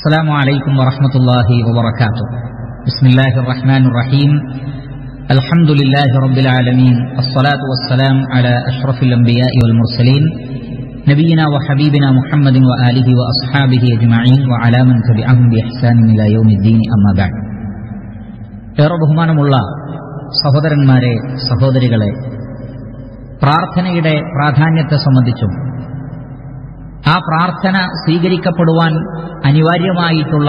السلام عليكم ورحمة الله وبركاته. بسم الله الرحمن الرحيم. الحمد لله رب العالمين. الصلاة والسلام على أشرف الأنبياء والمرسلين نبينا وحبيبنا محمد وآله وأصحابه أجمعين وعلى من تبعهم بإحسان إلى يوم الدين أما بعد. ഏറെ ബഹുമാനമുള്ള സഹോദരന്മാരെ, സഹോദരികളെ, പ്രാർത്ഥനയുടെ പ്രാധാന്യത്തെ സംബന്ധിച്ചും ആ പ്രാർത്ഥന സ്വീകരിക്കപ്പെടുവാൻ അനിവാര്യമായിട്ടുള്ള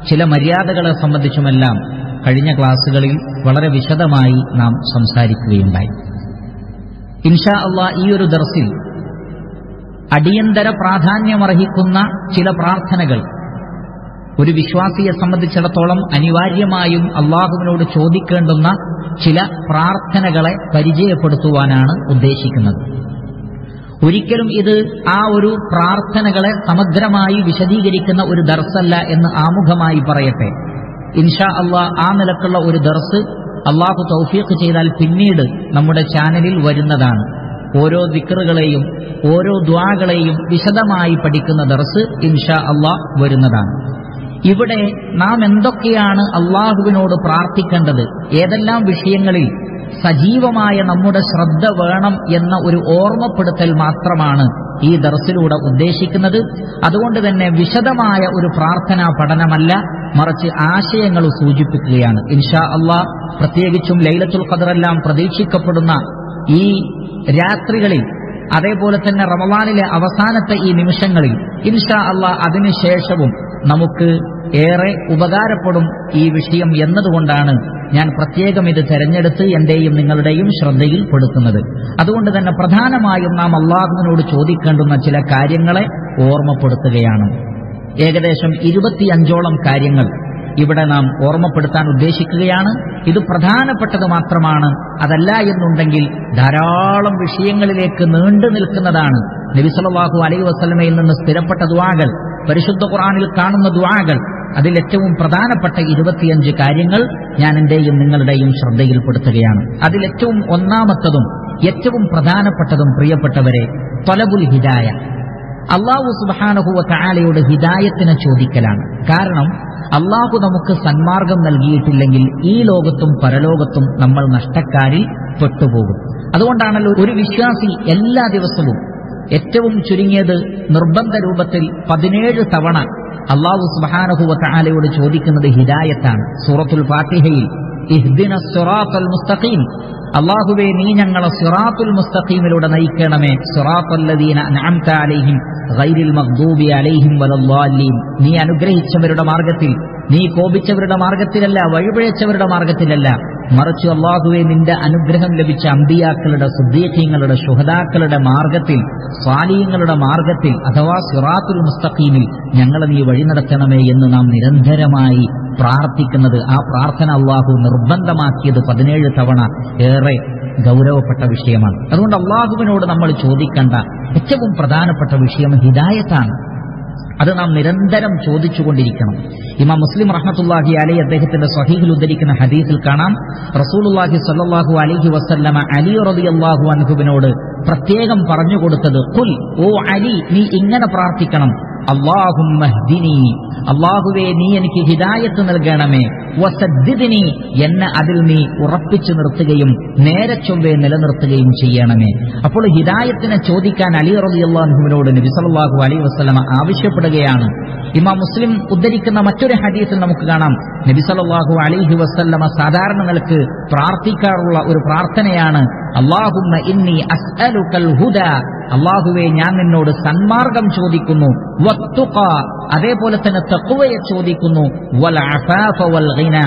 ചില മര്യാദകളെ സംബന്ധിച്ചുമെല്ലാം കഴിഞ്ഞ ക്ലാസ്സുകളിൽ വളരെ വിശദമായി നാം സംസാരിക്കുകയുണ്ടായി. ഇൻഷാ അല്ലാഹ് ഈ ഒരു ദർസിൽ അടിയന്തര പ്രാധാന്യമർഹിക്കുന്ന ചില പ്രാർത്ഥനകൾ ഒരു വിശ്വാസിയെ സംബന്ധിച്ചിടത്തോളം അനിവാര്യമായും അള്ളാഹുവിനോട് ചോദിക്കേണ്ടുന്ന ചില പ്രാർത്ഥനകളെ പരിചയപ്പെടുത്തുവാനാണ് ഉദ്ദേശിക്കുന്നത്. ഒരിക്കലും ഇത് ആ ഒരു പ്രാർത്ഥനകളെ സമഗ്രമായി വിശദീകരിക്കുന്ന ഒരു ദർസല്ല എന്ന് ആമുഖമായി പറയട്ടെ. ഇൻഷാ അല്ലാഹ് ആ നിലക്കുള്ള ഒരു ദർസ് അള്ളാഹു തൗഫീഖ് ചെയ്താൽ പിന്നീട് നമ്മുടെ ചാനലിൽ വരുന്നതാണ്. ഓരോ ദിക്റുകളെയും ഓരോ ദുആകളെയും വിശദമായി പഠിക്കുന്ന ദർസ് ഇൻഷാ അല്ലാഹ് വരുന്നതാണ്. ഇവിടെ നാം എന്തൊക്കെയാണ് അള്ളാഹുവിനോട് പ്രാർത്ഥിക്കേണ്ടത്, ഏതെല്ലാം വിഷയങ്ങളിൽ സജീവമായ നമ്മുടെ ശ്രദ്ധ വേണം എന്ന ഒരു ഓർമ്മപ്പെടുത്തൽ മാത്രമാണ് ഈ ദർസിലൂടെ ഉദ്ദേശിക്കുന്നത്. അതുകൊണ്ട് തന്നെ വിശദമായ ഒരു പ്രാർത്ഥനാ പഠനമല്ല, മറിച്ച് ആശയങ്ങൾ സൂചിപ്പിക്കുകയാണ്. ഇൻഷാ അല്ലാഹ് പ്രത്യേകിച്ചും ലൈലത്തുൽ ഖദറെല്ലാം പ്രതീക്ഷിക്കപ്പെടുന്ന ഈ രാത്രികളിൽ, അതേപോലെ തന്നെ റമളാനിലെ അവസാനത്തെ ഈ നിമിഷങ്ങളിൽ ഇൻഷാ അല്ലാഹ് അതിനുശേഷവും നമുക്ക് ഏറെ ഉപകാരപ്പെടും ഈ വിഷയം എന്നതുകൊണ്ടാണ് ഞാൻ പ്രത്യേകം ഇത് തെരഞ്ഞെടുത്ത് എന്റെയും നിങ്ങളുടെയും ശ്രദ്ധയിൽ പെടുത്തുന്നത്. അതുകൊണ്ട് തന്നെ പ്രധാനമായും നാം അള്ളാഹുവിനോട് ചോദിക്കേണ്ടുന്ന ചില കാര്യങ്ങളെ ഓർമ്മപ്പെടുത്തുകയാണ്. ഏകദേശം 25ഓളം കാര്യങ്ങൾ ഇവിടെ നാം ഓർമ്മപ്പെടുത്താൻ ഉദ്ദേശിക്കുകയാണ്. ഇത് പ്രധാനപ്പെട്ടത് മാത്രമാണ്. അതല്ല എന്നുണ്ടെങ്കിൽ ധാരാളം വിഷയങ്ങളിലേക്ക് നീണ്ടു നിൽക്കുന്നതാണ്. നബി സല്ലല്ലാഹു അലൈഹി വസല്ലമയിൽ നിന്ന് സ്ഥിരപ്പെട്ട ദുആകൾ, പരിശുദ്ധ ഖുർആനിൽ കാണുന്ന ദുആകൾ, അതിലേറ്റവും പ്രധാനപ്പെട്ട 25 കാര്യങ്ങൾ ഞാൻ എന്റെയും നിങ്ങളുടെയും ശ്രദ്ധയിൽപ്പെടുത്തുകയാണ്. അതിലേറ്റവും ഒന്നാമത്തതും ഏറ്റവും പ്രധാനപ്പെട്ടതും പ്രിയപ്പെട്ടവരെ, തലബുൽ ഹിദായ, അല്ലാഹു സുബ്ഹാനഹു വ തആലയോട് ഹിദായത്തിനെ ചോദിക്കലാണ്. കാരണം അല്ലാഹു നമുക്ക് സന്മാർഗം നൽകിയിട്ടില്ലെങ്കിൽ ഈ ലോകത്തും പരലോകത്തും നമ്മൾ നഷ്ടക്കാരിൽ പെട്ടുപോകും. അതുകൊണ്ടാണല്ലോ ഒരു വിശ്വാസി എല്ലാ ദിവസവും ഏറ്റവും ചുരുങ്ങിയത് നിർബന്ധ രൂപത്തിൽ 17 തവണ അല്ലാഹു സുബ്ഹാനഹു വ തആലയോട് ചോദിക്കുന്നത് ഹിദായത്താണ്. സൂറത്തുൽ ഫാത്തിഹയിൽ ഇഹ്ദിനസ് സിറാത്തൽ മുസ്തഖീം, അല്ലാഹുവേ നീ ഞങ്ങളെ സിറാത്തുൽ മുസ്തഖീമിലൂടെ നയിക്കണമേ, സിറാത്തല്ലദീന അൻഅംത അലൈഹിം ഗൈറിൽ മഗ്ദൂബി അലൈഹിം വലദ്ദാലിൻ, നീ അനുഗ്രഹിച്ചവരുടെ മാർഗത്തിൽ, നീ കോപിച്ചവരുടെ മാർഗത്തിലല്ല, വഴിപിഴച്ചവരുടെ മാർഗത്തിലല്ല, മറിച്ച് അല്ലാഹുവേ നിന്റെ അനുഗ്രഹം ലഭിച്ച അമ്പിയാക്കളുടെ, സിദ്ദീഖീങ്ങളുടെ, ശുഹദാക്കളുടെ മാർഗത്തിൽ, സ്വാലിഹീങ്ങളുടെ മാർഗത്തിൽ, അഥവാ സിറാത്തുൽ മുസ്തഖീമിൽ ഞങ്ങളെ നീ വഴി നടത്തണമേ എന്ന് നാം നിരന്തരമായി പ്രാർത്ഥിക്കുന്നത്, ആ പ്രാർത്ഥന അല്ലാഹു നിർബന്ധമാക്കിയത് 17 തവണ ഏറെ ഗൗരവപ്പെട്ട വിഷയമാണ്. അതുകൊണ്ട് അല്ലാഹുവിനോട് നമ്മൾ ചോദിക്കേണ്ട ഏറ്റവും പ്രധാനപ്പെട്ട വിഷയം ഹിദായത്താണ്. അത് നാം നിരന്തരം ചോദിച്ചുകൊണ്ടിരിക്കണം. ഇമാം മുസ്ലിം റഹ്മത്തുള്ളാഹി അലൈഹി അദ്ദേഹത്തിന്റെ സ്വഹീഹിൽ ഉദ്ധരിക്കുന്ന ഹദീസിൽ കാണാം, റസൂലുള്ളാഹി സ്വല്ലല്ലാഹു അലൈഹി വസല്ലമ അലി റളിയല്ലാഹു അൻഹുവിനോട് പ്രത്യേകം പറഞ്ഞു കൊടുത്തത്, ഖുൽ, ഓ അലി, നീ ഇങ്ങനെ പ്രാർത്ഥിക്കണം, അല്ലാഹുമ്മ ഹ്ദിനി, അല്ലാഹുവേ നീ എനിക്ക് ഹിദായത്ത് നൽകണമേ, വസദ്ദിദ്നി, എന്നെ അതിൽ നീ ഉറപ്പിച്ചു നിർത്തുകയും നേരെ ചൊവ്വേ നിലനിർത്തുകയും ചെയ്യണമേ. അപ്പോൾ ഹിദായത്തിനെ ചോദിക്കാൻ അലി റളിയല്ലാഹു അൻഹുവിനോട് നബി സല്ലല്ലാഹു അലൈഹി വസല്ലമ ആവശ്യപ്പെടുകയാണ്. ഇമാം മുസ്ലിം ഉദ്ധരിക്കുന്ന മറ്റൊരു ഹദീസിൽ നമുക്ക് കാണാം, നബി സല്ലല്ലാഹു അലൈഹി വസല്ലമ സാധാരണ നിലക്ക് പ്രാർത്ഥിക്കാറുള്ള ഒരു പ്രാർത്ഥനയാണ്, അല്ലാഹുമ്മ ഇന്നി അസ്അലുക്കൽ ഹുദാ, അല്ലാഹുവേ ഞാൻ നിന്നോട് സന്മാർഗം ചോദിക്കുന്നു, വത്തുഖ, അതേപോലെ തന്നെ തഖ്വയെ ചോദിക്കുന്നു, വൽ അഫാഫ വൽ ഗിന,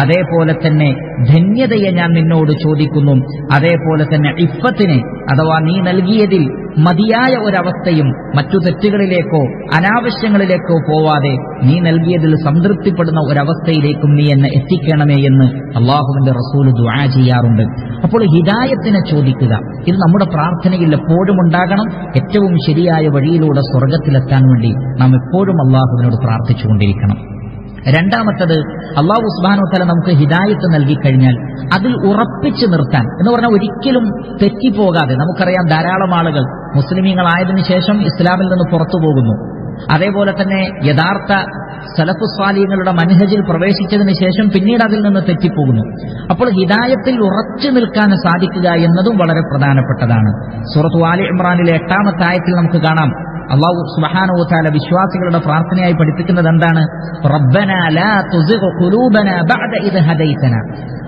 അതേപോലെ തന്നെ ധന്യതയെ ഞാൻ നിന്നോട് ചോദിക്കുന്നു, അതേപോലെ തന്നെ ഇഫ്ഫത്തിനെ, അഥവാ നീ നൽകിയതിൽ മതിയായ ഒരവസ്ഥയും മറ്റു തെറ്റുകളിലേക്കോ അനാവശ്യങ്ങളിലേക്കോ പോവാതെ നീ നൽകിയതിൽ സംതൃപ്തിപ്പെടുന്ന ഒരവസ്ഥയിലേക്കും നീ എന്നെ എത്തിക്കണമേ എന്ന് അല്ലാഹുവിന്റെ റസൂൽ ദുആ ചെയ്യാറുണ്ട്. അപ്പോൾ ഹിദായത്തിനെ ചോദിക്കുക, ഇത് നമ്മുടെ പ്രാർത്ഥനയിൽ എപ്പോഴും ഉണ്ടാകണം. ഏറ്റവും ശരിയായ വഴിയിലൂടെ സ്വർഗത്തിലെത്താൻ വേണ്ടി നാം എപ്പോഴും അല്ലാഹുവിനോട് പ്രാർത്ഥിച്ചുകൊണ്ടിരിക്കണം. രണ്ടാമത്തത്, അല്ലാഹു സുബ്ഹാനഹു വ തആല നമുക്ക് ഹിദായത്ത് നൽകിക്കഴിഞ്ഞാൽ അതിൽ ഉറപ്പിച്ചു നിർത്താൻ, എന്ന് പറഞ്ഞാൽ ഒരിക്കലും തെറ്റിപ്പോകാതെ. നമുക്കറിയാം ധാരാളം ആളുകൾ മുസ്ലിമീങ്ങളായതിനു ശേഷം ഇസ്ലാമിൽ നിന്ന് പുറത്തു പോകുന്നു. അതേപോലെ തന്നെ യഥാർത്ഥ സലഫു സ്വാലിഹീങ്ങളുടെ മനഹജിൽ പ്രവേശിച്ചതിന് ശേഷം പിന്നീട് അതിൽ നിന്ന് തെറ്റിപ്പോകുന്നു. അപ്പോൾ ഹിദായത്തിൽ ഉറച്ചു നിൽക്കാൻ സാധിക്കുക എന്നതും വളരെ പ്രധാനപ്പെട്ടതാണ്. സൂറത്ത് ആലി ഇമ്രാനിലെ 8-ാമത്തെ ആയത്തിൽ നമുക്ക് കാണാം, അല്ലാഹു സുബ്ഹാനഹു വ തആല വിശ്വാസികളുടെ പ്രാർത്ഥനയായി പഠിപ്പിക്കുന്നത് എന്താണ്? റബ്ബനാ ലാ തുസിഗ് ഖുലൂബനാ ബഅദ ഇദ് ഹദൈതനാ.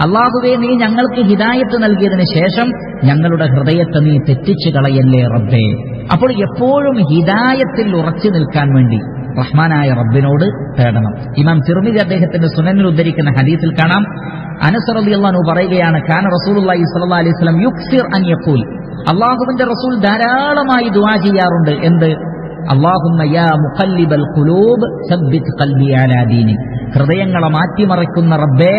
അല്ലാഹുവേ, നീ ഞങ്ങൾക്ക് ഹിദായത്ത് നൽകിയതിന് ശേഷം ഞങ്ങളുടെ ഹൃദയത്തെ നീ തെറ്റിച്ചു കളയല്ലേ റബ്ബേ. അപ്പോൾ എപ്പോഴും ഹിദായത്തിൽ ഉറച്ചു നിൽക്കാൻ വേണ്ടി റഹ്മാനായ റബ്ബിനോട് തേടണം. ഇമാം തിർമിദി അദ്ദേഹത്തിന്റെ സുനനിൽ ഉദ്ധരിക്കുന്ന ഹദീസിൽ കാണാം, അനസ് റളിയല്ലാഹു അൻഹു പറയുകയാണ്, കാന റസൂലുള്ളാഹി സ്വല്ലല്ലാഹു അലൈഹി വസല്ലം യുക്സിർ അൻ യഖൂൽ, അല്ലാഹുവിന്റെ റസൂൽ ധാരാളമായി ദുആ ചെയ്യാറുണ്ട്. എന്ത്? അല്ലാഹുമ്മ യാ മുഖല്ലിബൽ ഖുലൂബ് സബ്ബിത് ഖൽബി അലാ ദീനിക്. ഹൃദയങ്ങളെ മാറ്റിമറിക്കുന്ന റബ്ബേ,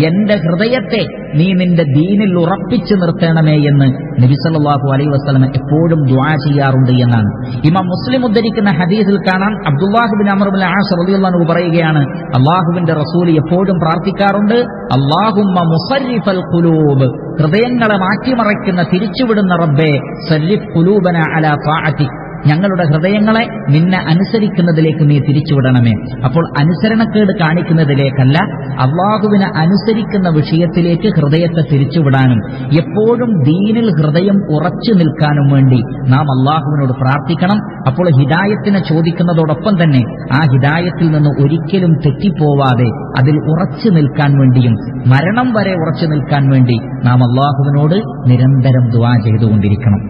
എന്റെ ഹൃദയത്തെ നീ നിന്റെ ദീനിൽ ഉറപ്പിച്ചു നിർത്തണമേ എന്ന് നബി സല്ലല്ലാഹു അലൈഹി വസല്ലം എപ്പോഴും ദുആ ചെയ്യാറുണ്ട് എന്നാണ്. ഇമാം മുസ്ലിം ഉദ്ധരിക്കുന്ന ഹദീസിൽ കാണാം, Abdullah bin Amr bin as റളിയല്ലാഹു അൻഹു പറയുകയാണ്, അല്ലാഹുവിന്റെ റസൂൽ എപ്പോഴും പ്രാർത്ഥിക്കാറുണ്ട്, അല്ലാഹുമ്മ മുസർരിഫൽ ഖുലൂബ്, ഹൃദയങ്ങളെ മാറ്റിമറിക്കുന്ന തിരിച്ചുവിടുന്ന റബ്ബേ, സർരിഫ് ഖുലൂബനാ അലാ ത്വാഅതിക്, ഞങ്ങളുടെ ഹൃദയങ്ങളെ നിന്നെ അനുസരിക്കുന്നതിലേക്ക് നീ തിരിച്ചുവിടണമേ. അപ്പോൾ അനുസരണക്കേട് കാണിക്കുന്നതിലേക്കല്ല, അള്ളാഹുവിനെ അനുസരിക്കുന്ന വിഷയത്തിലേക്ക് ഹൃദയത്തെ തിരിച്ചുവിടാനും എപ്പോഴും ദീനിൽ ഹൃദയം ഉറച്ചു നിൽക്കാനും വേണ്ടി നാം അള്ളാഹുവിനോട് പ്രാർത്ഥിക്കണം. അപ്പോൾ ഹിദായത്തിനെ ചോദിക്കുന്നതോടൊപ്പം തന്നെ ആ ഹിദായത്തിൽ നിന്ന് ഒരിക്കലും തെറ്റിപ്പോവാതെ അതിൽ ഉറച്ചു നിൽക്കാൻ വേണ്ടിയും മരണം വരെ ഉറച്ചു നിൽക്കാൻ വേണ്ടി നാം അള്ളാഹുവിനോട് നിരന്തരം ദുആ ചെയ്തുകൊണ്ടിരിക്കണം.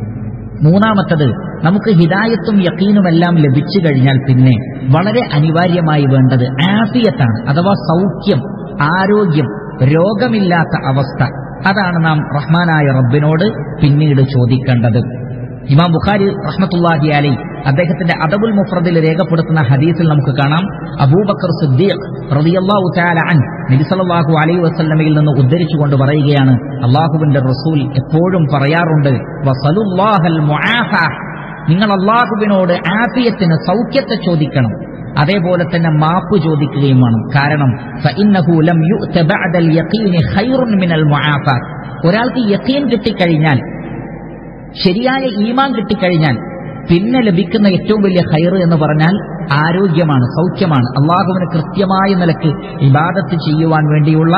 മൂന്നാമത്തത്, നമുക്ക് ഹിദായത്തും യഖീനുമെല്ലാം ലഭിച്ചു കഴിഞ്ഞാൽ പിന്നെ വളരെ അനിവാര്യമായി വേണ്ടത് ആഫിയത്താണ്, അഥവാ സൗഖ്യം, ആരോഗ്യം, രോഗമില്ലാത്ത അവസ്ഥ. അതാണ് നാം റഹ്മാനായ റബ്ബിനോട് പിന്നീട് ചോദിക്കേണ്ടത്. ഇമാം ബുഖാരി റഹ്മത്തുള്ളാഹി അലൈഹി അദ്ദേഹത്തിന്റെ അദബുൽ മുഫ്രദിൽ രേഖപ്പെടുത്തുന്ന ഹദീസിൽ നമുക്ക് കാണാം, അബൂബക്കർ സിദ്ദീഖ് റളിയല്ലാഹു തആല അൻഹു നബി സല്ലല്ലാഹു അലൈഹി വസല്ലമയിൽ നിന്ന് ഉദ്ധരിച്ചുകൊണ്ട് പറയുകയാണ്, അല്ലാഹുവിന്റെ റസൂൽ എപ്പോഴും പറയാറുണ്ട്, വസലുല്ലാഹൽ മുആഫ, നിങ്ങൾ അല്ലാഹുവിനോട് ആഫിയത്തിന്, സൗഖ്യത്തെ ചോദിക്കണം. അതേപോലെ തന്നെ മാപ്പ് ചോദിക്കുകയും വേണം. കാരണം ഫഇന്നഹു ലം യുഅത ബഅദൽ യഖീനി ഖൈറുൻ മിനൽ മുആഫ. ഒരാൾക്ക് യഖീൻ കിട്ടിക്കഴിഞ്ഞാൽ, ശരിയായ ഈമാൻ കിട്ടിക്കഴിഞ്ഞാൽ പിന്നെ ലഭിക്കുന്ന ഏറ്റവും വലിയ ഖൈർ എന്ന് പറഞ്ഞാൽ ആരോഗ്യമാണ്, സൗഖ്യമാണ്. അള്ളാഹുവിന് കൃത്യമായ നിലക്ക് ഇബാദത്ത് ചെയ്യുവാൻ വേണ്ടിയുള്ള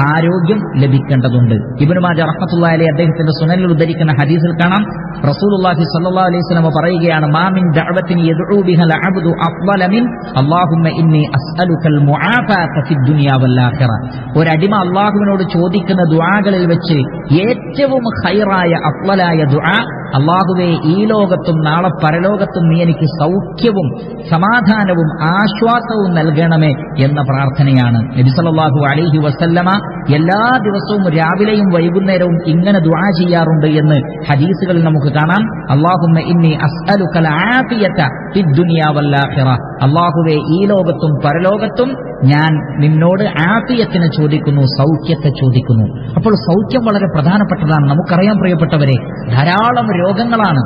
ആരോഗ്യം ലഭിക്കേണ്ടതുണ്ട്. ഇബ്നു മാജ റഹ്മത്തുള്ളാഹി അലൈഹി അദ്ദേഹത്തിന്റെ സുനനിൽ ഉദ്ധരിക്കുന്ന ഹദീസിൽ കാണാം, റസൂലുള്ളാഹി സ്വല്ലല്ലാഹു അലൈഹി വസല്ലം പറയുകയാണ്, മാ മിൻ ദഅവത്തിൻ യദ്ഉ ബിഹൽ അബ്ദു അഫ്ളല മിൻ അല്ലാഹുമ്മ ഇന്നി അസ്അലുകൽ മുആഫാത ഫിദ് ദുനിയ വൽ ആഖിറ. ഒരടിമ അള്ളാഹുവിനോട് ചോദിക്കുന്ന ദുആകളിൽ വെച്ച് ഏറ്റവും ഖൈറായ അഫ്ളലായ ദുആ, അള്ളാഹുവേ, ഈ ലോകത്തും നാളെ പരലോകത്തും നീ എനിക്ക് സൗഖ്യവും സമാധാനവും ആശ്വാസവും നൽകണമേ എന്ന പ്രാർത്ഥനയാണ്. നബി സല്ലല്ലാഹു അലൈഹി വസല്ലമ എല്ലാ ദിവസവും രാവിലെയും വൈകുന്നേരവും ഇങ്ങനെ ദുആ ചെയ്യാറുണ്ട് എന്ന് ഹദീസുകളിൽ നമുക്ക് കാണാം. അല്ലാഹുമ്മ ഇന്നി അസ്അലുകൽ ആഫിയത ഫിദ് ദുനിയ വൽ ആഖിറ. അല്ലാഹുവേ, ഈ ലോകത്തും പരലോകത്തും ഞാൻ നിന്നോട് ആഫിയത്തിനെ ചോദിക്കുന്നു, സൗഖ്യത്തെ ചോദിക്കുന്നു. അപ്പോൾ സൗഖ്യം വളരെ പ്രധാനപ്പെട്ടതാണ്. നമുക്കറിയാം പ്രിയപ്പെട്ടവരെ, ധാരാളം രോഗങ്ങളാണ്.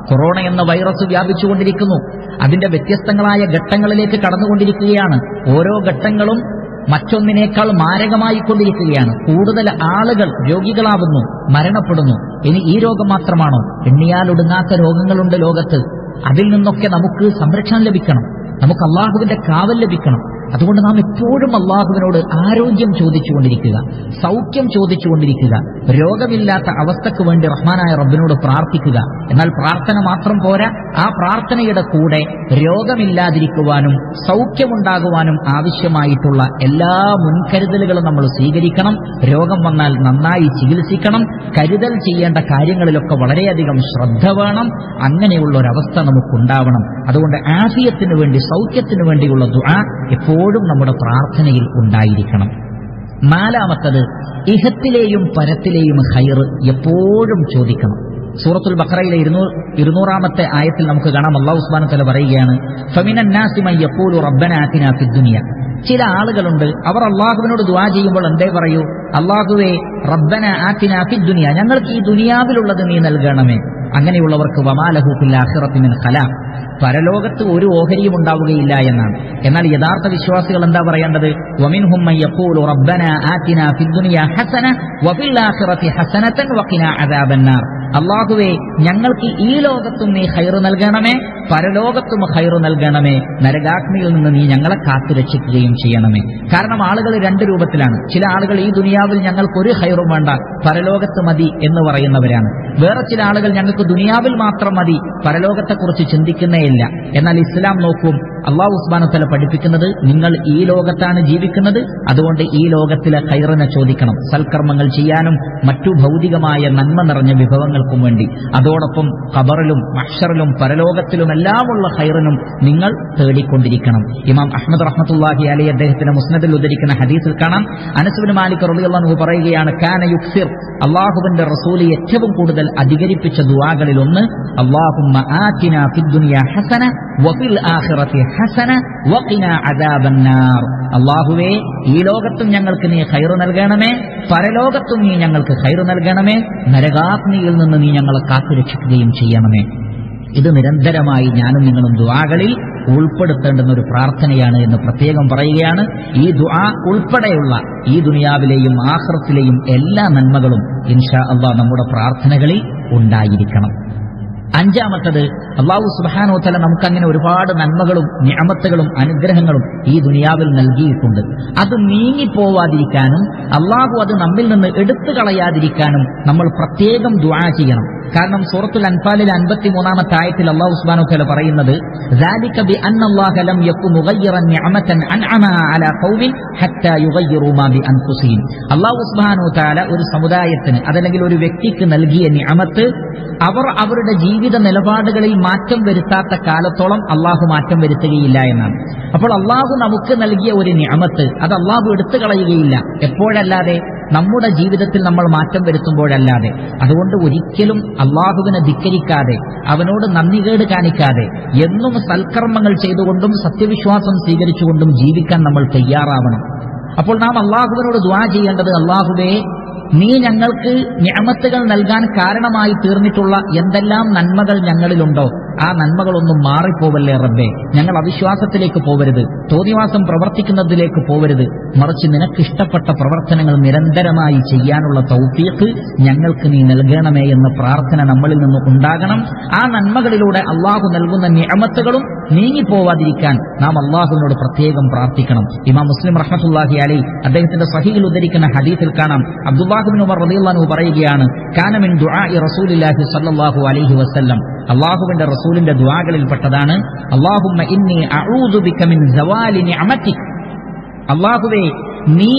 കൊറോണ എന്ന വൈറസ് വ്യാപിച്ചുകൊണ്ടിരിക്കുന്നു. അതിന്റെ വ്യത്യസ്തങ്ങളായ ഘട്ടങ്ങളിലേക്ക് കടന്നുകൊണ്ടിരിക്കുകയാണ്. ഓരോ ഘട്ടങ്ങളും മറ്റൊന്നിനേക്കാൾ മാരകമായി കൊണ്ടിരിക്കുകയാണ്. കൂടുതൽ ആളുകൾ രോഗികളാവുന്നു, മരണപ്പെടുന്നു. ഇനി ഈ രോഗം മാത്രമാണോ? എണ്ണിയാലൊടുങ്ങാത്ത രോഗങ്ങളുണ്ട് ലോകത്ത്. അതിൽ നിന്നൊക്കെ നമുക്ക് സംരക്ഷണം ലഭിക്കണം, നമുക്ക് അള്ളാഹുവിന്റെ കാവൽ ലഭിക്കണം. അതുകൊണ്ട് നാം എപ്പോഴും അള്ളാഹുവിനോട് ആരോഗ്യം ചോദിച്ചുകൊണ്ടിരിക്കുക, സൗഖ്യം ചോദിച്ചുകൊണ്ടിരിക്കുക, രോഗമില്ലാത്ത അവസ്ഥക്ക് വേണ്ടി റഹ്മാനായ റബ്ബിനോട് പ്രാർത്ഥിക്കുക. എന്നാൽ പ്രാർത്ഥന മാത്രം പോരാ, ആ പ്രാർത്ഥനയുടെ കൂടെ രോഗമില്ലാതിരിക്കുവാനും സൗഖ്യമുണ്ടാകുവാനും ആവശ്യമായിട്ടുള്ള എല്ലാ മുൻകരുതലുകളും നമ്മൾ സ്വീകരിക്കണം. രോഗം വന്നാൽ നന്നായി ചികിത്സിക്കണം. കരുതൽ ചെയ്യേണ്ട കാര്യങ്ങളിലൊക്കെ വളരെയധികം ശ്രദ്ധ വേണം. അങ്ങനെയുള്ള ഒരവസ്ഥ നമുക്കുണ്ടാവണം. അതുകൊണ്ട് ആഫിയത്തിന് വേണ്ടി, സൗഖ്യത്തിന് വേണ്ടിയുള്ള ദുആ എപ്പോഴും നമ്മുടെ പ്രാർത്ഥനയിൽ ഉണ്ടായിരിക്കണം. നാലാമത്തത്, ഇഹത്തിലെയും പരത്തിലെയും ഖൈർ എപ്പോഴും ചോദിക്കണം. സൂറത്തുൽ ബഖറയിലെ 200-ാമത്തെ ആയത്തിൽ നമുക്ക് കാണാം, അല്ലാഹു സുബ്ഹാനഹു വ തആല പറയുകയാണ്, ഫമിനൻ നാസി മൻ യഖൂലു റബ്ബനാ ആതിനാ ഫിദ് ദുനിയ. ചില ആളുകളുണ്ട്, അവർ അള്ളാഹുവിനോട് ദുആ ചെയ്യുമ്പോൾ എന്തേ പറയൂ? അള്ളാഹുവേ, റബ്ബനാ ആതിനാ ഫിദ് ദുനിയ, ഞങ്ങൾക്ക് ഈ ദുനിയാവിലുള്ളത് നീ നൽകണമേ. അങ്ങനെയുള്ളവർക്ക് വമാലഹു ഫിൽ ആഖിറതി മിൻ ഖലാഖ്, പരലോകത്ത് ഒരു ഓഹരിയും ഉണ്ടാവുകയില്ല എന്നാണ്. എന്നാൽ യഥാർത്ഥ വിശ്വാസികൾ എന്താ പറയേണ്ടത്? വമിൻഹും മൻ യഖൂലു റബ്ബനാ ആതിനാ ഫിദ് ദുനിയ ഹസന വഫിൽ ആഖിറതി ഹസനതൻ വഖിനാ അദാബന്നാർ. അല്ലാഹുവേ ഞങ്ങൾക്ക് ഈ ലോകത്തും നീ ഖൈർ നൽകണമേ, പരലോകത്തും ഖൈർ നൽകണമേ, നരകാഗ്നിയിൽ നിന്ന് നീ ഞങ്ങളെ കാത്തുരക്ഷിക്കുകയും ചെയ്യണമേ. കാരണം ആളുകൾ രണ്ട് രൂപത്തിലാണ്. ചില ആളുകൾ ഈ ദുനിയാവിൽ ഞങ്ങൾക്കൊരു ഖൈറും വേണ്ട, പരലോകത്ത് മതി എന്ന് പറയുന്നവരാണ്. വേറെ ചില ആളുകൾ ഞങ്ങൾക്ക് ദുനിയാവിൽ മാത്രം മതി, പരലോകത്തെക്കുറിച്ച് ചിന്തിക്കുന്നേയില്ല. എന്നാൽ ഇസ്ലാം നോക്കും, അല്ലാഹു സുബ്ഹാനഹു വ തആല പഠിപ്പിക്കുന്നത് നിങ്ങൾ ഈ ലോകത്താണ് ജീവിക്കുന്നത്, അതുകൊണ്ട് ഈ ലോകത്തിലെ ഖൈറിനെ ചോദിക്കണം, സൽക്കർമ്മങ്ങൾ ചെയ്യാനും മറ്റു ഭൗതികമായ നന്മ നിറഞ്ഞ വിഭവങ്ങൾക്കും വേണ്ടി. അതോടൊപ്പം ഖബറിലും മഹ്ശറിലും പരലോകത്തിലുമെല്ലാമുള്ള ഖൈറിനും നിങ്ങൾ തേടിക്കൊണ്ടിരിക്കണം. ഇമാം അഹ്മദ് റഹ്മത്തുള്ളാഹി അലൈഹി അദ്ദേഹത്തിന്റെ മുസ്നദിൽ ഉദ്ധരിക്കുന്ന ഹദീസിൽ കാണാം, അനസ് ഇബ്നു മാലിക് റളിയല്ലാഹു അൻഹു പറയുകയാണ്, കാന യുക്സിർ, അല്ലാഹുവിന്റെ റസൂൽ ഏറ്റവും കൂടുതൽ അധികരിപ്പിച്ച ദുആകളിൽ ഒന്ന്, അല്ലാഹുമ്മ ആതിനാ ഫിദ് ദുനിയാ ഹസന വഫിൽ ആഖിറതി ഹസന വഖിനാ അദാബന്നാർ. അല്ലാഹുവേ ഈ ലോകത്തും ഞങ്ങൾക്ക് നീ ഖൈർ നൽകണമേ, പരലോകത്തും നീ ഞങ്ങൾക്ക് ഖൈർ നൽകണമേ, നരകാഗ്നിയിൽ നിന്ന് നീ ഞങ്ങളെ കാത്തുരക്ഷിക്കുകയും ചെയ്യണമേ. ഇത് നിരന്തരമായി ഞാനും നിങ്ങളും ദുആകളിൽ ഉൾപ്പെടുത്തേണ്ടുന്ന ഒരു പ്രാർത്ഥനയാണ് എന്ന് പ്രത്യേകം പറയുകയാണ്. ഈ ദുആ ഉൾപ്പെടെയുള്ള ഈ ദുനിയാവിലെയും ആഖിറത്തിലെയും എല്ലാ നന്മകളും ഇൻഷാ അല്ലാഹ് നമ്മുടെ പ്രാർത്ഥനകളിൽ ഉണ്ടായിരിക്കണം. അഞ്ചാമത്തത്, അല്ലാഹു സുബ്ഹാനഹു വ തആല നമുക്കങ്ങനെ ഒരുപാട് നന്മകളും നിഅമത്തുകളും അനുഗ്രഹങ്ങളും ഈ ദുനിയാവിൽ നൽകിയിട്ടുണ്ട്. അത് നീങ്ങിപ്പോവാതിരിക്കാനും അല്ലാഹു അത് നമ്മിൽ നിന്ന് എടുത്തു കളയാതിരിക്കാനും നമ്മൾ പ്രത്യേകം ദുആ ചെയ്യണം. കാരണം സൂറത്തുൽ അൻഫാലിലെ 53-ാമത്തെ ആയത്തിൽ അല്ലാഹു സുബ്ഹാനഹു വ തആല പറയുന്നത്, ذَلِكَ بِأَنَّ اللَّهَ لَمْ يَكُ مُغَيِّرًا نِعْمَةً أَنْعَمَهَا عَلَى قَوْمٍ حَتَّى يُغَيِّرُوا مَا بِأَنفُسِهِمْ. അല്ലാഹു സുബ്ഹാനഹു വ തആല ഒരു സമുദായത്തിന് അതല്ലെങ്കിൽ ഒരു വ്യക്തിക്ക് നൽകിയ നിഅമത്ത് അവർ അവരുടെ ജീവിത നിലപാടുകളിൽ മാറ്റം വരുത്താത്ത കാലത്തോളം അല്ലാഹു മാറ്റം വരുത്തുകയില്ല എന്നാണ്. അപ്പോൾ അല്ലാഹു നമുക്ക് നൽകിയ ഒരു നിഅമത്ത് അത് അല്ലാഹു എടുത്തു കളയുകയില്ല. എപ്പോഴല്ലാതെ? നമ്മുടെ ജീവിതത്തിൽ നമ്മൾ മാറ്റം വരുത്തുമ്പോഴല്ലാതെ. അതുകൊണ്ട് ഒരിക്കലും അല്ലാഹുവിനെ ധിക്കരിക്കാതെ, അവനോട് നന്ദികേട് കാണിക്കാതെ, എന്നും സൽക്കർമ്മങ്ങൾ ചെയ്തുകൊണ്ടും സത്യവിശ്വാസം സ്വീകരിച്ചുകൊണ്ടും ജീവിക്കാൻ നമ്മൾ തയ്യാറാവണം. അപ്പോൾ നാം അല്ലാഹുവിനോട് ദുആ ചെയ്യേണ്ടത്, അല്ലാഹുവേ നീ ഞങ്ങൾക്ക് നിഅമത്തുകൾ നൽകാൻ കാരണമായി തീർന്നിട്ടുള്ള എന്തെല്ലാം നന്മകൾ ഞങ്ങളിലുണ്ടോ ആ നന്മകളൊന്നും മാറിപ്പോവല്ലേ റബ്ബേ. ഞങ്ങൾ അവിശ്വാസത്തിലേക്ക് പോവരുത്, തോന്നിവാസം പ്രവർത്തിക്കുന്നതിലേക്ക് പോവരുത്, മറിച്ച് നിനക്കിഷ്ടപ്പെട്ട പ്രവർത്തനങ്ങൾ നിരന്തരമായി ചെയ്യാനുള്ള തൗഫീഖ് ഞങ്ങൾക്ക് നീ നൽകണമേ എന്ന പ്രാർത്ഥന നമ്മളിൽ നിന്ന് ഉണ്ടാകണം. ആ നന്മകളിലൂടെ അല്ലാഹു നൽകുന്ന നിഅമത്തുകളും നീങ്ങിപ്പോവാതിരിക്കാൻ നാം അല്ലാഹുവിനോട് പ്രത്യേകം പ്രാർത്ഥിക്കണം. ഇമാം മുസ്ലിം റഹ്മത്തുള്ളാഹി അലൈഹി അദ്ദേഹത്തിന്റെ സ്വഹീഹിൽ ഉദ്ധരിക്കുന്ന ഹദീസിൽ കാണാം, അബ്ദുല്ലാഹ് ഇബ്നു ഉമർ റളിയല്ലാഹു അൻഹു പറയുകയാണ്, കാന മിൻ ദുആഇ റസൂലില്ലാഹി സ്വല്ലല്ലാഹു അലൈഹി വസല്ലം, അല്ലാഹുവിന്റെ റസൂലിന്റെ ദുആകളിൽപ്പെട്ടതാണ്, അല്ലാഹുമ്മ ഇന്നി അഊദു ബിക മിൻ സവാലി നിഅമതിക്, അല്ലാഹുവേ നീ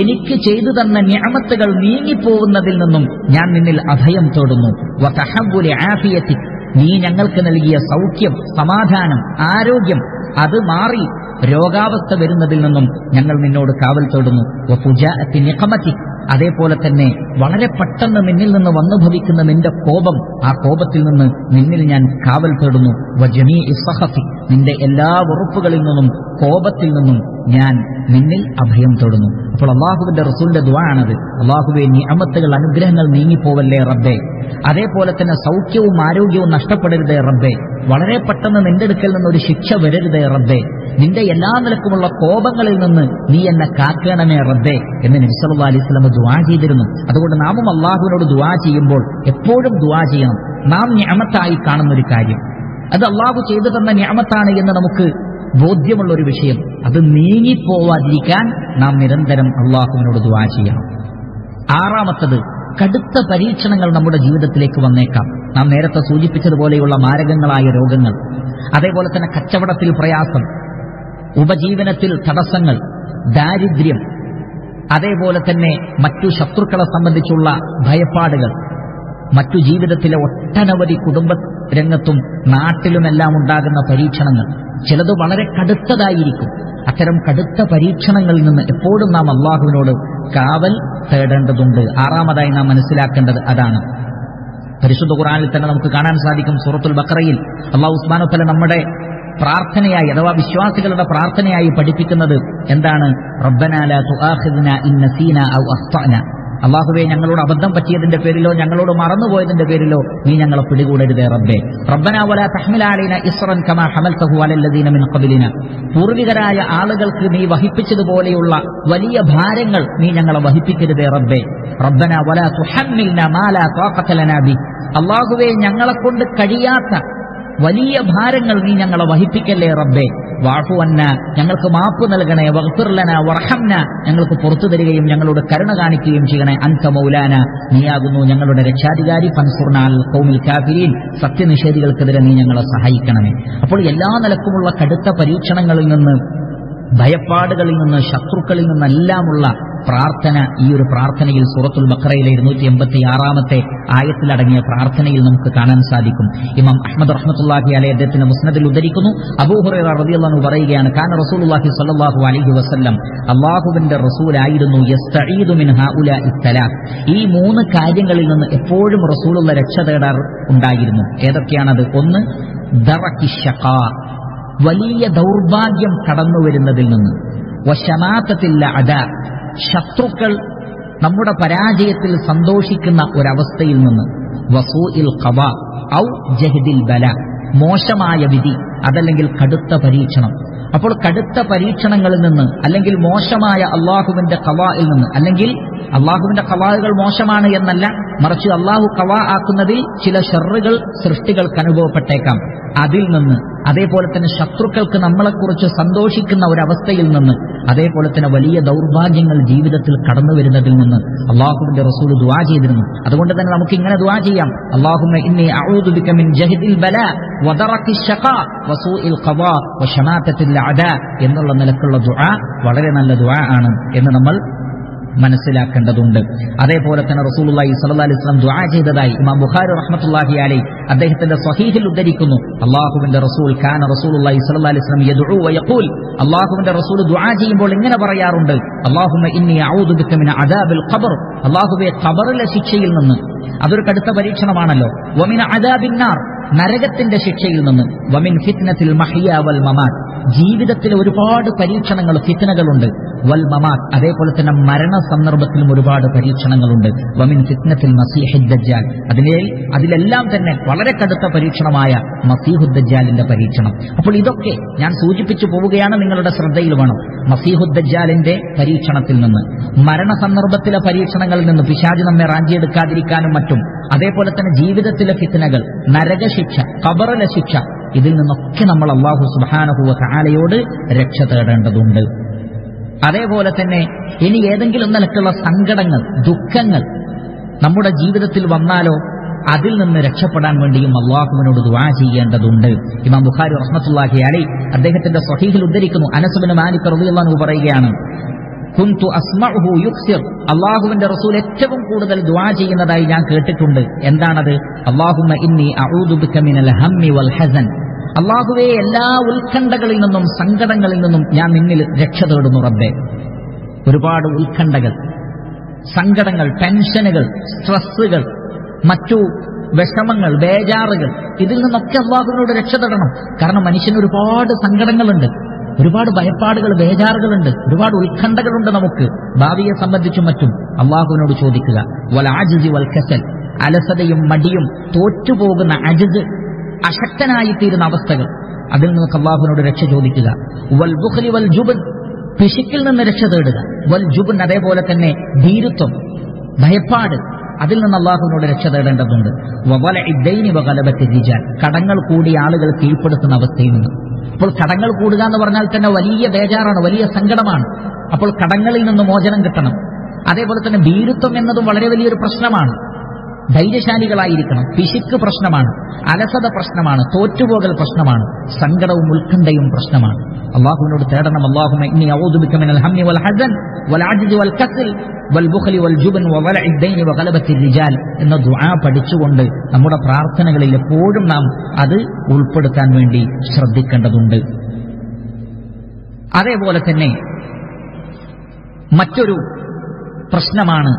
എനിക്ക് ചെയ്തു തന്ന നിഅമത്തുകൾ നീങ്ങിപ്പോകുന്നതിൽ നിന്നും ഞാൻ നിന്നിൽ അഭയം തേടുന്നു, വതഹവ്വുലി ആഫിയതിക്, നീ ഞങ്ങൾക്ക് നൽകിയ സൗഖ്യം, സമാധാനം, ആരോഗ്യം അത് മാറി രോഗാവസ്ഥ വരുന്നതിൽ നിന്നും ഞങ്ങൾ നിന്നോട് കാവൽ തേടുന്നു, വഫുജാഅത്തി നിഖമതിക്, അതേപോലെ തന്നെ വളരെ പെട്ടെന്ന് നിന്നിൽ നിന്ന് വന്നു ഭവിക്കുന്ന നിന്റെ കോപം, ആ കോപത്തിൽ നിന്ന് നിന്നിൽ ഞാൻ കാവൽ തേടുന്നു, വജമീഇ സഖതി, നിന്റെ എല്ലാ വെറുപ്പുകളിൽ നിന്നും കോപത്തിൽ നിന്നും ഞാൻ നിന്നിൽ അഭയം തേടുന്നു. അപ്പോൾ അല്ലാഹുവിന്റെ റസൂലിന്റെ ദുആ ആണത്, അല്ലാഹുവേ നിഅമത്തുകൾ അനുഗ്രഹങ്ങൾ നീങ്ങിപ്പോവല്ലേ റബ്ബേ, അതേപോലെ തന്നെ സൗഖ്യവും ആരോഗ്യവും നഷ്ടപ്പെടരുതേ റബ്ബേ, വളരെ പെട്ടെന്ന് നിന്റെ അടുക്കൽ നിന്നൊരു ശിക്ഷ വരരുതേ റബ്ബേ, നിന്റെ എല്ലാ നിലക്കുമുള്ള കോപങ്ങളിൽ നിന്ന് നീ എന്നെ കാക്കണമേ റബ്ബേ എന്ന് നബി സല്ലല്ലാഹു അലൈഹി വസല്ലം ദുആ ചെയ്തിരുന്നു. അതുകൊണ്ട് നാമും അല്ലാഹുവിനോട് ദുആ ചെയ്യുമ്പോൾ എപ്പോഴും ദുആ ചെയ്യണം. നാം നിഅമത്തായി കാണുന്നൊരു കാര്യം അത് അല്ലാഹു ചെയ്തു തന്ന നിഅമത്താണ് എന്ന് നമുക്ക് ബോധ്യമുള്ള ഒരു വിഷയം, അത് നീങ്ങിപ്പോവാതിരിക്കാൻ നാം നിരന്തരം അല്ലാഹുവിനോട് ദുആ ചെയ്യണം. ആറാമത്തത്, കടുത്ത പരീക്ഷണങ്ങൾ നമ്മുടെ ജീവിതത്തിലേക്ക് വന്നേക്കാം. നാം നേരത്തെ സൂചിപ്പിച്ചതുപോലെയുള്ള മാരകങ്ങളായ രോഗങ്ങൾ, അതേപോലെ തന്നെ കച്ചവടത്തിൽ പ്രയാസം, ഉപജീവനത്തിൽ തടസ്സങ്ങൾ, ദാരിദ്ര്യം, അതേപോലെ തന്നെ മറ്റു ശത്രുക്കളെ സംബന്ധിച്ചുള്ള ഭയപ്പാടുകൾ, മറ്റു ജീവിതത്തിലെ ഒട്ടനവധി കുടുംബ രംഗത്തും നാട്ടിലുമെല്ലാം ഉണ്ടാകുന്ന പരീക്ഷണങ്ങൾ, ചിലത് വളരെ കടുത്തതായിരിക്കും. അത്തരം കടുത്ത പരീക്ഷണങ്ങളിൽ നിന്ന് എപ്പോഴും നാം അല്ലാഹുവിനോട് കാവൽ തേടേണ്ടതുണ്ട്. ആറാമതായി നാം മനസ്സിലാക്കേണ്ടത് അതാണ്. പരിശുദ്ധ ഖുർആനിൽ തന്നെ നമുക്ക് കാണാൻ സാധിക്കും, സൂറത്തുൽ ബഖറയിൽ അല്ലാഹു സുബ്ഹാനഹു വ തആല നമ്മുടെ പ്രാർത്ഥനയായി അഥവാ വിശ്വാസികളുടെ പ്രാർത്ഥനയായി പഠിപ്പിക്കുന്നത് എന്താണ്? റബ്ബനാ ലാ തുആഖിദ്നാ ഇൻ നസീനാ ഔ അഖ്തഅനാ, അല്ലാഹുവേ ഞങ്ങളോട് അബദ്ധം പറ്റിയതിന്റെ പേരിലോ ഞങ്ങളോട് മറന്നുപോയതിന്റെ പേരിലോ നീ ഞങ്ങളെ പിടികൂടരുതേ റബ്ബേ. റബ്ബനാ വലാ തഹ്മിൽ അലൈനാ ഇസ്റൻ കമാ ഹമൽതഹു അലല്ലദീന മിൻ ഖബ്ലിനാ, പൂർവികരായ ആളുകൾക്ക് നീ വഹിപ്പിച്ചതുപോലെയുള്ള വലിയ ഭാരങ്ങൾ നീ ഞങ്ങളെ വഹിപ്പിക്കരുതേ റബ്ബേ. റബ്ബനാ വലാ തുഹമ്മിൽനാ മാ ലാ ത്വാഖത ലനാ ബി, അല്ലാഹുവേ ഞങ്ങളെക്കൊണ്ട് കഴിയാത്ത വലിയ ഭാരങ്ങൾ നീ ഞങ്ങളെ വഹിപ്പിക്കല്ലേ റബ്ബേ. വഅഫു അന്നാ, ഞങ്ങൾക്ക് മാപ്പ് നൽകണേ. വഗ്ഫിർ ലനാ വർഹംനാ, ഞങ്ങൾക്ക് പുറത്തു തരികയും ഞങ്ങളോട് കരുണ കാണിക്കുകയും ചെയ്യണേ. അൻത മൗലാന, നീയാകുന്നു ഞങ്ങളുടെ രക്ഷാധികാരി. ഫൻസുർനാ അലൽ ഖൗമിൽ കാഫിരീൻ, സത്യനിഷേധികൾക്കെതിരെ നീ ഞങ്ങളെ സഹായിക്കണമേ. അപ്പോൾ എല്ലാ നിലക്കുമുള്ള കടുത്ത പരീക്ഷണങ്ങളിൽ നിന്ന്, ഭയപ്പാടുകളിൽ നിന്ന്, ശത്രുക്കളിൽ നിന്നെല്ലാമുള്ള പ്രാർത്ഥന ഈ ഒരു പ്രാർത്ഥനയിൽ സൂറത്തുൽ ബഖറയിലെ 286 ആയത്തിലടങ്ങിയ പ്രാർത്ഥനയിൽ നമുക്ക് കാണാൻ സാധിക്കും. ഇമാം അഹ്മദ് റഹ്മത്തുള്ളാഹി അലൈഹി അദ്ദേഹത്തിന്റെ മുസ്നദിൽ ഉദ്ധരിക്കുന്നു, അബൂ ഹുറൈറ റളിയല്ലാഹു അൻഹു പറയുകയാണ്, കാന റസൂലുള്ളാഹി സ്വല്ലല്ലാഹു അലൈഹി വസല്ലം, അല്ലാഹുവിന്റെ റസൂലായിരുന്നു, യസ്തഈദു മിൻ ഹൗലാഇ സലാത്ത്, ഈ 3 കാര്യങ്ങളിൽ നിന്ന് എപ്പോഴും റസൂലുള്ള രക്ഷ തേടാർ ഉണ്ടായിരുന്നു. ഏതൊക്കെയാണത്? ഒന്ന്, ദറക്കി ശഖാ, വലിയ ദൗർഭാഗ്യം കടന്നു വരുന്നതിൽ നിന്ന്, വശമാതത്തിൽ അദാ, ശത്രുക്കൾ നമ്മുടെ പരാജയത്തിൽ സന്തോഷിക്കുന്ന ഒരവസ്ഥയിൽ നിന്ന്, വസൂഇൽ ഖദാ ഔ ജഹദിൽ ബല, മോശമായ വിധി അതല്ലെങ്കിൽ കടുത്ത പരീക്ഷണം. അപ്പോൾ കടുത്ത പരീക്ഷണങ്ങളിൽ നിന്ന്, അല്ലെങ്കിൽ മോശമായ അള്ളാഹുവിന്റെ ഖദാഇൽ നിന്ന്, അല്ലെങ്കിൽ അള്ളാഹുവിന്റെ ഖദാകൾ മോശമാണ് എന്നല്ല, മറിച്ച് അള്ളാഹു ഖദാ ആക്കുന്നതിൽ ചില ഷർറുകൾ സൃഷ്ടികൾക്ക് അനുഭവപ്പെട്ടേക്കാം, അതിൽ നിന്ന്, അതേപോലെ തന്നെ ശത്രുക്കൾക്ക് നമ്മളെക്കുറിച്ച് സന്തോഷിക്കുന്ന ഒരവസ്ഥയിൽ നിന്ന്, അതേപോലെ തന്നെ വലിയ ദൗർഭാഗ്യങ്ങൾ ജീവിതത്തിൽ കടന്നു വരുന്നതിൽ നിന്ന് അള്ളാഹുവിന്റെ റസൂൽ ദുആ ചെയ്തിരുന്നു. അതുകൊണ്ട് തന്നെ നമുക്ക് ഇങ്ങനെ ദുആ ചെയ്യാം, അല്ലാഹുമ്മ ഇന്നി അഊദു ബിക മിൻ ജഹദിൽ ബലാ വദറക്കി ശഖാ വസൂഇൽ ഖദാ വശമാതത്തിൽ അദാ എന്നുള്ള നിലക്കുള്ള ദുആ വളരെ നല്ല ദുആ ആണ് എന്ന് നമ്മൾ മനസ്സിലാക്കേണ്ടതുണ്ട്. അതേപോലെ തന്നെ റസൂലുള്ളാഹി സ്വല്ലല്ലാഹു അലൈഹി വസല്ലം ദുആ ചെയ്തതായി ഇമാം ബുഖാരി റഹ്മത്തുള്ളാഹി അലൈഹി അദ്ദേഹത്തിന്റെ സ്വഹീഹിൽ ഉദ്ധരിക്കുന്നു, അല്ലാഹുവിന്റെ റസൂൽ കാന റസൂലുള്ളാഹി സ്വല്ലല്ലാഹു അലൈഹി വസല്ലം യദ്ഉ വയഖൂൽ, അല്ലാഹുവിന്റെ റസൂൽ ദുആ ചെയ്യുമ്പോൾ ഇങ്ങനെ പറയാറുണ്ട്, അല്ലാഹുമ്മ ഇന്നി അഊദു ബിക മിൻ അദാബിൽ ഖബർ, അല്ലാഹുവേ ഖബറിലെ ശിക്ഷയിൽ നിന്ന്, അതൊരു കടുത്ത പരീക്ഷണമാണല്ലോ, വമിൻ അദാബിൻ നാർ, നരകത്തിന്റെ ശിക്ഷയിൽ നിന്ന്, വമിൻ ഫിത്നത്തിൽ മഹ്യാ വൽ മമാത്, ജീവിതത്തിൽ ഒരുപാട് പരീക്ഷണങ്ങൾ, ഫിത്നകളുണ്ട്, വൽ മമാത്, അതേപോലെ തന്നെ മരണ സന്ദർഭത്തിലും ഒരുപാട് പരീക്ഷണങ്ങളുണ്ട്, വമിൻ ഫിത്നത്തിൽ മസീഹുദ് ദജ്ജാൽ, അതിലെല്ലാം തന്നെ വളരെ കടുത്ത പരീക്ഷണമായ മസീഹുദ് ദജ്ജാലിന്റെ പരീക്ഷണം. അപ്പോൾ ഇതൊക്കെ ഞാൻ സൂചിപ്പിച്ചു പോവുകയാണ്, നിങ്ങളുടെ ശ്രദ്ധയിൽ വേണം. മസീഹുദ് ദജ്ജാലിന്റെ പരീക്ഷണത്തിൽ നിന്ന്, മരണ സന്ദർഭത്തിലെ പരീക്ഷണങ്ങളിൽ നിന്ന്, പിശാച് നമ്മെ റാഞ്ചിയെടുക്കാതിരിക്കാനും മറ്റും, അതേപോലെ തന്നെ ജീവിതത്തിലെ ഫിത്നകൾ, നരകശിക്ഷ, ഖബറിലെ ശിക്ഷ, ഇതിൽ നിന്നൊക്കെ നമ്മൾ അല്ലാഹു സുബ്ഹാനഹു വ തആലയോട് രക്ഷ തേടേണ്ടതുണ്ട്. അതേപോലെ തന്നെ ഇനി ഏതെങ്കിലും നിലക്കുള്ള സങ്കടങ്ങൾ, ദുഃഖങ്ങൾ നമ്മുടെ ജീവിതത്തിൽ വന്നാലോ അതിൽ നിന്ന് രക്ഷപ്പെടാൻ വേണ്ടിയും അല്ലാഹുവിനോട് ദുആ ചെയ്യേണ്ടതുണ്ട്. ഇമാം ബുഖാരി റഹ്മത്തുള്ളാഹി അലൈഹി അദ്ദേഹത്തിന്റെ സ്വഹീഹിൽ ഉദ്ധരിക്കുന്നു, അനസ് ഇബ്നു മാലിക് റളിയല്ലാഹു അൻഹു പറയുകയാണ്, കുന്തു അസ്മഉഹു യുക്സിർ, അല്ലാഹുവിന്റെ റസൂൽ ഏറ്റവും കൂടുതൽ ദുആ ചെയ്യുന്നതായി ഞാൻ കേട്ടിട്ടുണ്ട്. എന്താണത്? അല്ലാഹുമ്മ ഇന്നി അഊദു ബിക മിനൽ ഹമ്മി വൽ ഹസൻ, അല്ലാഹുവേ എല്ലാ ഉത്കണ്ഠകളിൽ നിന്നും സങ്കടങ്ങളിൽ നിന്നും ഞാൻ നിന്നിൽ രക്ഷ തേടുന്നു റബ്ബേ. ഒരുപാട് ഉത്കണ്ഠകൾ, സങ്കടങ്ങൾ, ടെൻഷനുകൾ, സ്ട്രെസ്സുകൾ, മറ്റു വിഷമങ്ങൾ, ബേജാറുകൾ, ഇതിൽ നിന്നൊക്കെ അല്ലാഹുവിനോട് രക്ഷ തേടണം. കാരണം മനുഷ്യന് ഒരുപാട് സങ്കടങ്ങളുണ്ട്, ഒരുപാട് ഭയപ്പാടുകൾ, ബേജാറുകളുണ്ട്, ഒരുപാട് ഉത്കണ്ഠകളുണ്ട് നമുക്ക് ഭാവിയെ സംബന്ധിച്ചും മറ്റും. അല്ലാഹുവിനോട് ചോദിക്കുക. വൽ അജ്സി വൽ കസൽ, അലസതയും മടിയും, തോറ്റുപോകുന്ന അജ്സ്, അശക്തനായിത്തീരുന്ന അവസ്ഥകൾ, അതിൽ നിന്നൊക്കെ അല്ലാഹുവിനോട് രക്ഷ ചോദിക്കുക. വൽ ബുഖ്ലി വൽ ജുബ്ൻ, പിശുക്കിൽ നിന്ന് രക്ഷ തേടുക. വൽ ജുബ്ൻ, അതേപോലെ തന്നെ ഭീരുത്വം, ഭയപ്പാട്, അതിൽ നിന്ന് അല്ലാഹുവിനോട് രക്ഷ തേടേണ്ടതുണ്ട്. വവലഇദ് ദൈനി വഗലബത്തി റിജാൽ, കടങ്ങൾ കൂടി ആളുകൾ കീഴ്പ്പെടുത്തുന്ന അവസ്ഥയിൽ നിന്ന്. അപ്പോൾ കടങ്ങൾ കൂടുക എന്ന് പറഞ്ഞാൽ തന്നെ വലിയ ബേജാറാണ്, വലിയ സങ്കടമാണ്. അപ്പോൾ കടങ്ങളിൽ നിന്ന് മോചനം കിട്ടണം. അതേപോലെ തന്നെ ഭീരുത്വം എന്നതും വളരെ വലിയൊരു പ്രശ്നമാണ്. ധൈര്യശാലികളായിരിക്കണം. പിശുക്ക് പ്രശ്നമാണ്, അലസത പ്രശ്നമാണ്, തോറ്റുപോകൽ പ്രശ്നമാണ്, സങ്കടവും ഉത്കണ്ഠയും പ്രശ്നമാണ്. അല്ലാഹുവിനോട് തേടണം. അല്ലാഹുമ്മ ഇന്നി അഊദു ബിക മിനൽ ഹമ്മി വൽ ഹസൻ വൽ അജ്സി വൽ കസൽ വൽ ബുഖ്ലി വൽ ജുബ്ൻ വവലഇദ് ദൈനി വഗലബത്തി റിജാൽ എന്ന ദുആ പഠിച്ചുകൊണ്ട് നമ്മുടെ പ്രാർത്ഥനകളിൽ എപ്പോഴും നാം അത് ഉൾപ്പെടുത്താൻ വേണ്ടി ശ്രദ്ധിക്കേണ്ടതുണ്ട്. അതേപോലെ തന്നെ മറ്റൊരു പ്രശ്നമാണ്,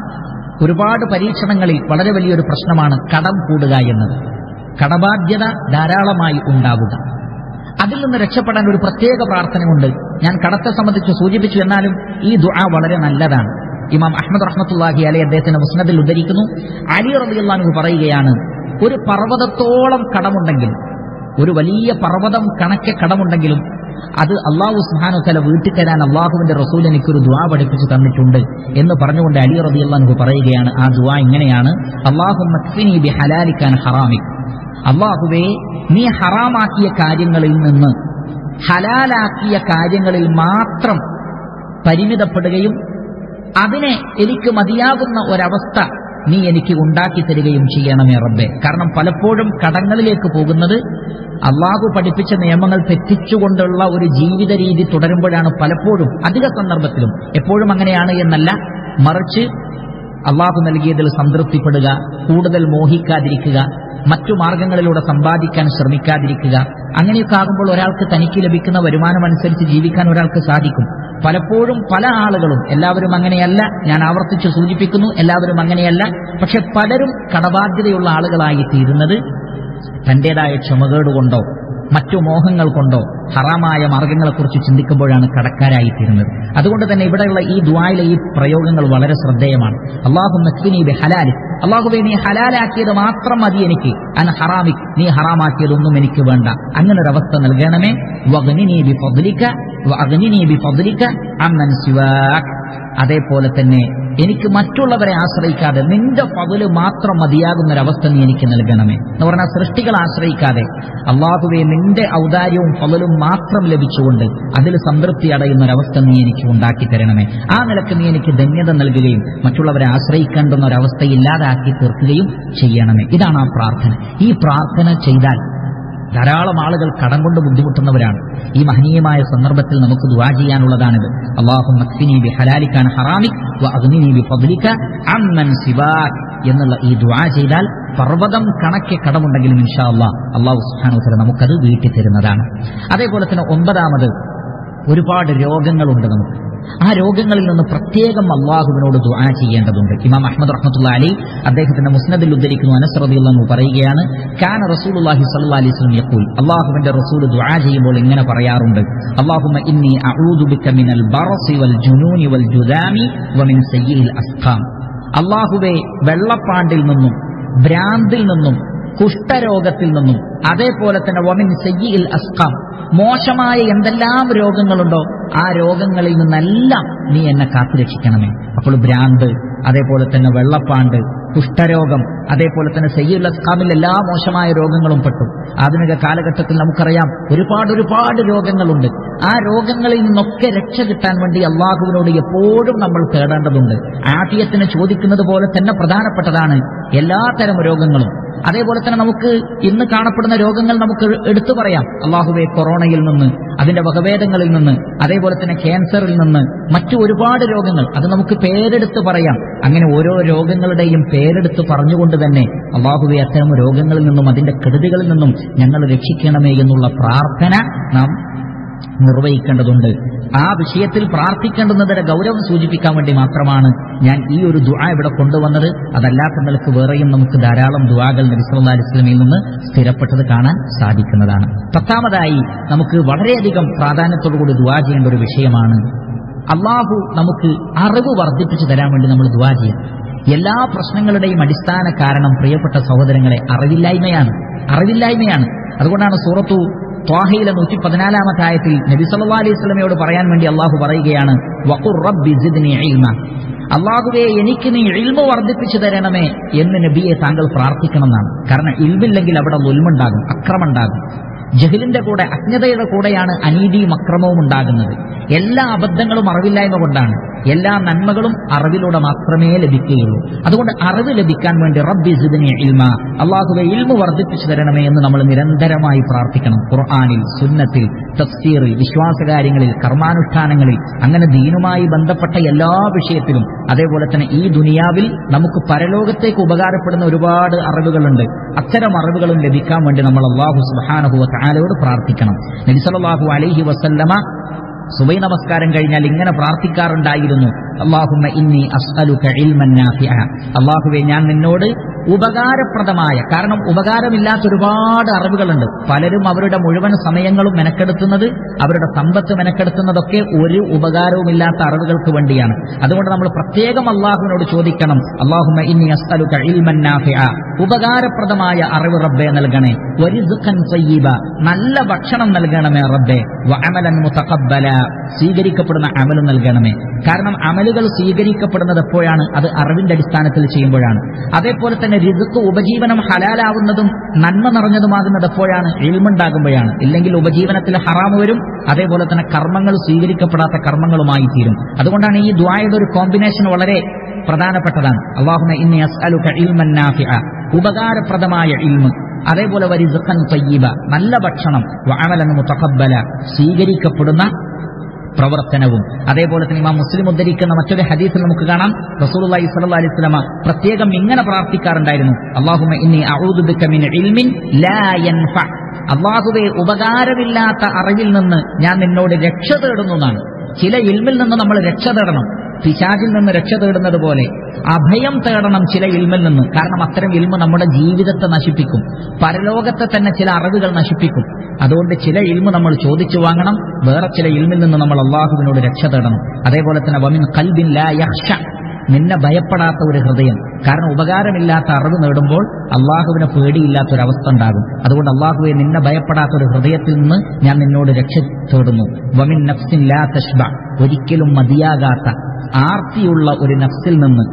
ഒരുപാട് പരീക്ഷണങ്ങളിൽ വളരെ വലിയൊരു പ്രശ്നമാണ് കടം കൂടുക എന്നത്. കടബാധ്യത ധാരാളമായി ഉണ്ടാവുക. അതിൽ നിന്ന് രക്ഷപ്പെടാൻ ഒരു പ്രത്യേക പ്രാർത്ഥനയുണ്ട്. ഞാൻ കടത്തെ സംബന്ധിച്ച് സൂചിപ്പിച്ചു, എന്നാലും ഈ ദുആ വളരെ നല്ലതാണ്. ഇമാം അഹ്മദ് റഹ്മത്തുള്ളാഹി അലൈഹി അദ്ദേഹത്തിന്റെ മുസ്നദിൽ ഉദ്ധരിക്കുന്നു, അലി റളിയല്ലാഹു അൻഹു പറയുകയാണ്, ഒരു പർവ്വതത്തോളം കടമുണ്ടെങ്കിലും, ഒരു വലിയ പർവ്വതം കണക്കെ കടമുണ്ടെങ്കിലും അത് അല്ലാഹു സുബ്ഹാനഹു വതആല വീട്ടി തരാൻ അല്ലാഹുവിന്റെ റസൂൽ എനിക്കൊരു ദുആ പഠിപ്പിച്ചു തന്നിട്ടുണ്ട് എന്ന് പറഞ്ഞുകൊണ്ട് അലി റളിയല്ലാഹു അൻഹു പറയുകയാണ്, ആ ദുആ ഇങ്ങനെയാണ്: അല്ലാഹുമ്മ ക്ഫിനി ബിഹലാലിക അൻ ഹറാമിക്. അല്ലാഹുവേ, നീ ഹറാമാക്കിയ കാര്യങ്ങളിൽ നിന്ന് ഹലാലാക്കിയ കാര്യങ്ങളിൽ മാത്രം പരിമിതപ്പെടുകയും അതിനെ എനിക്ക് മതിയാകുന്ന ഒരവസ്ഥ നീ എനിക്ക് ഉണ്ടാക്കി തരികയും ചെയ്യണമേ റബ്ബേ. കാരണം പലപ്പോഴും കടങ്ങളിലേക്ക് പോകുന്നത് അള്ളാഹു പഠിപ്പിച്ച നിയമങ്ങൾ തെറ്റിച്ചുകൊണ്ടുള്ള ഒരു ജീവിത രീതി തുടരുമ്പോഴാണ്. പലപ്പോഴും, അധിക സന്ദർഭത്തിലും, എപ്പോഴും അങ്ങനെയാണ് എന്നല്ല, മറിച്ച് അള്ളാഹു നൽകിയതിൽ സംതൃപ്തിപ്പെടുക, കൂടുതൽ മോഹിക്കാതിരിക്കുക, മറ്റു മാർഗങ്ങളിലൂടെ സമ്പാദിക്കാൻ ശ്രമിക്കാതിരിക്കുക, അങ്ങനെയൊക്കെ ആകുമ്പോൾ ഒരാൾക്ക് തനിക്ക് ലഭിക്കുന്ന വരുമാനം അനുസരിച്ച് ജീവിക്കാൻ ഒരാൾക്ക് സാധിക്കും. പലപ്പോഴും പല ആളുകളും, എല്ലാവരും അങ്ങനെയല്ല, ഞാൻ ആവർത്തിച്ച് സൂചിപ്പിക്കുന്നു, എല്ലാവരും അങ്ങനെയല്ല, പക്ഷെ പലരും കടബാധ്യതയുള്ള ആളുകളായി തീരുന്നത് തന്റേതായ ക്ഷമകേട് കൊണ്ടോ മറ്റു മോഹങ്ങൾ കൊണ്ടോ ഹറാമായ മാർഗങ്ങളെക്കുറിച്ച് ചിന്തിക്കുമ്പോഴാണ് കടക്കാരായി തീരുന്നത്. അതുകൊണ്ട് തന്നെ ഇവിടെയുള്ള ഈ ദുആയിലെ ഈ പ്രയോഗങ്ങൾ വളരെ ശ്രദ്ധേയമാണ്. അല്ലാഹുമ്മ ക്ഫിനി ബിഹലാലിക്. അല്ലാഹുവേ, നീ ഹലാലാക്കിയത് മാത്രം മതി എനിക്ക്, അൻ ഹറാമിക്, നീ ഹറാമാക്കിയതൊന്നും എനിക്ക് വേണ്ട. അങ്ങനെ ഒരു അവസ്ഥ നൽകണമേ. വഗ്നിനി ബിഫദ്ലിക വഅഗ്നിനി ബിഫദ്ലിക അമ്മൻ സിവാക്. അതേപോലെ തന്നെ എനിക്ക് മറ്റുള്ളവരെ ആശ്രയിക്കാതെ നിന്റെ ഫദ്ല് മാത്രം മതിയാകുന്നൊരവസ്ഥ നീ എനിക്ക് നൽകണമേ. എന്ന് പറഞ്ഞാൽ സൃഷ്ടികളെ ആശ്രയിക്കാതെ അല്ലാഹുവേ നിന്റെ ഔദാര്യവും ഫദ്ലും മാത്രം ലഭിച്ചുകൊണ്ട് അതിൽ സംതൃപ്തി അടയുന്നൊരവസ്ഥ നീ എനിക്ക് ഉണ്ടാക്കി തരണമേ. ആ നിലക്ക് നീ എനിക്ക് ധന്യത നൽകുകയും മറ്റുള്ളവരെ ആശ്രയിക്കേണ്ടുന്ന ഒരവസ്ഥ ഇല്ലാതാക്കി തീർക്കുകയും ചെയ്യണമേ. ഇതാണ് ആ പ്രാർത്ഥന. ഈ പ്രാർത്ഥന ചെയ്താൽ ധാരാളം ആളുകൾ കടം കൊണ്ട് ബുദ്ധിമുട്ടുന്നവരാണ്. ഈ മഹനീയമായ സന്ദർഭത്തിൽ നമുക്ക് ദുആ ചെയ്യാനുള്ളതാണിത്. അല്ലാഹുമ്മ ക്ഫിനി ബിഹലാലിക അൻ ഹറാമിക് വഅഗ്നിനി ബിഫദ്ലിക അമ്മൻ സിവാക് എന്നുള്ള ഈ ദുആ ചെയ്താൽ പർവ്വതം കണക്കെ കടമുണ്ടെങ്കിലും ഇൻഷാ അല്ലാഹ് അല്ലാഹു സുബ്ഹാനഹു വതആല നമുക്കത് വീട്ടി തരുന്നതാണ്. അതേപോലെ തന്നെ 9ാമത്, ഒരുപാട് രോഗങ്ങളുണ്ട് നമുക്ക്. ആ രോഗങ്ങളിൽ നിന്ന് പ്രത്യേകം അള്ളാഹുവിനോട് ദുആ ചെയ്യേണ്ടതുണ്ട്. ഇമാം അഹ്മദ് റഹ്മത്തുള്ളാഹി അലൈഹി അദ്ദേഹത്തിന്റെ മുസ്നദിൽ ഉദ്ധരിക്കുന്നു, അനസ് റളിയല്ലാഹു അൻഹു പറയുകയാണ്, കാന റസൂലുള്ളാഹി സ്വല്ലല്ലാഹു അലൈഹി വസല്ലം യഖൂൽ, അള്ളാഹുവിന്റെ റസൂൽ ദുആ ചെയ്യുമ്പോൾ ഇങ്ങനെ പറയാറുണ്ട്: അല്ലാഹുമ്മ ഇന്നി അഊദു ബിക മിനൽ ബറസി വൽ ജുനൂനി വൽ ജുദാമി വമിൻ സയ്യിൽ അസ്ഖാം. അള്ളാഹുവേ, വെള്ളപ്പാണ്ടിൽ നിന്നും ഭ്രാന്തിൽ നിന്നും കുഷ്ഠരോഗത്തിൽ നിന്നും അതേപോലെ തന്നെ വമിൻ സയ്യിൽ അസ്ഖാം, മോശമായ എന്തെല്ലാം രോഗങ്ങളുണ്ടോ ആ രോഗങ്ങളിൽ നിന്നെല്ലാം നീ എന്നെ കാത്തുരക്ഷിക്കണമേ. അപ്പോൾ ഭ്രാന്ത്, അതേപോലെ തന്നെ വെള്ളപ്പാണ്ട്, കുഷ്ഠരോഗം, അതേപോലെ തന്നെ സയ്യിൽ അസ്ഖാമിൽ എല്ലാ മോശമായ രോഗങ്ങളും പെട്ടു. ആധുനിക കാലഘട്ടത്തിൽ നമുക്കറിയാം ഒരുപാട് രോഗങ്ങളുണ്ട്. ആ രോഗങ്ങളിൽ നിന്നൊക്കെ രക്ഷ കിട്ടാൻ വേണ്ടി അള്ളാഹുവിനോട് എപ്പോഴും നമ്മൾ തേടേണ്ടതുണ്ട്. ആഫിയത്തിന് ചോദിക്കുന്നത് പോലെ തന്നെ പ്രധാനപ്പെട്ടതാണ് എല്ലാ തരം രോഗങ്ങളും. അതേപോലെ തന്നെ നമുക്ക് ഇന്ന് കാണപ്പെടുന്ന രോഗങ്ങൾ നമുക്ക് എടുത്തു പറയാം. അള്ളാഹുവേ, കൊറോണയിൽ നിന്ന്, അതിന്റെ വകഭേദങ്ങളിൽ നിന്ന്, അതേപോലെ തന്നെ ക്യാൻസറിൽ നിന്ന്, മറ്റു ഒരുപാട് രോഗങ്ങൾ, അത് നമുക്ക് പേരെടുത്ത് പറയാം. അങ്ങനെ ഓരോ രോഗങ്ങളുടെയും പേരെടുത്ത് പറഞ്ഞുകൊണ്ട് തന്നെ അള്ളാഹുവേ, അത്തരം രോഗങ്ങളിൽ നിന്നും അതിന്റെ കെടുതികളിൽ നിന്നും ഞങ്ങൾ രക്ഷിക്കണമേ എന്നുള്ള പ്രാർത്ഥന നാം നിർവഹിക്കേണ്ടതുണ്ട്. ആ വിഷയത്തിൽ പ്രാർത്ഥിക്കേണ്ടുന്നതിന്റെ ഗൗരവം സൂചിപ്പിക്കാൻ വേണ്ടി മാത്രമാണ് ഞാൻ ഈ ഒരു ദുആ ഇവിടെ കൊണ്ടുവന്നത്. അതല്ലാത്ത നിലക്ക് വേറെയും നമുക്ക് ധാരാളം ദുആകൾ നബി സല്ലല്ലാഹു അലൈഹി വസല്ലമയിൽ നിന്ന് സ്ഥിരപ്പെട്ടത് കാണാൻ സാധിക്കുന്നതാണ്. 10ാമതായി നമുക്ക് വളരെയധികം പ്രാധാന്യത്തോടുകൂടി ദുആ ചെയ്യേണ്ട ഒരു വിഷയമാണ് അള്ളാഹു നമുക്ക് അറിവ് വർദ്ധിപ്പിച്ചു തരാൻ വേണ്ടി നമ്മൾ ദുആ ചെയ്യാം. എല്ലാ പ്രശ്നങ്ങളുടെയും അടിസ്ഥാന കാരണം പ്രിയപ്പെട്ട സഹോദരങ്ങളെ അറിവില്ലായ്മയാണ്. അതുകൊണ്ടാണ് സൂറത്തു ത്വാഹയിലെ 114-ാമത്തെ ആയത്തിൽ നബി സല്ലല്ലാഹു അലൈഹി വസല്ലമയോട് പറയാൻ വേണ്ടി അള്ളാഹു പറയുകയാണ്, വഖുർ റബ്ബി സിദ്നി ഇൽമ. അള്ളാഹുവേ, എനിക്ക് നീ ഇൽമ വർദ്ധിപ്പിച്ചു തരണമേ എന്ന് നബിയെ താങ്കൾ പ്രാർത്ഥിക്കണമെന്നാണ്. കാരണം ഇൽമില്ലെങ്കിൽ അവിടെ ദുൽമുണ്ടാകും, അക്രമമുണ്ടാകും. ജഹലിന്റെ കൂടെ, അജ്ഞതയുടെ കൂടെയാണ് അനീതിയും അക്രമവും ഉണ്ടാകുന്നത്. എല്ലാ അബദ്ധങ്ങളും അറിവില്ലായ്മ കൊണ്ടാണ്. എല്ലാ നന്മകളും അറിവിലൂടെ മാത്രമേ ലഭിക്കുകയുള്ളൂ. അതുകൊണ്ട് അറിവ് ലഭിക്കാൻ വേണ്ടി റബ്ബി സിദ്നി ഇൽമ, അള്ളാഹുവേ ഇൽമ വർദ്ധിപ്പിച്ചു തരണമേ എന്ന് നമ്മൾ നിരന്തരമായി പ്രാർത്ഥിക്കണം. ഖുർആനിൽ, സുന്നത്തിൽ, തഫ്സീറിൽ, വിശ്വാസകാര്യങ്ങളിൽ, കർമാനുഷ്ഠാനങ്ങളിൽ, അങ്ങനെ ദീനുമായി ബന്ധപ്പെട്ട എല്ലാ വിഷയത്തിലും, അതേപോലെ തന്നെ ഈ ദുനിയാവിൽ നമുക്ക് പരലോകത്തേക്ക് ഉപകാരപ്പെടുന്ന ഒരുപാട് അറിവുകളുണ്ട്. അത്തരം അറിവുകളും ലഭിക്കാൻ വേണ്ടി നമ്മൾ അല്ലാഹു സുബ്ഹാനഹു വ തആലയോട് പ്രാർത്ഥിക്കണം. നബി സല്ലല്ലാഹു അലൈഹി വസല്ലമ സുബൈ നമസ്കാരം കഴിഞ്ഞാൽ ഇങ്ങനെ പ്രാർത്ഥിക്കാറുണ്ടായിരുന്നു, അല്ലാഹുമ്മ ഇന്നി അസ്അലുക ഇൽമൻ നാഫിഅ. അല്ലാഹുവേ, ഞാൻ നിന്നോട് ഉപകാരപ്രദമായ, കാരണം ഉപകാരമില്ലാത്ത ഒരുപാട് അറിവുകളുണ്ട്. പലരും അവരുടെ മുഴുവൻ സമയങ്ങളും മെനക്കെടുത്തുന്നത്, അവരുടെ സമ്പത്ത് മെനക്കെടുത്തുന്നതൊക്കെ ഒരു ഉപകാരവുമില്ലാത്ത അറിവുകൾക്ക് വേണ്ടിയാണ്. അതുകൊണ്ട് നമ്മൾ പ്രത്യേകം അള്ളാഹുവിനോട് ചോദിക്കണം, അല്ലാഹുമ്മ ഇന്നി അസ്അലുക ഇൽമൻ നാഫിഅ, ഉപകാരപ്രദമായ അറിവ് റബ്ബേ നൽകണേ, വരിസ്ഖൻ തയ്യിബ, നല്ല ഭക്ഷണം നൽകണമേ റബ്ബേ, വഅമലൻ മുതഖബ്ബല, സ്വീകരിക്കപ്പെടുന്ന അമൽ നൽകണമേ. കാരണം അമലുകൾ സ്വീകരിക്കപ്പെടുന്നത് എപ്പോഴാണ്? അത് അറിവിന്റെ അടിസ്ഥാനത്തിൽ ചെയ്യുമ്പോഴാണ്. അതേപോലെ തന്നെ റിസ്ക്, ഉപജീവനം ഹലാലാവുന്നതും നന്മ നിറഞ്ഞതുമാകുന്നത് എപ്പോഴാണ്? ഇൽമുണ്ടാകുമ്പോഴാണ്. ഇല്ലെങ്കിൽ ഉപജീവനത്തിൽ ഹറാമ് വരും, അതേപോലെ തന്നെ കർമ്മങ്ങൾ സ്വീകരിക്കപ്പെടാത്ത കർമ്മങ്ങളുമായി തീരും. അതുകൊണ്ടാണ് ഈ ദുആയുടെ ഒരു കോമ്പിനേഷൻ വളരെ പ്രധാനപ്പെട്ടതാണ്. അല്ലാഹുമ്മ ഇന്നി അസ്അലുക ഇൽമൻ നാഫിഅ, ഉപകാരപ്രദമായ ഇൽമ്, അതേപോലെ വരിസ്ഖൻ തയ്യിബ, നല്ല ഭക്ഷണം, വഅമലൻ മുതഖബ്ബല, സ്വീകരിക്കപ്പെടുന്ന പ്രവർത്തനവും. അതേപോലെ തന്നെ ഇമാം മുസ്ലിം ഉദ്ധരിക്കുന്ന മറ്റൊരു ഹദീസിൽ നമുക്ക് കാണാം, റസൂലുള്ളാഹി സ്വല്ലല്ലാഹു അലൈഹി വസല്ലമ പ്രത്യേകം ഇങ്ങനെ പ്രാർത്ഥിക്കാറുണ്ടായിരുന്നു, അല്ലാഹുമ്മ ഇന്നി അഊദു ബിക മിൻ ഇൽമിൻ ലാ യൻഫഅ, അല്ലാഹുവേ ഉപകാരമില്ലാത്ത അറിവിൽ നിന്ന് ഞാൻ നിന്നോട് രക്ഷ തേടുന്നു എന്നാണ്. ചില ഇൽമിൽ നിന്ന് നമ്മൾ രക്ഷ തേടണം. പിശാചിൽ നിന്ന് രക്ഷ തേടുന്നത് പോലെ അഭയം തേടണം ചില ഇൽമിൽ നിന്ന്. കാരണം അത്തരം ഇൽമ് നമ്മുടെ ജീവിതത്തെ നശിപ്പിക്കും, പരലോകത്തെ തന്നെ ചില അറിവുകൾ നശിപ്പിക്കും. അതുകൊണ്ട് ചില ഇൽമ് നമ്മൾ ചോദിച്ചു വാങ്ങണം, വേറെ ചില ഇൽമിൽ നിന്ന് നമ്മൾ അള്ളാഹുവിനോട് രക്ഷ തേടണം. അതേപോലെ തന്നെ വമിൻ ഖൽബിൻ ലാ യഖ്ശ, നിന്നെ ഭയപ്പെടാത്ത ഒരു ഹൃദയം. കാരണം ഉപകാരമില്ലാത്ത അറിവ് നേടുമ്പോൾ അള്ളാഹുവിനെ പേടിയില്ലാത്തൊരവസ്ഥ ഉണ്ടാകും. അതുകൊണ്ട് അള്ളാഹുവെ, നിന്നെ ഭയപ്പെടാത്ത ഒരു ഹൃദയത്തിൽ നിന്ന് ഞാൻ നിന്നോട് രക്ഷ തേടുന്നു. വമിൻ നഫ്സിൻ ലാ തശ്ബ, ഒരിക്കലും മതിയാകാത്ത ആർത്തിയുള്ള ഒരു നഫ്സിൽ നിന്ന്,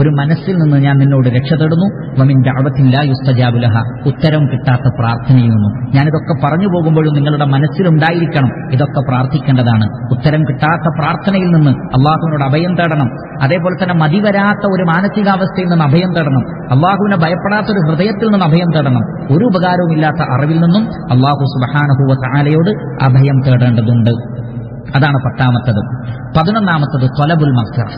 ഒരു മനസ്സിൽ നിന്ന് ഞാൻ നിന്നോട് രക്ഷ തേടുന്നു. വമിൻ ദഅവത്തിൻ ലാ യുസ്തജാബു ലഹ, ഉത്തരം കിട്ടാത്ത പ്രാർത്ഥനയിൽ നിന്നും. ഞാനിതൊക്കെ പറഞ്ഞു പോകുമ്പോഴും നിങ്ങളുടെ മനസ്സിലുണ്ടായിരിക്കണം, ഇതൊക്കെ പ്രാർത്ഥിക്കേണ്ടതാണ്. ഉത്തരം കിട്ടാത്ത പ്രാർത്ഥനയിൽ നിന്ന് അള്ളാഹുവിനോട് അഭയം തേടണം. അതേപോലെ തന്നെ മതിവരാത്ത ഒരു മാനസികാവസ്ഥയിൽ നിന്ന് അഭയം തേടണം. അള്ളാഹുവിനെ ഭയപ്പെടാത്ത ഒരു ഹൃദയത്തിൽ നിന്ന് അഭയം തേടണം. ഒരു ഉപകാരവുമില്ലാത്ത അറിവിൽ നിന്നും അള്ളാഹു സുബ്ഹാനഹു വ തആലയോട് അഭയം തേടേണ്ടതുണ്ട്. അതാണ് 10ാമത്തത്. 11ാമത്തത് ത്വലബുൽ മഗ്ഫിറ,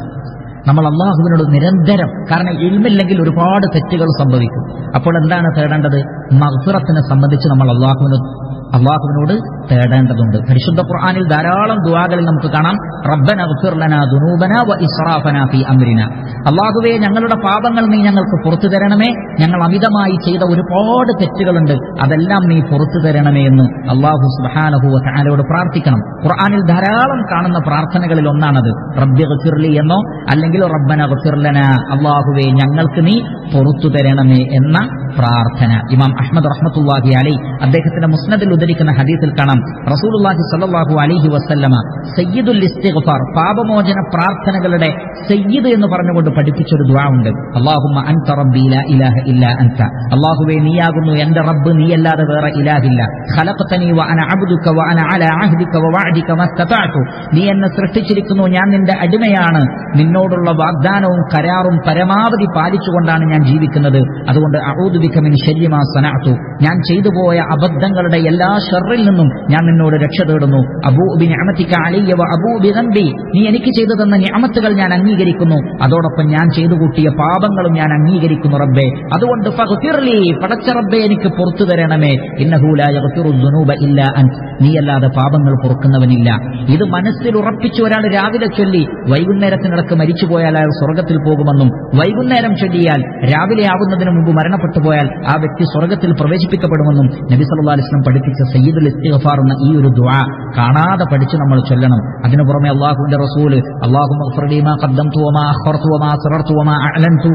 നമ്മൾ അള്ളാഹുവിനോട് നിരന്തരം, കാരണം ഇൽമില്ലെങ്കിൽ ഒരുപാട് തെറ്റുകൾ സംഭവിക്കും. അപ്പോൾ എന്താണ് തേടേണ്ടത്? മഗ്ഫിറത്തിനെ സംബന്ധിച്ച് നമ്മൾ അള്ളാഹുവിനോട് തേടേണ്ടതുണ്ട്. പരിശുദ്ധ ഖുർആനിൽ ധാരാളം ദുആകളിൽ നമുക്ക് കാണാം, റബ്ബന ഗ്ഫിർ ലനാ ദുനൂബനാ വ ഇസ്റാഫനാ ഫീ അംരിനാ, അള്ളാഹുവേ ഞങ്ങളുടെ പാപങ്ങൾ നീ ഞങ്ങൾക്ക് പുറത്തു തരണമേ, ഞങ്ങൾ അമിതമായി ചെയ്ത ഒരുപാട് തെറ്റുകളുണ്ട്, അതെല്ലാം നീ പുറത്തു തരണമേ എന്ന് അള്ളാഹു സുബ്ഹാനഹു വ തആലയോട് പ്രാർത്ഥിക്കണം. ഖുർആനിൽ ധാരാളം കാണുന്ന പ്രാർത്ഥനകളിൽ ഒന്നാണത്. റബ്ബി ഗ്ഫിർലി എന്നോ അല്ലെങ്കിൽ റബ്ബന ഗ്ഫിർ ലനാ, അള്ളാഹുവേ ഞങ്ങൾക്ക് നീ പുറത്തു തരണമേ എന്ന പ്രാർത്ഥന. ഇമാം അഹ്മദ് റഹ്മത്തുള്ളാഹി അലൈഹി അദ്ദേഹത്തിന്റെ മുസ്നദിൽ ഉദ്ധരിക്കുന്ന ഹദീസിൽ കാണാം, റസൂലുള്ളാഹി സ്വല്ലല്ലാഹു അലൈഹി വസല്ലമ സയ്യിദുൽ ഇസ്തിഗ്ഫാർ, പാപമോചന പ്രാർത്ഥനകളുടെ സയ്യിദ് എന്ന് പറഞ്ഞുകൊണ്ട് പഠിപ്പിച്ചൊരു ദുആ ഉണ്ട്. അല്ലാഹുമ്മ അൻത റബ്ബി ലാ ഇലാഹ ഇല്ലാ അൻത, അല്ലാഹുവേ നീയാകുന്നു എന്റെ റബ്ബ്, നീയല്ലാതെ വേറെ ഇലാഹില്ല. ഖലഖതനി വ അന അബ്ദുക വ അന അലാ അഹ്ദിക വ വഅദിക മസ്തതഅതു, നീ എന്നെ സൃഷ്ടിച്ചിരിക്കുന്നു, ഞാൻ നിന്റെ അടിമയാണ്, നിന്നോടുള്ള വാഗ്ദാനവും കരാറും പരമാവധി പാലിച്ചുകൊണ്ടാണ് ഞാൻ ജീവിക്കുന്നത്. അതുകൊണ്ട് അഊദു ബിക മിൻ ശർരി മാ സനഅതു, ഞാൻ ചെയ്തു പോയ അബദ്ധങ്ങളുടെ എല്ലാ ഷർറിൽ നിന്നും ഞാൻ നിന്നോട് രക്ഷ തേടുന്നു. അബൂ ബിനിഅമതിക അലയ്യ വ അബൂ ബിദംബി, നീ എനിക്ക് ചെയ്തു തന്ന നിഅമത്തുകൾ ഞാൻ അംഗീകരിക്കുന്നു, അതോടൊപ്പം ഞാൻ ചെയ്തു കൂട്ടിയ പാപങ്ങളും ഞാൻ അംഗീകരിക്കുന്നു റബ്ബേ. അതുകൊണ്ട് ഫഗ്ഫിർലി, പടച്ച റബ്ബേ എനിക്ക് പുറത്തു തരണമേ. ഇന്നഹു ലാ യഗ്ഫിറു ദുനൂബ ഇല്ലാ അൻത, നീയല്ലാതെ പാപങ്ങൾ പൊറുക്കുന്നവനില്ല. ഇത് മനസ്സിൽ ഉറപ്പിച്ചു ഒരാൾ രാവിലെ ചൊല്ലി വൈകുന്നേരത്തിനിടക്ക് മരിച്ചുപോയാൽ അയാൾ സ്വർഗത്തിൽ പോകുമെന്നും, വൈകുന്നേരം ചൊല്ലിയാൽ രാവിലെ ആവുന്നതിന് മുമ്പ് മരണപ്പെട്ടു പോയാൽ ആ വ്യക്തി സ്വർഗത്തിൽ പ്രവേശിപ്പിക്കപ്പെടുമെന്നും നബി സല്ലല്ലാഹു അലൈഹി വസല്ലം പഠിപ്പിച്ച സയ്യിദുൽ ഇസ്തിഗ്ഫാർ എന്ന ഈ ഒരു ദുആ കാണാതെ പഠിച്ച് നമ്മൾ ചൊല്ലണം. അതിനു പുറമെ അല്ലാഹുവിന്റെ റസൂല് അല്ലാഹുമ്മ ഗ്ഫിർലി മാ ഖദ്ദംതു വമാ അഖർതു വമാ അസ്റർതു വമാ അഅലൻതു,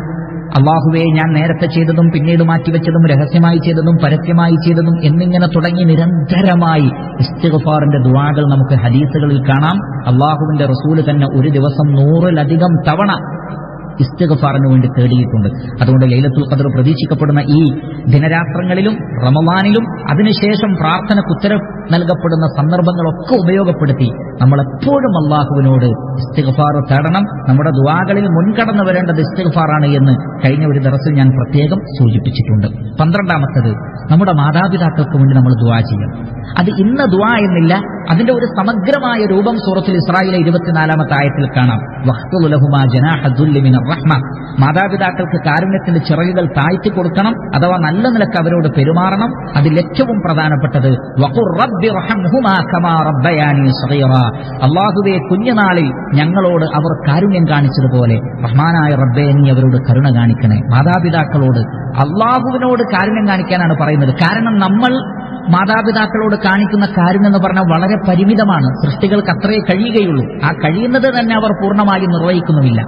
അള്ളാഹുവേ ഞാൻ നേരത്തെ ചെയ്തതും പിന്നീട് മാറ്റിവെച്ചതും രഹസ്യമായി ചെയ്തതും പരസ്യമായി ചെയ്തതും എന്നിങ്ങനെ തുടങ്ങി നിരന്തരമായി ഇസ്തിഗ്ഫാറിന്റെ ദുആകൾ നമുക്ക് ഹദീസുകളിൽ കാണാം. അള്ളാഹുവിന്റെ റസൂല് തന്നെ ഒരു ദിവസം 100-ലധികം തവണ ഇസ്തിഗ്ഫാറിന് വേണ്ടി തേടിയിട്ടുണ്ട്. അതുകൊണ്ട് ലൈലത്തുൽ ഖദ്ർ പ്രതീക്ഷിക്കപ്പെടുന്ന ഈ ദിനരാത്രങ്ങളിലും റമളാനിലും അതിനുശേഷം പ്രാർത്ഥനയ്ക്ക് ഉത്തരം നൽകപ്പെടുന്ന സന്ദർഭങ്ങളൊക്കെ ഉപയോഗപ്പെടുത്തി നമ്മളെപ്പോഴും അള്ളാഹുവിനോട് ഇസ്തിഗ്ഫാർ തേടണം. നമ്മുടെ ദുആകളിൽ മുൻകടന്നു വരേണ്ടത് ഇസ്തിഗ്ഫാറാണ് എന്ന് കഴിഞ്ഞ ഒരു ദർസിൽ ഞാൻ പ്രത്യേകം സൂചിപ്പിച്ചിട്ടുണ്ട്. 12ാമത്തേത്, നമ്മുടെ മാതാപിതാക്കൾക്ക് വേണ്ടി നമ്മൾ ദുആ ചെയ്യണം. അത് ഇന്ന ദുആ എന്നില്ല, അതിന്റെ ഒരു സമഗ്രമായ രൂപം സൂറത്തുൽ ഇസ്രായിലെ 24ാമത്തെ ആയത്തിൽ കാണാം. വഖ്തുൽ ലഹുമാ ജനാഹ ദുല്ലി മിനർ റഹ്മ, മാതാപിതാക്കൾക്ക് കാരുണ്യത്തിന്റെ ചിറകുകൾ താഴ്ത്തി കൊടുക്കണം, അഥവാ നല്ല നിലക്ക് അവരോട് പെരുമാറണം. അതിൽ ഏറ്റവും പ്രധാനപ്പെട്ടത് വഖുർ റബ്ബിർഹംഹുമാ കമാ റബ്ബയാനി സഗീറ. അല്ലാഹുവേ, കുഞ്ഞുനാളിൽ ഞങ്ങളോട് അവർ കാരുണ്യം കാണിച്ചതുപോലെ റഹ്മാനായ റബ്ബേ നീ അവരോട് കരുണ കാണിക്കണേ. മാതാപിതാക്കളോട് അല്ലാഹുവിനോട് കാരുണ്യം കാണിക്കാനാണ് പറയുന്നത്. കാരണം നമ്മൾ മാതാപിതാക്കളോട് കാണിക്കുന്ന കാരുണ്യം എന്ന് പറഞ്ഞാൽ വളരെ പരിമിതമാണ്. സൃഷ്ടികൾക്ക് അത്രേ കഴിയുകയുള്ളൂ. ആ കഴിയുന്നത് തന്നെ അവർ പൂർണ്ണമായും നിർവഹിക്കുന്നുമില്ല.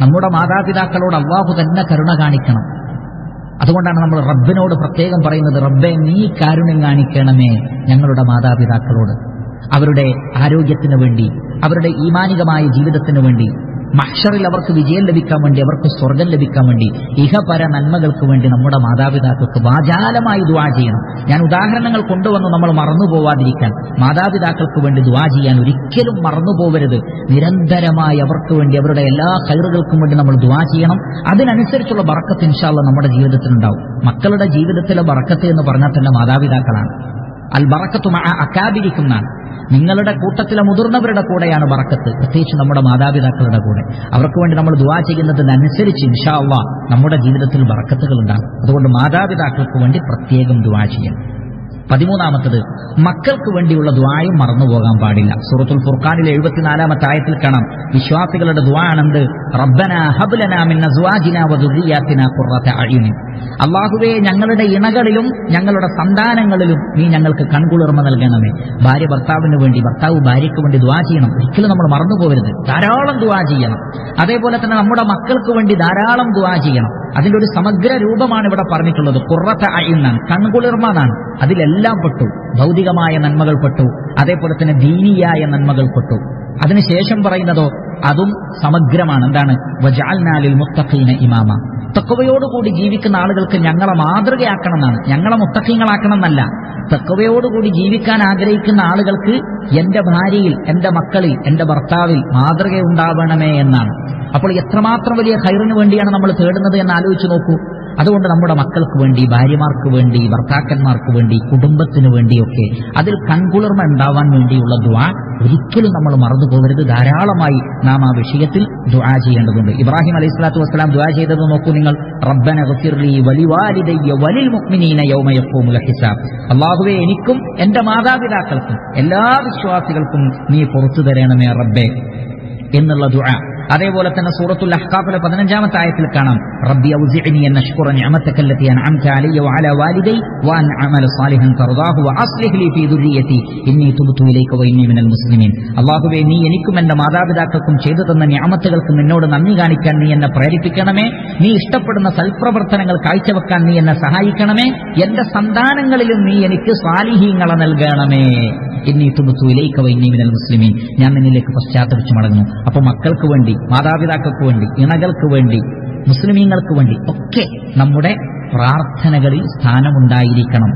നമ്മുടെ മാതാപിതാക്കളോട് അല്ലാഹു തന്നെ കരുണ കാണിക്കണം. അതുകൊണ്ടാണ് നമ്മൾ റബ്ബിനോട് പ്രത്യേകം പറയുന്നത്, റബ്ബേ നീ കാരുണ്യം കാണിക്കണമേ ഞങ്ങളുടെ മാതാപിതാക്കളോട്. അവരുടെ ആരോഗ്യത്തിന് വേണ്ടി, അവരുടെ ഈമാനികമായ ജീവിതത്തിന് വേണ്ടി, മഹ്ശറിൽ അവർക്ക് വിജയം ലഭിക്കാൻ വേണ്ടി, അവർക്ക് സ്വർഗം ലഭിക്കാൻ വേണ്ടി, ഇഹപര നന്മകൾക്ക് വേണ്ടി നമ്മുടെ മാതാപിതാക്കൾക്ക് വാചാലമായി ദുആ ചെയ്യണം. ഞാൻ ഉദാഹരണങ്ങൾ കൊണ്ടുവന്ന് നമ്മൾ മറന്നുപോവാതിരിക്കാൻ, മാതാപിതാക്കൾക്ക് വേണ്ടി ദുആ ചെയ്യാൻ ഒരിക്കലും മറന്നുപോകരുത്. നിരന്തരമായി അവർക്ക് വേണ്ടി, അവരുടെ എല്ലാ ഖൈറുകൾക്കും വേണ്ടി നമ്മൾ ദുആ ചെയ്യണം. അതിനനുസരിച്ചുള്ള ബറക്കത്ത് ഇൻഷാ അല്ലാഹ് നമ്മുടെ ജീവിതത്തിലുണ്ടാവും. മക്കളുടെ ജീവിതത്തിലെ ബറക്കത്ത് എന്ന് പറഞ്ഞാൽ തന്നെ മാതാപിതാക്കളാണ്. അൽ ബറക്കത്തു മഅ അകാബിരിക്കുന്നാണ്. നിങ്ങളുടെ കൂട്ടത്തിലെ മുതിർന്നവരുടെ കൂടെയാണ് ബറക്കത്ത്, പ്രത്യേകിച്ച് നമ്മുടെ മാതാപിതാക്കളുടെ കൂടെ. അവർക്ക് വേണ്ടി നമ്മൾ ദുആ ചെയ്യുന്നതിനനുസരിച്ച് ഇൻഷാ അല്ലാഹ് നമ്മുടെ ജീവിതത്തിൽ ബറക്കത്തുകൾ ഉണ്ടാകും. അതുകൊണ്ട് മാതാപിതാക്കൾക്ക് വേണ്ടി പ്രത്യേകം ദുആ ചെയ്യണം. 13-ാമത്തത്, മക്കൾക്ക് വേണ്ടിയുള്ള ദുആയും മറന്നുപോകാൻ പാടില്ല. സൂറത്തുൽ ഫുർഖാനിലെ 74-ാമത്തെ ആയത്തിൽ കാണാം വിശ്വാസികളുടെ ദുആ ആണെന്ത്? റബ്ബനാ ഹബ് ലനാ മിൻ അസ്വാജിനാ വദുർരിയാതിനാ ഖുർറത അയുനിൻ. അല്ലാഹുവേ, ഞങ്ങളുടെ ഇണകളിലും ഞങ്ങളുടെ സന്താനങ്ങളിലും നീ ഞങ്ങൾക്ക് കൺകുളിർമ നൽകണമേ. ഭാര്യ ഭർത്താവിന് വേണ്ടി, ഭർത്താവ് ഭാര്യയ്ക്ക് വേണ്ടി ദുആ ചെയ്യണം. ഒരിക്കലും നമ്മൾ മറന്നുപോകരുത്. ധാരാളം ദുആ ചെയ്യണം. അതേപോലെ തന്നെ നമ്മുടെ മക്കൾക്ക് വേണ്ടി ധാരാളം ദുആ ചെയ്യണം. അതിന്റെ ഒരു സമഗ്ര രൂപമാണ് ഇവിടെ പറഞ്ഞിട്ടുള്ളത്. ഖുർറത അയുനാണ്, കൺകുളിർമ എന്നാണ്. അതിലെല്ലാം പെട്ടു. ഭൗതികമായ നന്മകൾ പെട്ടു, അതേപോലെ തന്നെ ദീനിയായ നന്മകൾ പെട്ടു. അതിനുശേഷം പറയുന്നതോ അതും സമഗ്രമാണ്. എന്താണ്? വജഅൽനാ ലിൽ മുത്തഖീന ഇമാമ. തഖ്വയോടുകൂടി ജീവിക്കുന്ന ആളുകൾക്ക് ഞങ്ങളെ മാതൃകയാക്കണം എന്നാണ്. ഞങ്ങളെ മുത്തഖീങ്ങളാക്കണം എന്നല്ല. തഖ്വയോടുകൂടി ജീവിക്കാൻ ആഗ്രഹിക്കുന്ന ആളുകൾക്ക് എന്റെ ഭാര്യയിൽ, എന്റെ മക്കളിൽ, എന്റെ ഭർത്താവിൽ മാതൃകയുണ്ടാവണമേ എന്നാണ്. അപ്പോൾ എത്രമാത്രം വലിയ ഖൈറിന് വേണ്ടിയാണ് നമ്മൾ തേടുന്നത് എന്ന് ആലോചിച്ച് നോക്കൂ. അതുകൊണ്ട് നമ്മുടെ മക്കൾക്ക് വേണ്ടി, ഭാര്യമാർക്ക് വേണ്ടി, ഭർത്താക്കന്മാർക്ക് വേണ്ടി, കുടുംബത്തിന് വേണ്ടിയൊക്കെ അതിൽ കൺകുളിർമ ഉണ്ടാവാൻ വേണ്ടിയുള്ള ദുആ ഒരിക്കലും നമ്മൾ മറന്നു പോകരുത്. ധാരാളമായി നാം ആ വിഷയത്തിൽ ദുആ ചെയ്യേണ്ടതുണ്ട്. ഇബ്രാഹിം അലൈഹിസ്സലാത്തു വസ്സലാം ദുആ ചെയ്തത് നോക്കൂ നിങ്ങൾ. റബ്ബന ഗഫിർലി വലിവാലിദയ്യ വലിൽ മുഅ്മിനീന യൗമ യഖൂമുൽ ഹിസാബ്. അല്ലാഹുവേ, എനിക്കും എന്റെ മാതാപിതാക്കൾക്കും എല്ലാ വിശ്വാസികൾക്കും നീ പുറത്തു തരണമേ റബ്ബേ എന്നുള്ള ദുആ. അതേപോലെ തന്നെ സൂറത്തുൽ അഹ്ഖാഫിലെ 15-ാമത്തെ ആയത്തിൽ കാണാം റബ്ബി ഔസിഅനി അൻ അഷ്കുറ നിഅമതക അല്ലതി അൻഅംത അലയ്യ വഅല വാലിദൈ വഅൻ അഅമല സാലിഹൻ തർദാഹു വഅസ്ലിഹ് ലി ഫീ ദുർരിയതി ഇന്നി തുബ്തു ഇലൈക വഇന്നി മിനൽ മുസ്ലിമീൻ. അല്ലാഹുവേ, നീ എനിക്കും എന്റെ മാതാപിതാക്കൾക്കും ചെയ്തു തന്ന നിഅമത്തുകൾക്ക് നിന്നോട് നന്ദി കാണിക്കാൻ നീ എന്നെ പ്രേരിപ്പിക്കണമേ. നീ ഇഷ്ടപ്പെടുന്ന സൽപ്രവർത്തനങ്ങൾ കാഴ്ചവെക്കാൻ നീ എന്നെ സഹായിക്കണമേ. എന്റെ സന്താനങ്ങളിലും നീ എനിക്ക് സാലിഹീങ്ങളെ നൽകണമേ. ഇന്നി തുബ്തു ഇലൈക വഇന്നി മിനൽ മുസ്ലിമീൻ. ഞാൻ നിന്നിലേക്ക് പശ്ചാത്തപിച്ചു മടങ്ങുന്നു. അപ്പോൾ മക്കൾക്ക് വേണ്ടി, മാതാപിതാക്കൾക്ക് വേണ്ടി, ഇണകൾക്ക് വേണ്ടി, മുസ്ലിമീങ്ങൾക്ക് വേണ്ടി ഒക്കെ നമ്മുടെ പ്രാർത്ഥനകളിൽ സ്ഥാനമുണ്ടായിരിക്കണം.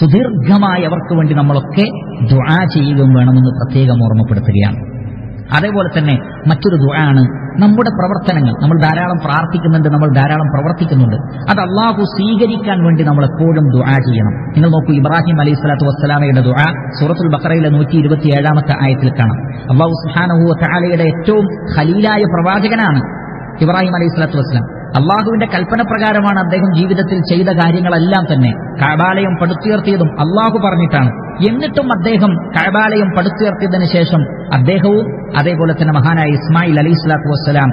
സുദീർഘമായി അവർക്ക് വേണ്ടി നമ്മളൊക്കെ ദുആ ചെയ്യുകയും വേണമെന്ന് പ്രത്യേകം ഓർമ്മപ്പെടുത്തുകയാണ്. അതേപോലെ തന്നെ മറ്റൊരു ദുആണ് നമ്മുടെ പ്രവർത്തനങ്ങൾ. നമ്മൾ ധാരാളം പ്രാർത്ഥിക്കുന്നുണ്ട്, നമ്മൾ ധാരാളം പ്രവർത്തിക്കുന്നുണ്ട്. അത് അല്ലാഹു സ്വീകരിക്കാൻ വേണ്ടി നമ്മൾ എപ്പോഴും ദുആ ചെയ്യണം. നിങ്ങൾ നോക്കൂ, ഇബ്രാഹിം അലൈഹിസ്സലാത്തു വസ്സലാമയുടെ ദുആ സൂറത്തുൽ ബഖറയിലെ 127-ാമത്തെ ആയത്തിൽ കാണാം. അല്ലാഹു സുബ്ഹാനഹു വ തആലയുടെ ഏറ്റവും ഖലീലായ പ്രവാചകനാണ് ഇബ്രാഹിം അലൈഹിസ്സലാത്തു വസ്സലാം. അള്ളാഹുവിന്റെ കൽപ്പന പ്രകാരമാണ് അദ്ദേഹം ജീവിതത്തിൽ ചെയ്ത കാര്യങ്ങളെല്ലാം തന്നെ. കഅബാലയം പടുത്തുയർത്തിയതും അള്ളാഹു പറഞ്ഞിട്ടാണ്. എന്നിട്ടും അദ്ദേഹം കഅബാലയം പടുത്തുയർത്തിയതിനു ശേഷം അദ്ദേഹവും അതേപോലെ തന്നെ മഹാനായ ഇസ്മായിൽ അലൈഹിസ്സലാത്തു വസ്സലാം,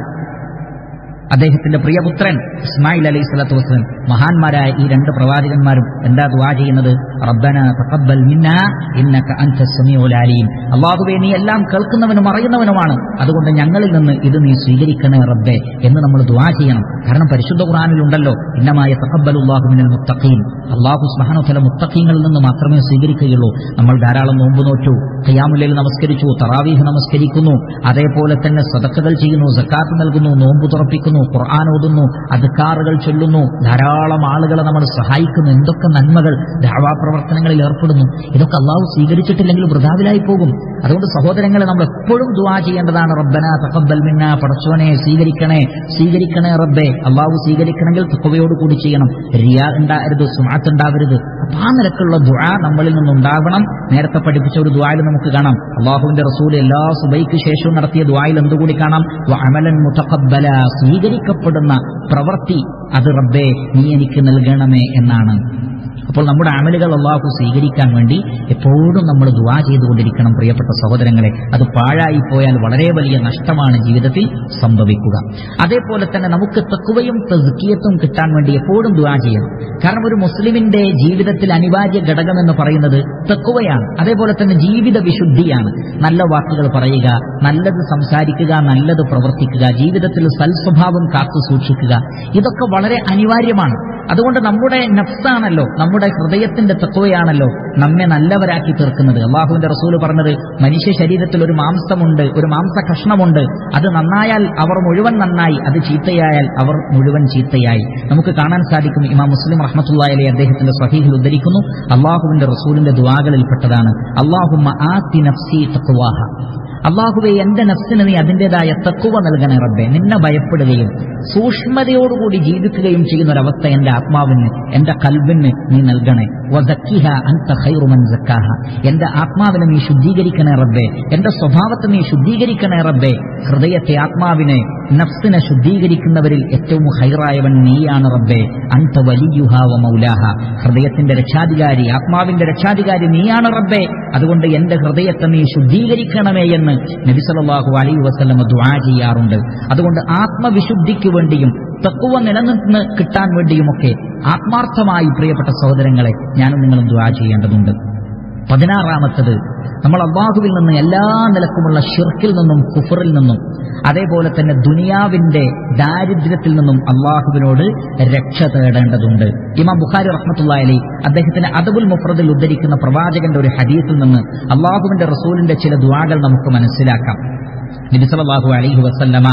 അദ്ദേഹത്തിന്റെ പ്രിയപുത്രൻ ഇസ്മായിൽ അലൈഹിസ്സലാത്തു വസ്സലാം, മഹാന്മാരായ ഈ രണ്ട് പ്രവാചകന്മാരും എന്താ ദുആ ചെയ്യുന്നത്? റബ്ബനാ തഖബ്ബൽ മിന്നാ ഇന്നക അൻതസ് സമീഉൽ അലീം. അല്ലാഹുവേ, നീ എല്ലാം കേൾക്കുന്നവനും അറിയുന്നവനുമാണ്, അതുകൊണ്ട് ഞങ്ങളിൽ നിന്ന് ഇത് നീ സ്വീകരിക്കണേ റബ്ബേ എന്ന് നമ്മൾ ദുആ ചെയ്യണം. കാരണം പരിശുദ്ധ ഖുർആനിലുണ്ടല്ലോ, ഇന്നമാ യതഖബ്ബലുല്ലാഹു മിനൽ മുത്തഖീൻ. അല്ലാഹു സുബ്ഹാനഹു വ തആല മുത്തഖീങ്ങളിൽ നിന്ന് മാത്രമേ സ്വീകരിക്കുകയുള്ളൂ. നമ്മൾ ധാരാളം നോമ്പ് നോറ്റു, ഖിയാമുൽ ലൈൽ നമസ്കരിച്ചു, തറാവീഹ് നമസ്കരിക്കുന്നു, അതേപോലെ തന്നെ സദഖകൾ ചെയ്യുന്നു, സക്കാത്ത് നൽകുന്നു, നോമ്പ് തുറപ്പിക്കുന്നു, ഖുർആൻ ഓതുന്നു, അദ്കാറുകൾ ചൊല്ലുന്നു, ധാരാളം ആളുകളെ നമ്മൾ സഹായിക്കുന്നു, എന്തൊക്കെ നന്മകൾ ദഅവാ പ്രവർത്തനങ്ങളിൽ ഏർപ്പെടുന്നു. ഇതൊക്കെ അല്ലാഹു സ്വീകരിച്ചിട്ടില്ലെങ്കിൽ വൃഥാവിലായി പോകും. അതുകൊണ്ട് സഹോദരങ്ങളെ, നമ്മൾ എപ്പോഴും ദുആ ചെയ്യേണ്ടതാണ്. റബ്ബനാ തഖബ്ബൽ മിന്നാ, പടച്ചോനെ സ്വീകരിക്കണേ റബ്ബേ. അല്ലാഹു സ്വീകരിക്കണമെങ്കിൽ തഖ്വയോട് കൂടി ചെയ്യണം. റിയാ ഉണ്ടാകരുത്, സുമഅത്ത് ഉണ്ടാവരുത്. അപ്പോൾ ആ നിലക്കുള്ള ദുആ നമ്മളിൽ നിന്നുണ്ടാവണം. നേരത്തെ പഠിപ്പിച്ച ഒരു ദുആയിൽ നമുക്ക് കാണാം, അല്ലാഹുവിന്റെ റസൂൽ എല്ലാ സുബൈക്ക് ശേഷവും നടത്തിയ ദുആയിൽ എന്തുകൂടി കാണാം? വഅമലൻ മുതഖബ്ബല, സ്വീകരിക്കപ്പെടുന്ന പ്രവൃത്തി അത് റബ്ബേ നീ എനിക്ക് നൽകണമേ എന്നാണ്. അപ്പോൾ നമ്മുടെ അമലുകൾ അല്ലാഹു സ്വീകരിക്കാൻ വേണ്ടി എപ്പോഴും നമ്മൾ ദുആ ചെയ്തുകൊണ്ടിരിക്കണം പ്രിയപ്പെട്ട സഹോദരങ്ങളെ. അത് പാഴായി പോയാൽ വളരെ വലിയ നഷ്ടമാണ് ജീവിതത്തിൽ സംഭവിക്കുക. അതേപോലെ തന്നെ നമുക്ക് തഖ്വയും തസ്കിയത്തും കിട്ടാൻ വേണ്ടി എപ്പോഴും ദുആ ചെയ്യണം. കാരണം ഒരു മുസ്ലിമിന്റെ ജീവിതത്തിൽ അനിവാര്യ ഘടകമെന്ന് പറയുന്നത് തഖ്വയാണ്. അതേപോലെ തന്നെ ജീവിത വിശുദ്ധിയാണ്. നല്ല വാക്കുകൾ പറയുക, നല്ലത് സംസാരിക്കുക, നല്ലത് പ്രവർത്തിക്കുക, ജീവിതത്തിൽ സൽസ്വഭാവം കാത്തു സൂക്ഷിക്കുക, ഇതൊക്കെ വളരെ അനിവാര്യമാണ്. അതുകൊണ്ട് നമ്മുടെ നഫ്സാണല്ലോ, നമ്മുടെ ഹൃദയത്തിന്റെ തഖ്വയാണല്ലോ നമ്മെ നല്ലവരാക്കി തീർക്കുന്നത്. അല്ലാഹുവിന്റെ റസൂല് പറഞ്ഞത്, മനുഷ്യ ശരീരത്തിൽ ഒരു മാംസമുണ്ട്, ഒരു മാംസ കഷ്ണമുണ്ട്, അത് നന്നായാൽ അവർ മുഴുവൻ നന്നായി, അത് ചീത്തയായാൽ അവർ മുഴുവൻ ചീത്തയായി. നമുക്ക് കാണാൻ സാധിക്കും, ഇമാം മുസ്ലിം റഹ്മത്തുള്ളാഹി അലൈഹി അദ്ദേഹത്തിന്റെ സ്വഹീഹിൽ ഉദ്ധരിക്കുന്നു, അല്ലാഹുവിന്റെ റസൂലിന്റെ ദുആകളിൽപ്പെട്ടതാണ്, അല്ലാഹുമ്മ ആതി നഫ്സി തഖ്വാഹ, അല്ലാഹുവേ എന്റെ നഫ്സിന് നീ അതിന്റേതായ തഖ്വ നൽകണേ റബ്ബേ. നിന്നെ ഭയപ്പെടുകയും സൂക്ഷ്മതയോടുകൂടി ജീവിക്കുകയും ചെയ്യുന്ന ഒരവസ്ഥ എന്റെ ആത്മാവിന്, എന്റെ കൽബിന് നീ നൽകണേ. വസക്കിഹ അൻത ഖൈറു മൻ സക്കാഹ, എന്റെ ആത്മാവിനെ നീ ശുദ്ധീകരിക്കണേ റബ്ബേ, എന്റെ സ്വഭാവത്തെ നീ ശുദ്ധീകരിക്കണേ റബ്ബേ. ഹൃദയത്തെ, ആത്മാവിനെ, നഫ്സിനെ ശുദ്ധീകരിക്കുന്നവരിൽ ഏറ്റവും ഖൈറായവൻ നീയാണ് റബ്ബേ. അൻത വലിയുഹ വ മൗലാഹ, ഹൃദയത്തിന്റെ രക്ഷാധികാരി, ആത്മാവിന്റെ രക്ഷാധികാരി നീയാണ് റബ്ബേ. അതുകൊണ്ട് എന്റെ ഹൃദയത്തെ നീ ശുദ്ധീകരിക്കണമേ എന്ന് നബി സല്ലല്ലാഹു അലൈഹി വസല്ലം ദുആ ചെയ്യാറുണ്ട്. അതുകൊണ്ട് ആത്മവിശുദ്ധിക്ക് വേണ്ടിയും തഖ്വ നിലനിന്ന് കിട്ടാൻ വേണ്ടിയുമൊക്കെ ആത്മാർത്ഥമായി പ്രിയപ്പെട്ട സഹോദരങ്ങളെ ഞാനും നിങ്ങളും ദുആ ചെയ്യേണ്ടതുണ്ട്. 16-ാമത്തത്, നമ്മൾ അല്ലാഹുവിൽ നിന്ന് എല്ലാ നിലക്കുമുള്ള ശിർക്കിൽ നിന്നും കുഫറിൽ നിന്നും അതേപോലെ തന്നെ ദുനിയാവിന്റെ ദാരിദ്ര്യത്തിൽ നിന്നും അല്ലാഹുവിനോട് രക്ഷ തേടേണ്ടതുണ്ട്. ഇമാം ബുഖാരി റഹ്മത്തുള്ളാഹി അലൈഹി അദ്ദേഹത്തിന്റെ അദബുൽ മുഫ്രദിൽ ഉദ്ധരിക്കുന്ന പ്രവാചകന്റെ ഒരു ഹദീസിൽ നിന്ന് അല്ലാഹുവിന്റെ റസൂലിന്റെ ചില ദുആകൾ നമുക്ക് മനസ്സിലാക്കാം. നബി സല്ലല്ലാഹു അലൈഹി വസല്ലമ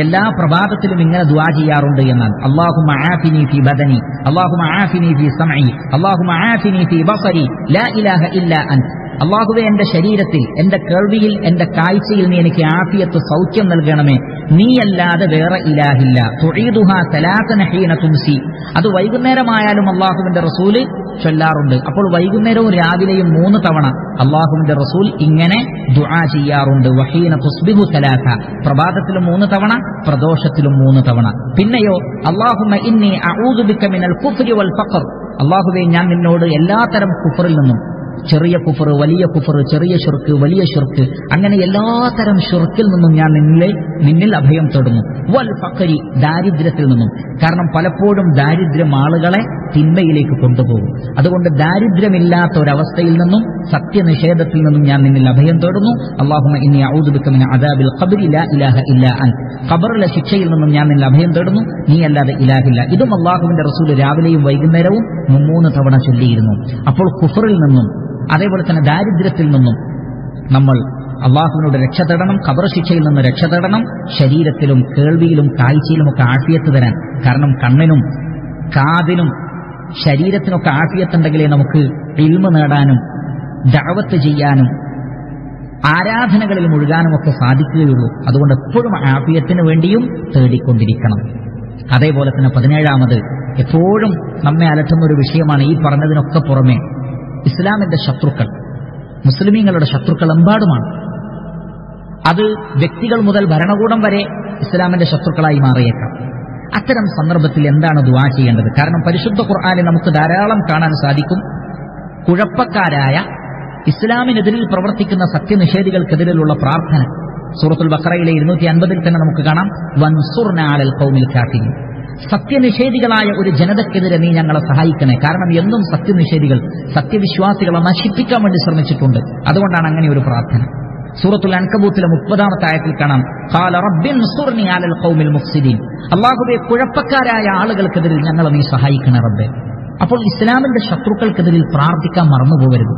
എല്ലാ പ്രഭാതത്തിലും ഇങ്ങനെ ദുആ ചെയ്യാറുണ്ട് എന്നാൽ, അല്ലാഹുമ്മ ആഫിനി ഫീ ബദനി, അല്ലാഹുമ്മ ആഫിനി ഫീ സമഇ, അല്ലാഹുമ്മ ആഫിനി ഫീ ബസരി, ലാ ഇലാഹ ഇല്ലാ അൻത, അല്ലാഹുവേ എന്റെ ശരീരത്തിൽ, എന്റെ കേൾവിയിൽ, എന്റെ കാഴ്ചയിൽ നീ എനിക്ക് ആഫിയത്ത്, സൗഖ്യം നൽകണമേ, നീയല്ലാതെ വേറെ ഇലാഹില്ല. തുഈദുഹാ സലാസന ഹീന തുംസി, അത് വൈകുന്നേരമായാലും അല്ലാഹുവിന്റെ റസൂല് ചൊല്ലാറുണ്ട്. അപ്പോൾ വൈകുന്നേരവും രാവിലെയും 3 തവണ അല്ലാഹുവിന്റെ റസൂൽ ഇങ്ങനെ ദുആ ചെയ്യാറുണ്ട്. വഹീന തുസ്ബിഹു സലാസ, പ്രഭാതത്തിലും 3 തവണ, പ്രദോഷത്തിലും 3 തവണ. പിന്നെയോ അല്ലാഹുമ്മ ഇന്നി അഊദു ബിക മിനൽ കുഫ്രി വൽ ഫഖർ, അല്ലാഹുവേ ഞാൻ നിന്നോട് എല്ലാത്തരം കുഫറിൽ നിന്നും, ചെറിയ കുഫർ, വലിയ കുഫർ, ചെറിയ ശിർക്ക്, വലിയ ശിർക്ക്, അങ്ങനെ എല്ലാത്തരം ശിർക്കിൽ നിന്നും ഞാൻ നിന്നിൽ അഭയം തേടുന്നു. വൽ ഫഖരി, ദാരിദ്ര്യത്തിൽ നിന്നും. കാരണം പലപ്പോഴും ദാരിദ്ര്യം ആളുകളെ തിന്മയിലേക്ക് കൊണ്ടുപോകും. അതുകൊണ്ട് ദാരിദ്ര്യമില്ലാത്ത ഒരവസ്ഥയിൽ നിന്നും സത്യനിഷേധത്തിൽ നിന്നും ഞാൻ നിന്നിൽ അഭയം തേടുന്നു. അല്ലാഹുമ്മ ഇന്നി അഊദു ബിക മിൻ അദാബിൽ ഖബ്രി ലാ ഇലാഹ ഇല്ലാ അൻത, ഖബറിലെ ശിക്ഷയിൽ നിന്നും ഞാൻ നിന്നിൽ അഭയം തേടുന്നു, നീ അല്ലാതെ ഇലാഹില്ല. ഇതും അല്ലാഹുവിന്റെ റസൂൽ രാവിലെയും വൈകുന്നേരവും 3 തവണ ചൊല്ലിയിരുന്നു. അപ്പോൾ കുഫറിൽ നിന്നും അതേപോലെ തന്നെ ദാരിദ്ര്യത്തിൽ നിന്നും നമ്മൾ അല്ലാഹുവിനോട് രക്ഷ തേടണം. ഖബർ ശിക്ഷയിൽ നിന്ന് രക്ഷ തേടണം. ശരീരത്തിലും കേൾവിയിലും കാഴ്ചയിലുമൊക്കെ ആഫിയത്ത് തരാൻ, കാരണം കണ്ണിനും കാതിനും ശരീരത്തിനൊക്കെ ആഫിയത്തുണ്ടെങ്കിലേ നമുക്ക് ഇൽമ നേടാനും ദഅവത്ത് ചെയ്യാനും ആരാധനകളിൽ മുഴുകാനുമൊക്കെ സാധിക്കുകയുള്ളൂ. അതുകൊണ്ട് എപ്പോഴും ആഫിയത്തിന് വേണ്ടിയും തേടിക്കൊണ്ടിരിക്കണം. അതേപോലെ തന്നെ 17-ാമത് എപ്പോഴും നമ്മെ അലട്ടുന്ന ഒരു വിഷയമാണ് ഈ പറഞ്ഞതിനൊക്കെ പുറമെ ഇസ്ലാമിന്റെ ശത്രുക്കൾ, മുസ്ലിമീങ്ങളുടെ ശത്രുക്കൾ എമ്പാടുമാണ്. അത് വ്യക്തികൾ മുതൽ ഭരണകൂടം വരെ ഇസ്ലാമിന്റെ ശത്രുക്കളായി മാറിയേക്കാം. അത്തരം സന്ദർഭത്തിൽ എന്താണ് ദുആ ചെയ്യേണ്ടത്? കാരണം പരിശുദ്ധ ഖുർആനിൽ നമുക്ക് ധാരാളം കാണാൻ സാധിക്കും കുഴപ്പക്കാരായ ഇസ്ലാമിനെതിരിൽ പ്രവർത്തിക്കുന്ന സത്യനിഷേധികൾക്കെതിരിലുള്ള പ്രാർത്ഥന. സൂറത്തുൽ ബഖറയിലെ 250 തന്നെ നമുക്ക് കാണാം, വൻസുർനാ അലൽ ഖൗമിൽ കാഫിരീൻ, സത്യനിഷേധികളായ ഒരു ജനതയ്ക്കെതിരെ നീ ഞങ്ങളെ സഹായിക്കണേ. കാരണം എന്നും സത്യനിഷേധികൾ സത്യവിശ്വാസികളെ നശിപ്പിക്കാൻ വേണ്ടി ശ്രമിച്ചിട്ടുണ്ട്. അതുകൊണ്ടാണ് അങ്ങനെ ഒരു പ്രാർത്ഥന. സൂറത്തുൽ അൻകബൂത്തിലെ 30-ാമത്തെ ആയത്തിൽ കാണാം, ഖാല റബ്ബിൻസുർനി അലൽ ഖൗമിൽ മുഫ്സിദീൻ, അല്ലാഹുവേ കുഴപ്പക്കാരായ ആളുകൾക്കെതിരിൽ ഞങ്ങളെ നീ സഹായിക്കണേ റബ്ബേ. അപ്പോൾ ഇസ്ലാമിന്റെ ശത്രുക്കൾക്കെതിരിൽ പ്രാർത്ഥിക്കാൻ മറന്നുപോകരുത്.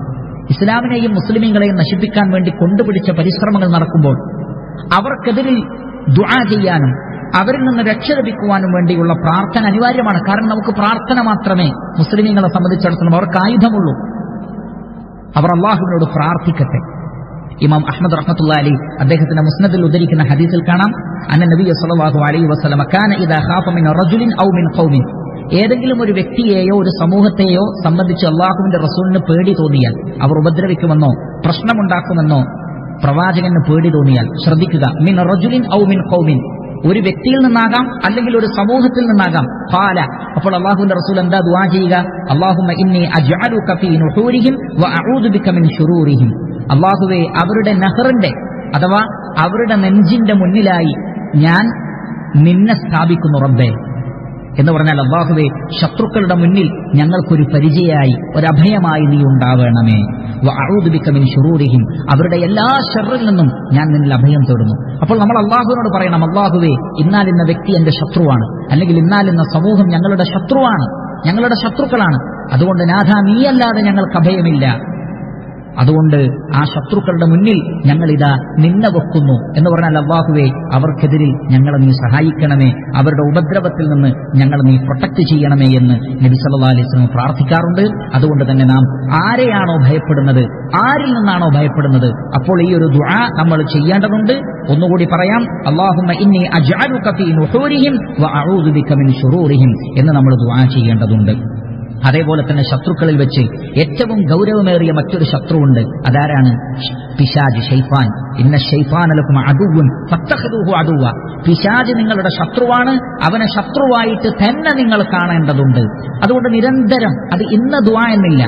ഇസ്ലാമിനെയും മുസ്ലിമീങ്ങളെയും നശിപ്പിക്കാൻ വേണ്ടി കൊണ്ടുപിടിച്ച പരിശ്രമങ്ങൾ നടക്കുമ്പോൾ അവർക്കെതിരിൽ ദുആ ചെയ്യാനും അവരിൽ നിന്ന് രക്ഷ ലഭിക്കുവാനും വേണ്ടിയുള്ള പ്രാർത്ഥന അനിവാര്യമാണ്. കാരണം നമുക്ക് പ്രാർത്ഥന മാത്രമേ മുസ്ലിമീങ്ങളെ സംബന്ധിച്ചിടത്തോളം അവർക്ക് ആയുധമുള്ളൂ. അവർ അല്ലാഹുവിനോട് പ്രാർത്ഥിക്കട്ടെ. ഇമാം അഹ്മദ് റഹ്മത്തുള്ളാഹി അലൈഹി അദ്ദേഹത്തിന്റെ മുസ്നദിൽ ഉദ്ധരിക്കുന്ന ഹദീസിൽ കാണാം, അന്ന നബിയ സല്ലല്ലാഹു അലൈഹി വസല്ലം കാന ഇദാ ഖാഫ മിൻ റജുലിൻ ഔ മിൻ ഖൗമിൻ, ഏതെങ്കിലും ഒരു വ്യക്തിയെയോ ഒരു സമൂഹത്തെയോ സംബന്ധിച്ച് അല്ലാഹുവിന്റെ റസൂലിന് പേടി തോന്നിയാൽ, അവർ ഉപദ്രവിക്കുമെന്നോ പ്രശ്നമുണ്ടാക്കുമെന്നോ പ്രവാചകന് പേടി തോന്നിയാൽ, ശ്രദ്ധിക്കുക, മിൻ റജുലിൻ ഔ മിൻ ഖൗമിൻ, ഒരു വ്യക്തിയിൽ നിന്നാകാം, അല്ലെങ്കിൽ ഒരു സമൂഹത്തിൽ നിന്നാകാം. ഖാല, അപ്പോൾ അല്ലാഹുവിന്റെ റസൂൽ എന്താ ദുആ ചെയ്യുക? അല്ലാഹുമ്മ ഇന്നി അജ്അലുക ഫീ നുഹൂരിഹിം വഅഊദു ബിക മിൻ ശുറൂരിഹിം. അല്ലാഹുവേ, അവരുടെ നഹറിന്റെ അഥവാ അവരുടെ നെഞ്ചിന്റെ മുന്നിലായി ഞാൻ നിന്നെ സ്ഥാപിക്കുന്നു റബ്ബേ എന്ന് പറഞ്ഞാൽ, അല്ലാഹുവേ, ശത്രുക്കളുടെ മുന്നിൽ ഞങ്ങൾക്കൊരു പരിചയമായി, ഒരഭയമായി നീ ഉണ്ടാവണമേ. വഅഊദു ബിക മിൻ ശുറൂരിഹിം, അവരുടെ എല്ലാ ശർറിൽ നിന്നും ഞാൻ നിന്നിൽ അഭയം തേടുന്നു. അപ്പോൾ നമ്മൾ അല്ലാഹുവിനോട് പറയണം, അല്ലാഹുവേ, ഇന്നാലിന്ന വ്യക്തി എന്റെ ശത്രുവാണ്, അല്ലെങ്കിൽ ഇന്നാലിന്ന സമൂഹം ഞങ്ങളുടെ ശത്രുവാണ്, ഞങ്ങളുടെ ശത്രുക്കളാണ്. അതുകൊണ്ട് നാഥ, നീയല്ലാതെ ഞങ്ങൾക്ക് അഭയമില്ല. അതുകൊണ്ട് ആ ശത്രുക്കളുടെ മുന്നിൽ ഞങ്ങളിതാ നിന്നെ വെക്കുന്നു എന്ന് പറഞ്ഞാൽ, അല്ലാഹുവേ, അവർക്കെതിരിൽ ഞങ്ങളെ നീ സഹായിക്കണമേ, അവരുടെ ഉപദ്രവത്തിൽ നിന്ന് ഞങ്ങളെ നീ പ്രൊട്ടക്ട് ചെയ്യണമേ എന്ന് നബി സല്ലല്ലാഹു അലൈഹി വസല്ലം പ്രാർത്ഥിക്കാറുണ്ട്. അതുകൊണ്ട് തന്നെ നാം ആരെയാണോ ഭയപ്പെടുന്നത്, ആരിൽ നിന്നാണോ ഭയപ്പെടുന്നത്, അപ്പോൾ ഈ ഒരു ദുആ നമ്മൾ ചെയ്യേണ്ടതുണ്ട്. ഒന്നുകൂടി പറയാം, അല്ലാഹുമ്മ ഇന്നി അജ്അലുക ഫീ നുഹൂരിഹിം വഅഊദു ബിക മിൻ ശുറൂരിഹിം എന്ന് നമ്മൾ ദുആ ചെയ്യേണ്ടതുണ്ട്. അതേപോലെ തന്നെ ശത്രുക്കളിൽ വെച്ച് ഏറ്റവും ഗൗരവമേറിയ മറ്റൊരു ശത്രുവുണ്ട്. അതാരാണ്? പിശാച്, ശൈത്താൻ. ഇന്ന ശൈത്താന ലക്കും അദുവ്വുൻ ഫത്തഖിദൂഹു അദുവ്വ. പിശാച് നിങ്ങളുടെ ശത്രുവാണ്, അവനെ ശത്രുവായിട്ട് തന്നെ നിങ്ങൾ കാണേണ്ടതുണ്ട്. അതുകൊണ്ട് നിരന്തരം, അത് ഇന്ന ദുആ എന്നില്ല,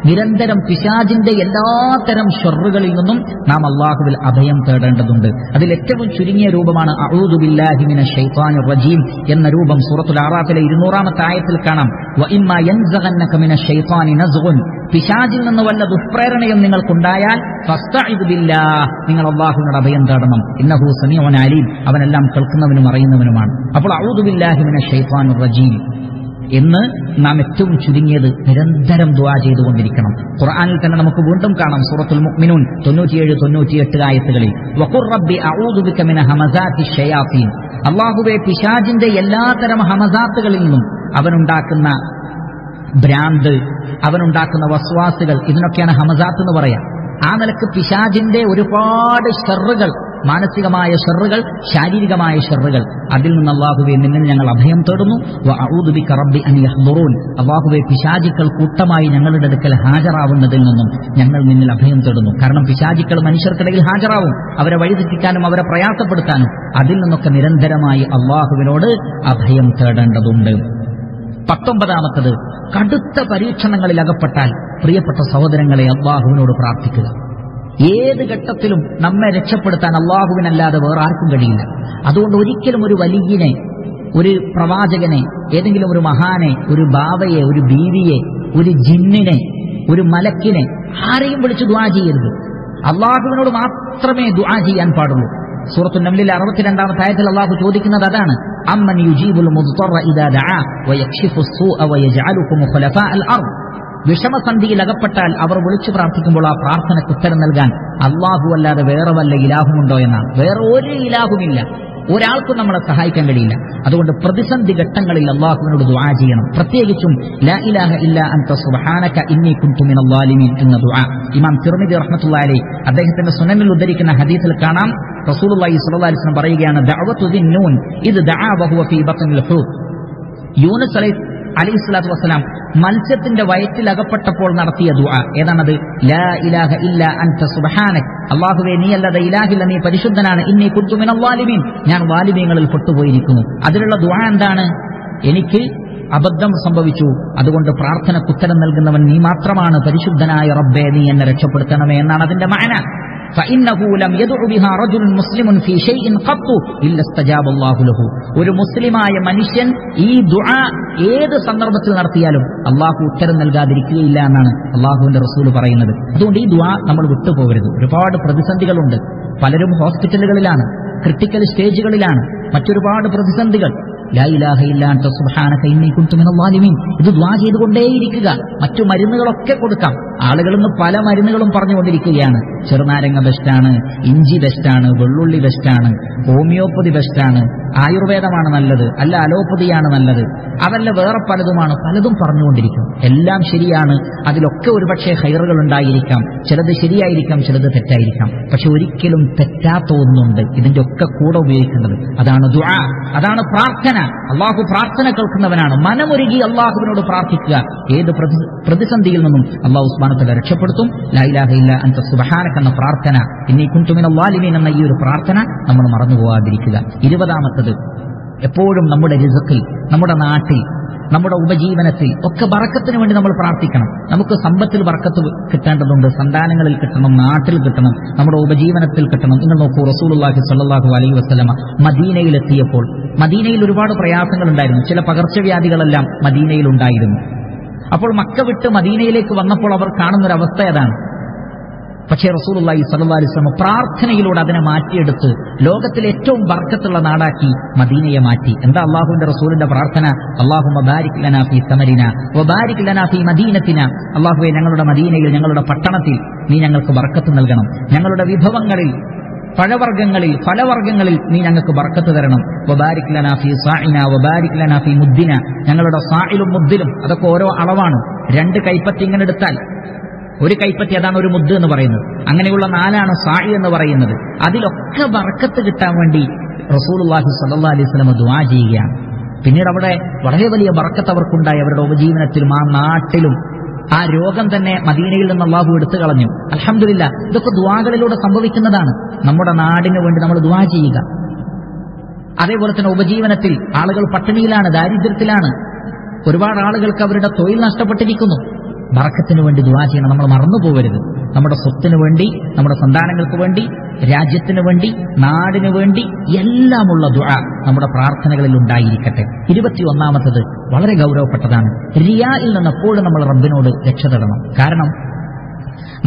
നിരന്തരം പിശാചിന്റെ എല്ലാത്തരം ഷർറുകളിൽ നിന്നും നാം അല്ലാഹുവിൽ അഭയം തേടേണ്ടതുണ്ട്. അതിൽ ഏറ്റവും ചുരുങ്ങിയ രൂപമാണ് അഊദു ബില്ലാഹി മിനശ് ശൈത്താനിർ റജീം എന്ന രൂപം. സൂറത്തുൽ അറാഫിലെ 200-ാമത്തെ ആയത്തിൽ കാണാം, വഇമ്മാ യൻസഗന്നക മിനശ് ശൈത്താനി നസ്ഗുൻ. പിശാചിൽ നിന്ന് വല്ല ദുഷ്പ്രേരണയും നിങ്ങൾക്കുണ്ടായാൽ ഫസ്തഇദ് ബില്ലാഹ്, നിങ്ങൾ അല്ലാഹുവിനോട് അഭയം തേടണം. ഇന്നഹു സമീഉൻ അലീം, അവനെല്ലാം കേൾക്കുന്നവനും അറിയുന്നവനുമാണ്. അപ്പോൾ അഊദു ബില്ലാഹി മിനശ് ശൈത്താനിർ റജീം എന്ന് നാം ഏറ്റവും ചുരുങ്ങിയത് നിരന്തരം ദുആ ചെയ്തുകൊണ്ടിരിക്കണം. ഖുർആനിൽ തന്നെ നമുക്ക് വീണ്ടും കാണാം, സൂറത്തുൽ മുഅ്മിനൂൻ 97-98 ആയത്തുകളിൽ, വഖുർ റബ്ബി അഊദു ബിക മിൻ ഹമസാത്തിശ് ശയാത്തീൻ. അല്ലാഹുവേ, പിശാചിന്റെ എല്ലാത്തരം ഹമസാത്തുകളിൽ നിന്നും, അവനുണ്ടാക്കുന്ന ഭ്രാന്ത്, അവനുണ്ടാക്കുന്ന വസ്വാസുകൾ, ഇതിനൊക്കെയാണ് ഹമസാത്ത് എന്ന് പറയാം. ആ നിലക്ക് പിശാചിന്റെ ഒരുപാട് ഷർറുകൾ, മാനസികമായ ഷർറുകൾ, ശാരീരികമായ ഷർറുകൾ, അതിൽ നിന്ന് അല്ലാഹുവേ നിന്നിൽ ഞങ്ങൾ അഭയം തേടുന്നു. വഅഊദു ബിക റബ്ബി അൻ യഹ്ദുറൂൻ. അല്ലാഹുവേ, പിശാചുക്കൾ കൂട്ടമായി ഞങ്ങളുടെ അടുക്കൽ ഹാജരാവുന്നതിൽ നിന്നും ഞങ്ങൾ നിന്നിൽ അഭയം തേടുന്നു. കാരണം പിശാചുക്കൾ മനുഷ്യർക്കിടയിൽ ഹാജരാവും, അവരെ വഴിതെറ്റിക്കാനും അവരെ പ്രയാസപ്പെടുത്താനും. അതിൽ നിന്നൊക്കെ നിരന്തരമായി അല്ലാഹുവിനോട് അഭയം തേടേണ്ടതുണ്ട്. 19-ാമത്തത്, കടുത്ത പരീക്ഷണങ്ങളിൽ അകപ്പെട്ടാൽ പ്രിയപ്പെട്ട സഹോദരങ്ങളെ, അല്ലാഹുവിനോട് പ്രാർത്ഥിക്കുക. ഏത് ഘട്ടത്തിലും നമ്മെ രക്ഷപ്പെടുത്താൻ അല്ലാഹുവിനല്ലാതെ വേറെ ആർക്കും കഴിയില്ല. അതുകൊണ്ട് ഒരിക്കലും ഒരു വലിയനെ, ഒരു പ്രവാചകനെ, ഏതെങ്കിലും ഒരു മഹാനെ, ഒരു ബാവയെ, ഒരു ബീവിയെ, ഒരു ജിന്നിനെ, ഒരു മലക്കിനെ, ആരെയും വിളിച്ച് ദുആ ചെയ്യരുത്. അല്ലാഹുവിനോട് മാത്രമേ ദുആ ചെയ്യാൻ പാടുള്ളൂ. സൂറത്തുൽ നംലിലെ 62-ാമത്തെ ആയത്തിൽ അല്ലാഹു ചോദിക്കുന്നത് അതാണ്, അമ്മൻ യുജീബുൽ മുദ്തറ ഇദാ ദഅ വയക്ഷിഫുസ് സൂഅ വയജ്അലുകും ഖുലഫാഅൽ അർദ്. വിഷമസന്ധിയിൽ അകപ്പെട്ടാൽ അവർ വിളിച്ചു പ്രാർത്ഥിക്കുമ്പോൾ ആ പ്രാർത്ഥനയ്ക്ക് ഉത്തരം നൽകാൻ അല്ലാഹു അല്ലാതെ വേറെ വല്ല ഇലാഹുമുണ്ടോ എന്നാണ്. വേറെ ഒരു ഇലാഹുമില്ല, ഒരാൾക്കും നമ്മളെ സഹായിക്കാൻ കഴിയില്ല. അതുകൊണ്ട് പ്രതിസന്ധി ഘട്ടങ്ങളിൽ അല്ലാഹുവിനോട് ദുആ ചെയ്യണം. പ്രത്യേകിച്ചും ലാ ഇലാഹ ഇല്ലാ അൻത സുബ്ഹാനക ഇന്നി കുൻതു മിനൽ ളാലിമീൻ എന്ന ദുആ. ഇമാം തിർമിദി റഹ്മത്തുള്ളാഹി അലൈഹി അദ്ദേഹത്തിന്റെ സുനനിൽ ഉദ്ധരിക്കുന്ന ഹദീസിൽ കാണാം, റസൂലുള്ളാഹി സ്വല്ലല്ലാഹു അലൈഹി വസല്ലം പറയുകയാണ്, ദഅവതു ദിന്നൂൻ ഇദ് ദഅ വഹുവ ഫീ ബത്നിൽ ഹൂത്. യൂനുസ് അലൈഹിസ്സലാത്തു വസ്സലാം മത്സ്യത്തിന്റെ വയറ്റിൽ അകപ്പെട്ടപ്പോൾ നടത്തിയ ദുആ ഏതാണത്? ലാ ഇലാഹ ഇല്ലാ അൻത സുബ്ഹാനക. അല്ലാഹുവേ, നീയല്ലാതെ ഇലാഹില്ല, നീ പരിശുദ്ധനാണ്. ഇന്നി കുൻതു മിനൽ ളാലിമീൻ, ഞാൻ വാലിമീങ്ങളിൽ പെട്ടുപോയിരിക്കുന്നു. അതിലുള്ള ദുആ എന്താണ്? എനിക്ക് അബദ്ധം സംഭവിച്ചു, അതുകൊണ്ട് പ്രാർത്ഥനയ്ക്ക് ഉത്തരം നൽകുന്നവൻ നീ മാത്രമാണ്. പരിശുദ്ധനായ റബ്ബേ, നീ എന്നെ രക്ഷപ്പെടുത്തണമേ എന്നാണ് അതിന്റെ മഅന. فإنه لم يدع بها رجل مسلم في شيء قط إلا استجاب الله له. ഒരു മുസ്ലിമായ മനുഷ്യൻ ഈ ദുആ ഏത് സന്ദർഭത്തിൽ നടത്തിയാലും അല്ലാഹു ഉത്തരം നൽകാതിരിക്കുകയില്ല എന്നാണ് അല്ലാഹുവിന്റെ റസൂൽ പറയുന്നത്. അതുകൊണ്ട് ഈ ദുആ നമ്മൾ വിട്ടുപോകരുത്. ഒരുപാട് പ്രതിസന്ധികളുണ്ട്. പലരും ഹോസ്പിറ്റലുകളിലാണ്, ക്രിട്ടിക്കൽ സ്റ്റേജുകളിലാണ്, മറ്റൊരുപാട് പ്രതിസന്ധികൾ. ലാ ഇലാഹ ഇല്ലാ അൻത സുബ്ഹാനക ഇന്നി കുൻതു മിനൽ ളാലിമീൻ ഇത് ദുആ ചെയ്തുകൊണ്ടേയിരിക്കുക. മറ്റു മരുന്നുകളൊക്കെ കൊടുക്കാം. ആളുകൾ ഇന്ന് പല മരുന്നുകളും പറഞ്ഞുകൊണ്ടിരിക്കുകയാണ്. ചെറുനാരങ്ങ ബെസ്റ്റാണ്, ഇഞ്ചി ബെസ്റ്റാണ്, വെള്ളുള്ളി ബെസ്റ്റാണ്, ഹോമിയോപ്പതി ബെസ്റ്റാണ്, ആയുർവേദമാണ് നല്ലത്, അല്ല അലോപ്പതിയാണ് നല്ലത്, അതല്ല വേറെ പലതുമാണ്, പലതും പറഞ്ഞുകൊണ്ടിരിക്കും. എല്ലാം ശരിയാണ്, അതിലൊക്കെ ഒരുപക്ഷെ ഖൈറുകൾ ഉണ്ടായിരിക്കാം, ചിലത് ശരിയായിരിക്കാം, ചിലത് തെറ്റായിരിക്കാം. പക്ഷെ ഒരിക്കലും തെറ്റാത്ത ഒന്നുണ്ട് ഇതിന്റെ ഒക്കെ കൂടെ ഉപയോഗിക്കേണ്ടത്. അതാണ് ദുആ, അതാണ് പ്രാർത്ഥന. അള്ളാഹു പ്രാർത്ഥന കേൾക്കുന്നവനാണ്. മനമൊരുകി അള്ളാഹുവിനോട് പ്രാർത്ഥിക്കുക. ഏത് പ്രതിസന്ധിയിൽ നിന്നും അള്ളാഹു സുബ്ഹാനഹു സുബ്ഹാനഹു വ തആല രക്ഷപ്പെടുത്തും. ലാ ഇലാഹ ഇല്ലാ അൻത സുബ്ഹാനക എന്ന പ്രാർത്ഥന, ഇന്നി കുൻതു മിനൽ ളാലിമീൻ എന്ന ഈ ഒരു പ്രാർത്ഥന നമ്മൾ മറന്നു പോകാതിരിക്കുക. 20ാമത്തത്, എപ്പോഴും നമ്മുടെ റിസ്ഖിൽ, നമ്മുടെ നാട്ടിൽ, നമ്മുടെ ഉപജീവനത്തിൽ ഒക്കെ ബറക്കത്തിന് വേണ്ടി നമ്മൾ പ്രാർത്ഥിക്കണം. നമുക്ക് സമ്പത്തിൽ ബറക്കത്ത് കിട്ടേണ്ടതുണ്ട്, സന്താനങ്ങളിൽ കിട്ടണം, നാട്ടിൽ കിട്ടണം, നമ്മുടെ ഉപജീവനത്തിൽ കിട്ടണം. നിങ്ങൾ നോക്കൂ, റസൂലുള്ളാഹി സ്വല്ലല്ലാഹു അലൈഹി വസല്ലമ മദീനയിലെത്തിയപ്പോൾ മദീനയിൽ ഒരുപാട് പ്രയാസങ്ങൾ ഉണ്ടായിരുന്നു. ചില പകർച്ചവ്യാധികളെല്ലാം മദീനയിൽ ഉണ്ടായിരുന്നു. അപ്പോൾ മക്ക വിട്ട് മദീനയിലേക്ക് വന്നപ്പോൾ അവർ കാണുന്നൊരവസ്ഥ അതാണ്. പക്ഷേ റസൂലുള്ളാഹി സ്വല്ലല്ലാഹു അലൈഹി വസല്ലം പ്രാർത്ഥനയിലൂടെ അതിനെ മാറ്റിയെടുത്ത് ലോകത്തിലെ ഏറ്റവും ബർക്കത്തുള്ള നാടാക്കി മദീനയെ മാറ്റി. എന്താ അല്ലാഹുവിന്റെ റസൂലിന്റെ പ്രാർത്ഥന? അല്ലാഹുമ്മ ബാരിക് ലനാ ഫീ സമരിനാ വബാരിക് ലനാ ഫീ മദീനത്തിനാ. അല്ലാഹുവേ, ഞങ്ങളുടെ മദീനയിൽ, ഞങ്ങളുടെ പട്ടണത്തിൽ നീ ഞങ്ങൾക്ക് ബർക്കത്ത് നൽകണം. ഞങ്ങളുടെ വിഭവങ്ങളിൽ, പഴവർഗ്ഗങ്ങളിൽ, ഫലവർഗ്ഗങ്ങളിൽ നീ ഞങ്ങൾക്ക് ബർക്കത്ത് തരണം. വബാരിക് ലനാ ഫീ സാഇനാ വബാരിക് ലനാ ഫീ മുദ്ദിനാ. ഞങ്ങളുടെ സാഇലും മുദ്ദിലും, അതൊക്കെ ഓരോ അളവാണ്. 2 കൈപ്പത്തി ഇങ്ങനെ എടുത്താൽ ഒരു കൈപ്പറ്റി, അതാണ് ഒരു മുദ്ദ് എന്ന് പറയുന്നത്. അങ്ങനെയുള്ള 4 സാഇ എന്ന് പറയുന്നത്. അതിലൊക്കെ ബർക്കത്ത് കിട്ടാൻ വേണ്ടി റസൂലുള്ളാഹി സ്വല്ലല്ലാഹു അലൈഹി വസല്ലം ദുആ ചെയ്യുകയാണ്. പിന്നീട് അവിടെ വളരെ വലിയ ബർക്കത്ത് അവർക്കുണ്ടായി, അവരുടെ ഉപജീവനത്തിലും ആ നാട്ടിലും. ആ രോഗം തന്നെ മദീനയിൽ നിന്ന് അല്ലാഹു എടുത്തു കളഞ്ഞു. അൽഹംദുലില്ലാഹ്, ഇതൊക്കെ ദുആകളിലൂടെ സംഭവിക്കുന്നതാണ്. നമ്മുടെ നാടിന് വേണ്ടി നമ്മൾ ദുആ ചെയ്യുക. അതേപോലെ തന്നെ ഉപജീവനത്തിൽ ആളുകൾ പട്ടിണിയിലാണ്, ദാരിദ്ര്യത്തിലാണ്. ഒരുപാട് ആളുകൾക്ക് അവരുടെ തൊഴിൽ നഷ്ടപ്പെട്ടിരിക്കുന്നു. ബറക്കത്തിന് വേണ്ടി ദുആ ചെയ്യണം. നമ്മൾ മറന്നു പോകരുത്. നമ്മുടെ സ്വത്തിന് വേണ്ടി, നമ്മുടെ സന്താനങ്ങൾക്ക് വേണ്ടി, രാജ്യത്തിന് വേണ്ടി, നാടിന് വേണ്ടി എല്ലാമുള്ള ദുആ നമ്മുടെ പ്രാർത്ഥനകളിൽ ഉണ്ടായിരിക്കട്ടെ. 21ാമത്തത് വളരെ ഗൗരവപ്പെട്ടതാണ്. റിയായിൽ നിന്ന് എപ്പോഴും നമ്മൾ റബ്ബിനോട് രക്ഷ തേടണം. കാരണം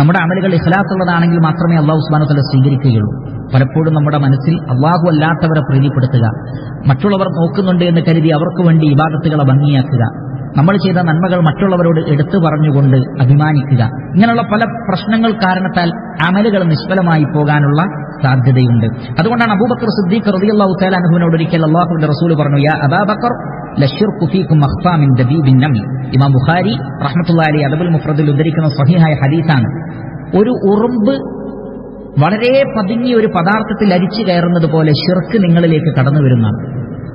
നമ്മുടെ അമലുകൾ ഇഖ്ലാസുള്ളതാണെങ്കിൽ മാത്രമേ അല്ലാഹു സുബ്ഹാനഹു വ തആല സ്വീകരിക്കുകയുള്ളൂ. പലപ്പോഴും നമ്മുടെ മനസ്സിൽ അല്ലാഹു അല്ലാത്തവരെ പ്രീതിപ്പെടുത്തുക, മറ്റുള്ളവർ നോക്കുന്നുണ്ട് എന്ന് കരുതി അവർക്ക് വേണ്ടി ഇബാദത്തുകളെ ഭംഗിയാക്കുക, നമ്മൾ ചെയ്ത നന്മകൾ മറ്റുള്ളവരോട് എടുത്തു പറഞ്ഞുകൊണ്ട് അഭിമാനിക്കുക, ഇങ്ങനെയുള്ള പല പ്രശ്നങ്ങൾ കാരണത്താൽ അമലുകൾ നിഷ്ഫലമായി പോകാനുള്ള സാധ്യതയുണ്ട്. അതുകൊണ്ടാണ് അബൂബക്കർ സിദ്ദീഖ് റളിയല്ലാഹു തആല അൻഹുവിനോട് ഒരിക്കൽ അല്ലാഹുവിന്റെ റസൂൽ പറഞ്ഞു, യാ അബൂബക്കർ ലശ്ശിർകു ഫീകും അഖ്ഫാ മിൻ ദബീബിൻ നംൽ. ഇമാം ബുഖാരി റഹ്മത്തുള്ളാഹി അലൈഹി അദബുൽ മുഫ്രദിൽ ഉദ്ധരിക്കുന്ന സ്വഹീഹായ ഹദീസാണ്. ഒരു ഉറുമ്പ് വളരെ പതുങ്ങിയ ഒരു പദാർത്ഥത്തിൽ അരിച്ചു കയറുന്നത് പോലെ ശിർക്ക് നിങ്ങളിലേക്ക് കടന്നു വരുന്നതാണ്.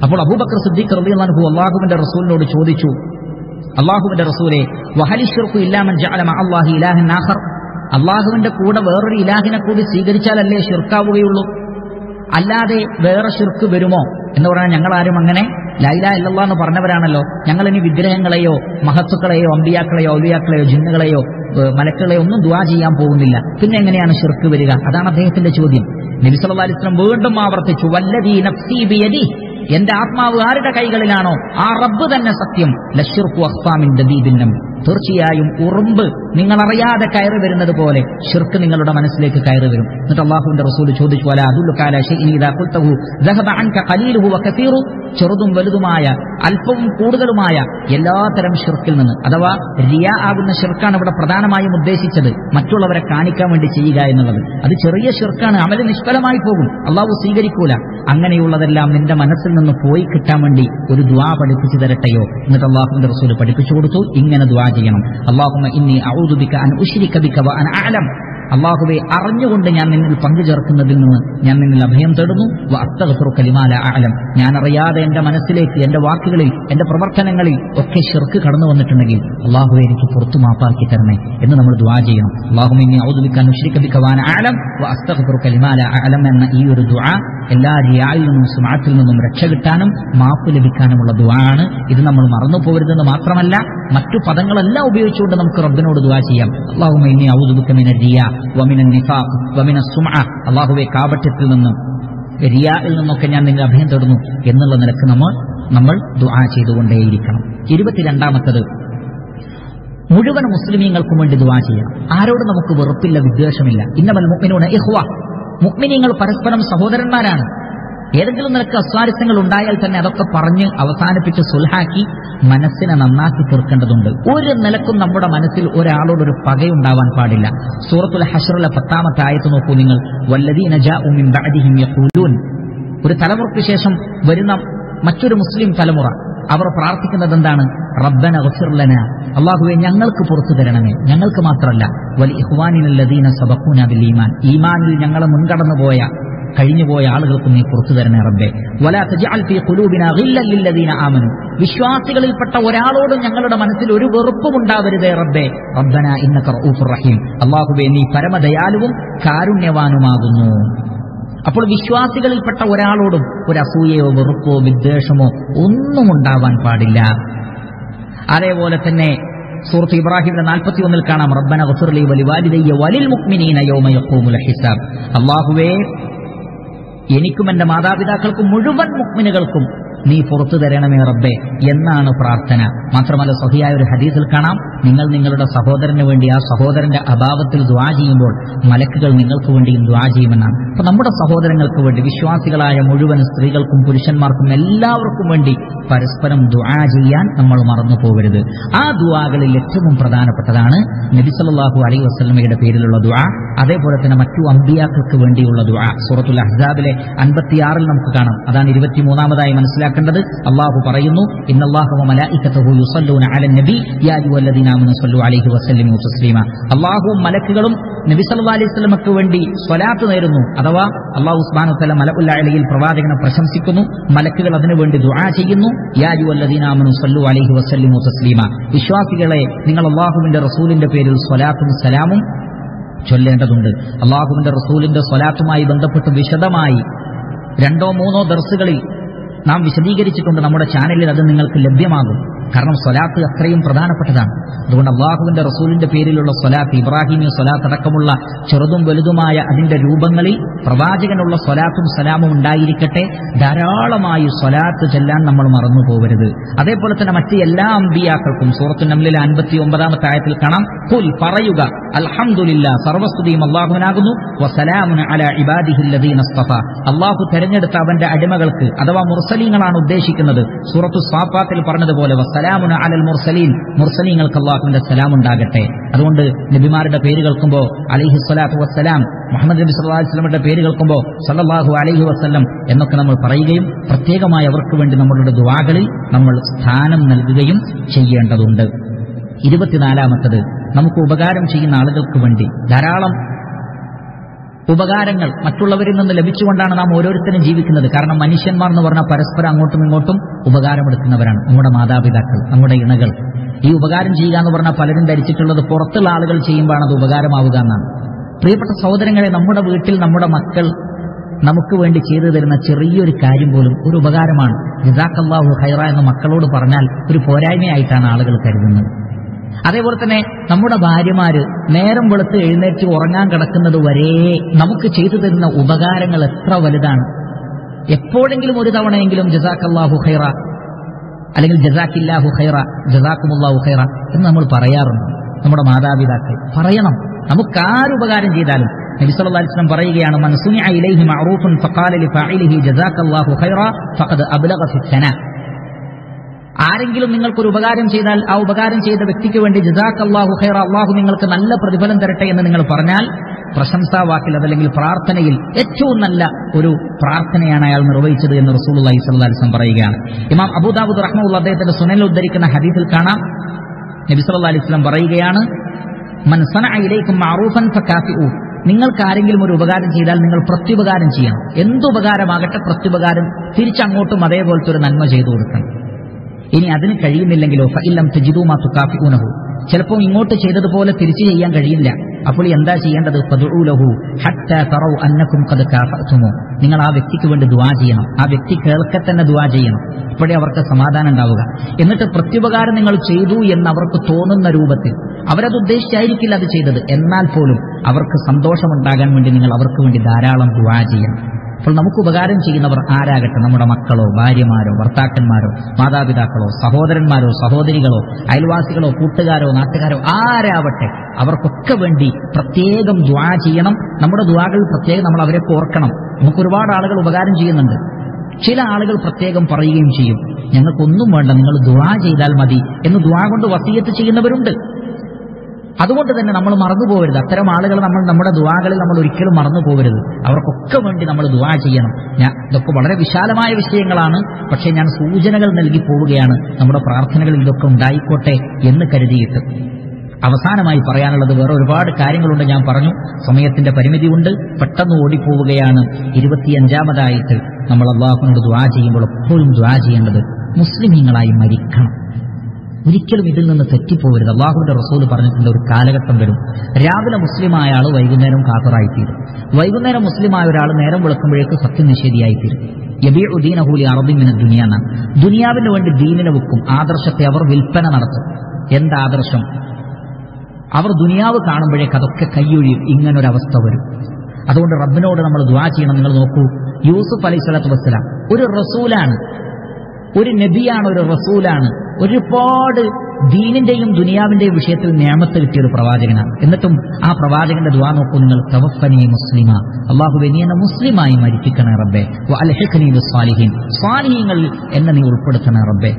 അപ്പോൾ അബൂബക്കർ സിദ്ദീഖ് റളിയല്ലാഹു അൻഹു അല്ലാഹുവിന്റെ റസൂലിനോട് ചോദിച്ചു, അല്ലാഹുവിന്റെ റസൂലേ, വഹലി ശിർകു ഇല്ലാ മൻ ജഅല മഅല്ലാഹി ഇലാഹൻ ആഖർ. അല്ലാഹുവിന്റെ കൂടെ വേറൊരു ഇലാഹിനെ കൂടി സ്വീകരിച്ചാലല്ലേ ശിർക്കാവുകയുള്ളൂ, അല്ലാതെ വേറെ ശിർക്ക് വരുമോ എന്ന് പറഞ്ഞാൽ ഞങ്ങളാരും അങ്ങനെ ലാ ഇലാഹ ഇല്ലല്ലാഹ് എന്ന് പറഞ്ഞവരാണല്ലോ, ഞങ്ങൾ ഇനി വിഗ്രഹങ്ങളെയോ മഹത്തുക്കളെയോ അമ്പിയാക്കളെയോ ഔലിയാക്കളെയോ ജിന്നുകളെയോ മലക്കുകളെയോ ഒന്നും ദുആ ചെയ്യാൻ പോകുന്നില്ല, പിന്നെ എങ്ങനെയാണ് ശിർക്ക് വരിക? അതാണ് അദ്ദേഹത്തിന്റെ ചോദ്യം. നബി സല്ലല്ലാഹു അലൈഹി വസല്ലം വീണ്ടും ആവർത്തിച്ചു, വല്ലദീ നഫ്സീ ബിയദിഹി, എന്റെ ആത്മാവ് ആരുടെ കൈകളിലാണോ ആ റബ്ബ് തന്നെ സത്യം, ലശ്ശിർകു അഖ്ഫാ മിൻ ദബീബിൻ നംൽ. തീർച്ചയായും ഉറുമ്പ് നിങ്ങളറിയാതെ കയറി വരുന്നത് പോലെ ശിർക്ക് നിങ്ങളുടെ മനസ്സിലേക്ക് കയറി വരും. എന്നിട്ട് അല്ലാഹുവിന്റെ റസൂൽ ചോദിച്ചു, വലാ അദുല്ലുക അലാ ശൈഇൻ ഇദാ ഖുൽതഹു ദഹബ അൻക ഖലീലുഹു വകസീറു. ചെറുതും വലുതുമായ അല്പവും കൂടുതലുമായ എല്ലാത്തരം ശിർക്കിൽ നിന്ന്, അഥവാ റിയാ ആകുന്ന ശിർക്കാണ് ഇവിടെ പ്രധാനമായും ഉദ്ദേശിച്ചത്, മറ്റുള്ളവരെ കാണിക്കാൻ വേണ്ടി ചെയ്യുക എന്നുള്ളത്. അത് ചെറിയ ശിർക്കാണ്, അമല് നിഷ്ഫലമായി പോകും, അല്ലാഹു സ്വീകരിക്കൂല. അങ്ങനെയുള്ളതെല്ലാം നിന്റെ മനസ്സിൽ നിന്ന് പോയി കിട്ടാൻ വേണ്ടി ഒരു ദുആ പഠിപ്പിച്ചു തരട്ടെയോ? എന്നിട്ട് അല്ലാഹുവിന്റെ റസൂൽ പഠിപ്പിച്ചു കൊടുത്തു, ഇങ്ങനെ ദുആ ചെയ്യണം. അല്ലാഹുമ്മ ഇന്നി അഊദു ബിക അൻ ഉശ്രിക ബിക വ അന അഅലം. അല്ലാഹുവേ, അറിഞ്ഞുകൊണ്ട് ഞാൻ നിന്നിൽ പങ്കു ചേർക്കുന്നതിൽ നിന്ന് ഞാൻ നിന്നിൽ അഭയം തേടുന്നു. വ അസ്തഗ്ഫിറുക ലിമാ ലാ അഅലം. ഞാൻ അറിയാതെ എന്റെ മനസ്സിലേക്ക്, എന്റെ വാക്കുകളിൽ, എന്റെ പ്രവർത്തനങ്ങളിൽ ഒക്കെ ശിർക്ക് കടന്നു വന്നിട്ടുണ്ടെങ്കിൽ അല്ലാഹുവേ എനിക്ക് പുറത്തു മാപ്പാക്കി തരണേ എന്ന് നമ്മൾ ദുആ ചെയ്യണം. അല്ലാഹുമ്മ ഇന്നി അഊദു ബിക അൻ ഉശ്രിക ബിക വ അന അഅലം വ അസ്തഗ്ഫിറുക ലിമാ ലാ അഅലം എന്ന ഈ ഒരു ദുആ എല്ലാ റിയായിൽ നിന്നും സുമഅത്തിൽ നിന്നും രക്ഷ കിട്ടാനും മാപ്പ് ലഭിക്കാനുമുള്ള ദുആ ആണ്. ഇത് നമ്മൾ മറന്നു പോകരുതെന്ന് മാത്രമല്ല, മറ്റു പദങ്ങളെല്ലാം ഉപയോഗിച്ചുകൊണ്ട് നമുക്ക് റബ്ബിനോട് ദുആ ചെയ്യാം. അല്ലാഹുമ്മ ഇന്നി അഊദു ബിക മിനർ റിയാ വമിനൻ നിഫാഖ് വമിനസ് സുമഅ. അല്ലാഹുവേ, കാപട്യത്തിൽ നിന്നും റിയായിൽ നിന്നൊക്കെ ഞാൻ നിന്നെ അഭയം തേടുന്നു എന്നുള്ള നിലക്ക് നമ്മൾ ദുആ ചെയ്തുകൊണ്ടേയിരിക്കണം. 22ാമത്തത്, മുഴുവൻ മുസ്ലിമീങ്ങൾക്കും വേണ്ടി ദുആ ചെയ്യണം. ആരോട് നമുക്ക് വെറുപ്പില്ല, വിദ്വേഷമില്ല. ഇന്നമൽ മുഅ്മിനൂന ഇഖ്വ. മുഅ്മിനീങ്ങൾ പരസ്പരം സഹോദരന്മാരാണ്. ഏതെങ്കിലും നിലക്ക് അസ്വാരസ്യങ്ങൾ ഉണ്ടായാൽ തന്നെ അതൊക്കെ പറഞ്ഞ് അവസാനിപ്പിച്ച് സുൽഹാക്കി മനസ്സിനെ നന്നാക്കി തീർക്കേണ്ടതുണ്ട്. ഒരു നിലക്കും നമ്മുടെ മനസ്സിൽ ഒരാളോടൊരു പകയുണ്ടാവാൻ പാടില്ല. സൂറത്തുൽ ഹശ്റിലെ 10ാമത്തെ ആയത്ത് നോക്കൂ നിങ്ങൾ. വല്ലദീന ജാഉ മിൻ ബഅദിഹിം യഖൂലൂൻ. ഒരു തലമുറയ്ക്ക് ശേഷം വരുന്ന മറ്റൊരു മുസ്ലിം തലമുറ, അവർ പ്രാർത്ഥിക്കുന്നത് എന്താണ്? റബ്ബന ഗഫിർ ലനാ, അല്ലാഹുവേ ഞങ്ങൾക്ക് പുറത്തു തരണമേ. ഞങ്ങൾക്ക് മാത്രമല്ല, വലി ഇഖ്വാനിനൽ ലദീന സബഖൂന ബിൽ ഈമാൻ, ഈമാനിൽ ഞങ്ങളെ മുൻകടന്നു പോയ കഴിഞ്ഞുപോയ ആളുകൾക്കും നീ പുറത്തു തരണേ റബ്ബേ. വലാ തജ്അൽ ഫീ ഖുലൂബിനാ ഗില്ലൻ ലില്ലദീന ആമനു, വിശ്വാസികളിൽപ്പെട്ട ഒരാളോടും ഞങ്ങളുടെ മനസ്സിൽ ഒരു വെറുപ്പും ഉണ്ടാവരുതേ റബ്ബേ. റബ്ബനാ ഇന്നക റഊഫുർ റഹീം, അല്ലാഹുവേ നീ പരമദയാലുവും കാരുണ്യവാനുമാകുന്നു. അപ്പോൾ വിശ്വാസികളിൽപ്പെട്ട ഒരാളോടും ഒരു അസൂയയോ വെറുപ്പോ വിദ്വേഷമോ ഒന്നും ഉണ്ടാവാൻ പാടില്ല. അതേപോലെ തന്നെ സൂറത്ത് ഇബ്രാഹിമിന്റെ 41 കാണാം, റബ്ബന ഗഫിർ ലി വലിവാലിദയ്യ വലിൽ മുഅ്മിനീന യൗമ യഖൂമുൽ ഹിസാബ്. അല്ലാഹുവേ എനിക്കും എന്റെ മാതാപിതാക്കൾക്കും മുഴുവൻ മുഅ്മിനുകൾക്കും നീ പുറത്തു തരണമേ റബ്ബേ എന്നാണ് പ്രാർത്ഥന. മാത്രമല്ല സഹിയായ ഒരു ഹദീസിൽ കാണാം, നിങ്ങൾ നിങ്ങളുടെ സഹോദരന് വേണ്ടി ആ സഹോദരന്റെ അഭാവത്തിൽ ദുആ ചെയ്യുമ്പോൾ മലക്കുകൾ നിങ്ങൾക്ക് വേണ്ടിയും ദുആ ചെയ്യുമെന്നാണ്. അപ്പൊ നമ്മുടെ സഹോദരങ്ങൾക്ക് വേണ്ടി വിശ്വാസികളായ മുഴുവൻ സ്ത്രീകൾക്കും പുരുഷന്മാർക്കും എല്ലാവർക്കും വേണ്ടി പരസ്പരം ദുആ ചെയ്യാൻ നമ്മൾ മറന്നു പോകരുത്. ആ ദുആകളിൽ ഏറ്റവും പ്രധാനപ്പെട്ടതാണ് നബി സല്ലല്ലാഹു അലൈഹി വസല്ലമയുടെ പേരിലുള്ള ദുആ, അതേപോലെ തന്നെ മറ്റു അമ്പിയാക്കൾക്ക് വേണ്ടിയുള്ള ദുആ. സൂറത്തുൽ അഹ്സാബിലെ 56 നമുക്ക് കാണാം. അതാണ് 23-ാമതായി മനസ്സിലാക്കേണ്ടത്. അല്ലാഹു പറയുന്നു, ഇന്നല്ലാഹ വ മലായികതഹു യുസല്ലൂന അലൻ നബി യാ അയ്യുഹല്ലദീന ആമനൂ സ്വല്ലു അലൈഹി വസല്ലിമു തസ്ലീമ. അല്ലാഹുവും മലക്കുകളും നബി സല്ലല്ലാഹു അലൈഹി വസല്ലമക്ക് വേണ്ടി സ്വലാത്ത് നേരുന്നു. അഥവാ അല്ലാഹു സുബ്ഹാനഹു വ തആല മലഉൽ അലയിൽ പ്രവാചകനെ പ്രശംസിക്കുന്നു, മലക്കുകൾ അതിനുവേണ്ടി ദുആ ചെയ്യുന്നു. യാ അയ്യുഹല്ലദീന ആമനൂ സ്വല്ലു അലൈഹി വസല്ലിമു തസ്ലീമ. വിശ്വാസികളെ, നിങ്ങൾ അല്ലാഹുവിന്റെ റസൂലിന്റെ പേരിൽ സ്വലാത്തും സലാമും ചൊല്ലേണ്ടതുണ്ട്. അല്ലാഹുവിന്റെ റസൂലിന്റെ സ്വലാത്തുമായി ബന്ധപ്പെട്ട് വിശദമായി 2-3 ദർസുകളിൽ നാം വിശദീകരിച്ചിട്ടുണ്ട്. നമ്മുടെ ചാനലിൽ അത് നിങ്ങൾക്ക് ലഭ്യമാകും. കാരണം സ്വലാത്ത് അത്രയും പ്രധാനപ്പെട്ടതാണ്. അതുകൊണ്ട് അല്ലാഹുവിന്റെ റസൂലിന്റെ പേരിലുള്ള സ്വലാത്ത്, ഇബ്രാഹിമി സ്വലാത്ത് അടക്കമുള്ള ചെറുതും വലുതുമായ അതിന്റെ രൂപങ്ങളിൽ പ്രവാചകനുള്ള സ്വലാത്തും സലാമും ഉണ്ടായിരിക്കട്ടെ. ധാരാളമായി സ്വലാത്ത് ചെല്ലാൻ നമ്മൾ മറന്നു പോകരുത്. അതേപോലെ തന്നെ മറ്റ് എല്ലാ അമ്പിയാക്കൾക്കും സൂറത്തുൽ നംലിലെ 59-ാമത്തെ ആയത്തിൽ കാണാം, ഖുൽ പറയുക, അൽഹംദുലില്ലാഹ് സർവസ്തുതിയും അല്ലാഹുവിനാകുന്നു, വസലാമുൻ അലാ ഇബാദിഹില്ലദീന ഇസ്തഫ. അല്ലാഹു തെരഞ്ഞെടുത്ത അവന്റെ അടിമകൾക്ക് അഥവാ മുർസലീങ്ങളാണ് ഉദ്ദേശിക്കുന്നത്. സൂറത്തു സ്വാഫാത്തിൽ പറഞ്ഞതുപോലെ വസ്സലാമുൻ അലൽ മുർസലീൻ, മുർസലീങ്ങൾക്ക് അല്ലാഹുവിന്റെ സലാം ഉണ്ടാകട്ടെ. അതുകൊണ്ട് നബിമാരുടെ പേര് കേൾക്കുമ്പോൾ അലൈഹി സ്വലാത്തു വസ്സലാം, മുഹമ്മദ് നബി സല്ലല്ലാഹു അലൈഹി വസല്ലമയുടെ പേര് കേൾക്കുമ്പോൾ സല്ലല്ലാഹു അലൈഹി വസല്ലം എന്നൊക്കെ നമ്മൾ പറയുകയും പ്രത്യേകമായി അവർക്ക് വേണ്ടി നമ്മളുടെ ദുആകളിൽ നമ്മൾ സ്ഥാനം നൽകുകയും ചെയ്യേണ്ടതുണ്ട്. 24-ാമത്തത്, നമുക്ക് ഉപകാരം ചെയ്യുന്ന ആളുകൾക്ക് വേണ്ടി ധാരാളം ഉപകാരങ്ങൾ മറ്റുള്ളവരിൽ നിന്ന് ലഭിച്ചുകൊണ്ടാണ് നാം ഓരോരുത്തരും ജീവിക്കുന്നത്. കാരണം മനുഷ്യന്മാർ എന്ന് പറഞ്ഞാൽ പരസ്പരം അങ്ങോട്ടും ഇങ്ങോട്ടും ഉപകാരമെടുക്കുന്നവരാണ്. നമ്മുടെ മാതാപിതാക്കൾ, നമ്മുടെ ഇണകൾ. ഈ ഉപകാരം ചെയ്യുക എന്ന് പറഞ്ഞാൽ പലരും ധരിച്ചിട്ടുള്ളത് പുറത്തുള്ള ആളുകൾ ചെയ്യുമ്പോഴാണ് അത് ഉപകാരമാവുക എന്നാണ്. പ്രിയപ്പെട്ട സഹോദരങ്ങളെ, നമ്മുടെ വീട്ടിൽ നമ്മുടെ മക്കൾ നമുക്ക് വേണ്ടി ചെയ്തു തരുന്ന ചെറിയൊരു കാര്യം പോലും ഒരു ഉപകാരമാണ്. ജസാക്കല്ലാഹു ഖൈറ എന്ന് മക്കളോട് പറഞ്ഞാൽ ഒരു പോരായ്മയായിട്ടാണ് ആളുകൾ കരുതുന്നത്. അതേപോലെ തന്നെ നമ്മുടെ ഭാര്യമാര് നേരം വെളുത്ത് എഴുന്നേറ്റ് ഉറങ്ങാൻ കിടക്കുന്നത് വരെ നമുക്ക് ചെയ്തു തരുന്ന ഉപകാരങ്ങൾ എത്ര വലുതാണ്. എപ്പോഴെങ്കിലും ഒരു തവണയെങ്കിലും ജസാക്കല്ലാഹു ഖൈറ അല്ലെങ്കിൽ ജസാക്കില്ലാഹു ഖൈറ, ജസാക്കുമുല്ലാഹു ഖൈറ എന്ന് നമ്മൾ പറയാറുണ്ട്. നമ്മുടെ മാതാപിതാക്കൾ പറയണം. നമുക്കാരുപകാരം ചെയ്താലും നബി സല്ലല്ലാഹു അലൈഹി വസല്ലം പറയുകയാണ്, മൻ സുനിഅ ഇലൈഹി മഅറൂഫുൻ ഫഖാല ലിഫാഇലിഹി ജസാക്കല്ലാഹു ഖൈറ ഫഖദ് അബ്ലഗ ഫിസ്സനാ. ആരെങ്കിലും നിങ്ങൾക്കൊരു ഉപകാരം ചെയ്താൽ ആ ഉപകാരം ചെയ്ത വ്യക്തിക്ക് വേണ്ടി ജസാക്കല്ലാഹു ഖൈറ, അല്ലാഹു നിങ്ങൾക്ക് നല്ല പ്രതിഫലം തരട്ടെ എന്ന് നിങ്ങൾ പറഞ്ഞാൽ പ്രശംസാവാക്കിൽ അതല്ലെങ്കിൽ പ്രാർത്ഥനയിൽ ഏറ്റവും നല്ല ഒരു പ്രാർത്ഥനയാണ് അയാൾ നിർവഹിച്ചത് എന്ന് റസൂലുള്ളാഹി സ്വല്ലല്ലാഹു അലൈഹി വസല്ലം പറയുകയാണ്. ഇമാം അബൂദാവൂദ് റഹ്മത്തുള്ളാഹി അദ്ദേഹത്തിന്റെ സുനനിൽ ഉദ്ധരിക്കുന്ന ഹദീസിൽ കാണാം, നബി സല്ലല്ലാഹു അലൈഹി വസല്ലം പറയുകയാണ്, മൻ സനഅ ഇലൈക്കും മഅറൂഫൻ ഫകാഫിഉ. നിങ്ങൾക്ക് ആരെങ്കിലും ഒരു ഉപകാരം ചെയ്താൽ നിങ്ങൾ പ്രത്യുപകാരം ചെയ്യണം. എന്തുപകാരമാകട്ടെ പ്രത്യുപകാരം തിരിച്ചങ്ങോട്ടും അതേപോലത്തെ ഒരു നന്മ ചെയ്തു കൊടുക്കണം. ഇനി അതിന് കഴിയുന്നില്ലെങ്കിലോ ഫഇല്ലം തജിദൂ മാ തുകാഫിഊനഹു, ചിലപ്പോൾ ഇങ്ങോട്ട് ചെയ്തതുപോലെ തിരിച്ചു ചെയ്യാൻ കഴിയില്ല. അപ്പോൾ എന്താ ചെയ്യേണ്ടത്? ഫദ്ഉ ലഹു ഹത്താ തറൗ അന്നകും ഖദ് കാഫഅതുമു. നിങ്ങൾ ആ വ്യക്തിക്ക് വേണ്ടി ദുആ ചെയ്യണം. ആ വ്യക്തി കേൾക്കെ തന്നെ ദുആ ചെയ്യണം. ഇപ്പോഴേ അവർക്ക് സമാധാനം ഉണ്ടാവുക. എന്നിട്ട് പ്രത്യുപകാരം നിങ്ങൾ ചെയ്തു എന്ന് അവർക്ക് തോന്നുന്ന രൂപത്തിൽ, അവരത് ഉദ്ദേശിച്ചായിരിക്കില്ല അത് ചെയ്തത്, എന്നാൽ പോലും അവർക്ക് സന്തോഷമുണ്ടാകാൻ വേണ്ടി നിങ്ങൾ അവർക്ക് വേണ്ടി ധാരാളം ദുആ ചെയ്യണം. അപ്പോൾ നമുക്ക് ഉപകാരം ചെയ്യുന്നവർ ആരാകട്ടെ, നമ്മുടെ മക്കളോ ഭാര്യമാരോ ഭർത്താക്കന്മാരോ മാതാപിതാക്കളോ സഹോദരന്മാരോ സഹോദരികളോ അയൽവാസികളോ കൂട്ടുകാരോ നാട്ടുകാരോ ആരാവട്ടെ, അവർക്കൊക്കെ വേണ്ടി പ്രത്യേകം ദുആ ചെയ്യണം. നമ്മുടെ ദുആകൾ പ്രത്യേകം നമ്മൾ അവരെ ഓർക്കണം. നമുക്ക് ഒരുപാട് ആളുകൾ ഉപകാരം ചെയ്യുന്നുണ്ട്. ചില ആളുകൾ പ്രത്യേകം പറയുകയും ചെയ്യും, ഞങ്ങൾക്കൊന്നും വേണ്ട, നിങ്ങൾ ദുആ ചെയ്താൽ മതി എന്ന് ദുആ കൊണ്ട് വസിയത്ത് ചെയ്യുന്നവരുണ്ട്. അതുകൊണ്ട് തന്നെ നമ്മൾ മറന്നു പോകരുത്. അത്തരം ആളുകൾ നമ്മൾ നമ്മുടെ ദുആകളിൽ നമ്മൾ ഒരിക്കലും മറന്നു പോകരുത്. അവർക്കൊക്കെ വേണ്ടി നമ്മൾ ദുആ ചെയ്യണം. ഇതൊക്കെ വളരെ വിശാലമായ വിഷയങ്ങളാണ്, പക്ഷേ ഞാൻ സൂചനകൾ നൽകി പോവുകയാണ്. നമ്മുടെ പ്രാർത്ഥനകളിൽ ഇതൊക്കെ ഉണ്ടായിക്കോട്ടെ എന്ന് കരുതിയിട്ട് അവസാനമായി പറയാനുള്ളത് വേറെ ഒരുപാട് കാര്യങ്ങളുണ്ട്. ഞാൻ പറഞ്ഞു സമയത്തിന്റെ പരിമിതിയുണ്ട്, പെട്ടെന്ന് ഓടിപ്പോവുകയാണ്. 25-ാമതായിട്ട് നമ്മൾ അല്ലാഹുവിനോട് ദുആ ചെയ്യുമ്പോൾ എപ്പോഴും ദുആ ചെയ്യേണ്ടത് മുസ്ലിമീങ്ങളായി മരിക്കണം. ഒരിക്കലും ഇതിൽ നിന്ന് തെറ്റിപ്പോകരുത്. അല്ലാഹുവിന്റെ റസൂൽ പറഞ്ഞിട്ടുണ്ട്, ഒരു കാലഘട്ടം വരും, രാവിലെ മുസ്ലിമായ ആൾ വൈകുന്നേരം കാഫിറായിത്തീരും, വൈകുന്നേരം മുസ്ലിമായ ഒരാൾ നേരം വെളുക്കുമ്പോഴേക്ക് സത്യനിഷേധിയായിത്തീരും. യബീഉ ദീനഹു ലിഅർദിൻ മിന ദുനിയാന, ദുനിയാവിന് വേണ്ടി ദീനിനെ വെക്കും, ആദർശത്തെ അവർ വിൽപ്പന നടത്തും. എന്താദർശം? അവർ ദുനിയാവ് കാണുമ്പോഴേക്ക് അതൊക്കെ കൈയൊഴിയും. ഇങ്ങനൊരവസ്ഥ വരും. അതുകൊണ്ട് റബ്ബിനോട് നമ്മൾ ദുആ ചെയ്യണം. നിങ്ങൾ നോക്കൂ, യൂസുഫ് അലൈഹിസ്സലാത്തു വസ്സലാം ഒരു റസൂലാണ്, ഒരു നബിയാണ്, ഒരു റസൂലാണ്, ഒരുപാട് ദീനിന്റെയും ദുനിയാവിന്റെയും വിഷയത്തിൽ നിഅമത്ത് കിട്ടിയ ഒരു പ്രവാചകനാണ്. എന്നിട്ടും ആ പ്രവാചകന്റെ ദുആ നോക്കൂ നിങ്ങൾ, തവഫനി മുസ്ലിമ, അല്ലാഹുവേ നീ എന്നെ മുസ്ലിമായി മരിപ്പിക്കണേ റബ്ബേ, വഅൽഹിഖ്നി ബിസ്സാലിഹീൻ, സ്വാലിഹീങ്ങളിൽ എന്നെ നീ ഉൾപ്പെടുത്തണേ റബ്ബേ.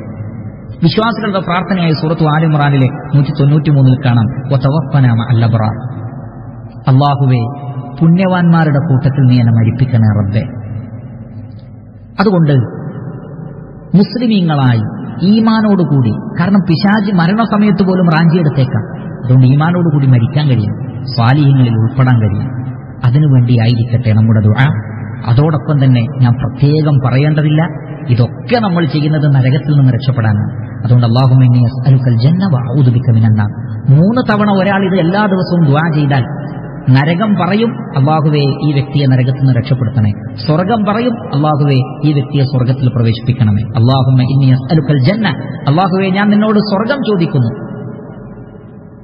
വിശ്വാസികളുടെ പ്രാർത്ഥനയായി സൂറത്ത് ആൽ ഇംറാനിലെ 193 കാണാം, വതവഫനാ മഅൽ അബ്റാർ, അല്ലാഹുവേ പുണ്യവാന്മാരുടെ കൂട്ടത്തിൽ നീ എന്നെ മരിപ്പിക്കണേ റബ്ബേ. അതുകൊണ്ട് മുസ്ലിമീങ്ങളായി ഈമാനോടുകൂടി, കാരണം പിശാച് മരണസമയത്ത് പോലും റാഞ്ചിയെടുത്തേക്കാം, അതുകൊണ്ട് ഈമാനോടുകൂടി മരിക്കാൻ കഴിയും, സ്വാലിഹീങ്ങളിൽ ഉൾപ്പെടാൻ കഴിയും. അതിനുവേണ്ടിയായിരിക്കട്ടെ നമ്മുടെ ദുആ. അതോടൊപ്പം തന്നെ ഞാൻ പ്രത്യേകം പറയേണ്ടതില്ല, ഇതൊക്കെ നമ്മൾ ചെയ്യുന്നത് നരകത്തിൽ നിന്ന് രക്ഷപ്പെടാനാണ്. അതുകൊണ്ട് അല്ലാഹുമ്മ ഇന്നി അസ്അലുക്കൽ ജന്ന വഅഊദു ബിക മിനന്നാർ 3 തവണ ഒരാൾ ഇത് എല്ലാ ദിവസവും ദുആ ചെയ്താൽ നരകം പറയും, അല്ലാഹുവേ ഈ വ്യക്തിയെ നരകത്തിൽ നിന്ന് രക്ഷപ്പെടുത്തണേ. സ്വർഗം പറയും, അല്ലാഹുവേ ഈ വ്യക്തിയെ സ്വർഗത്തിൽ പ്രവേശിപ്പിക്കണമേ. അല്ലാഹുമ്മ ഇന്നി അസ്അലുക്കൽ ജന്ന, അല്ലാഹുവേ ഞാൻ നിന്നോട് സ്വർഗം ചോദിക്കുന്നു,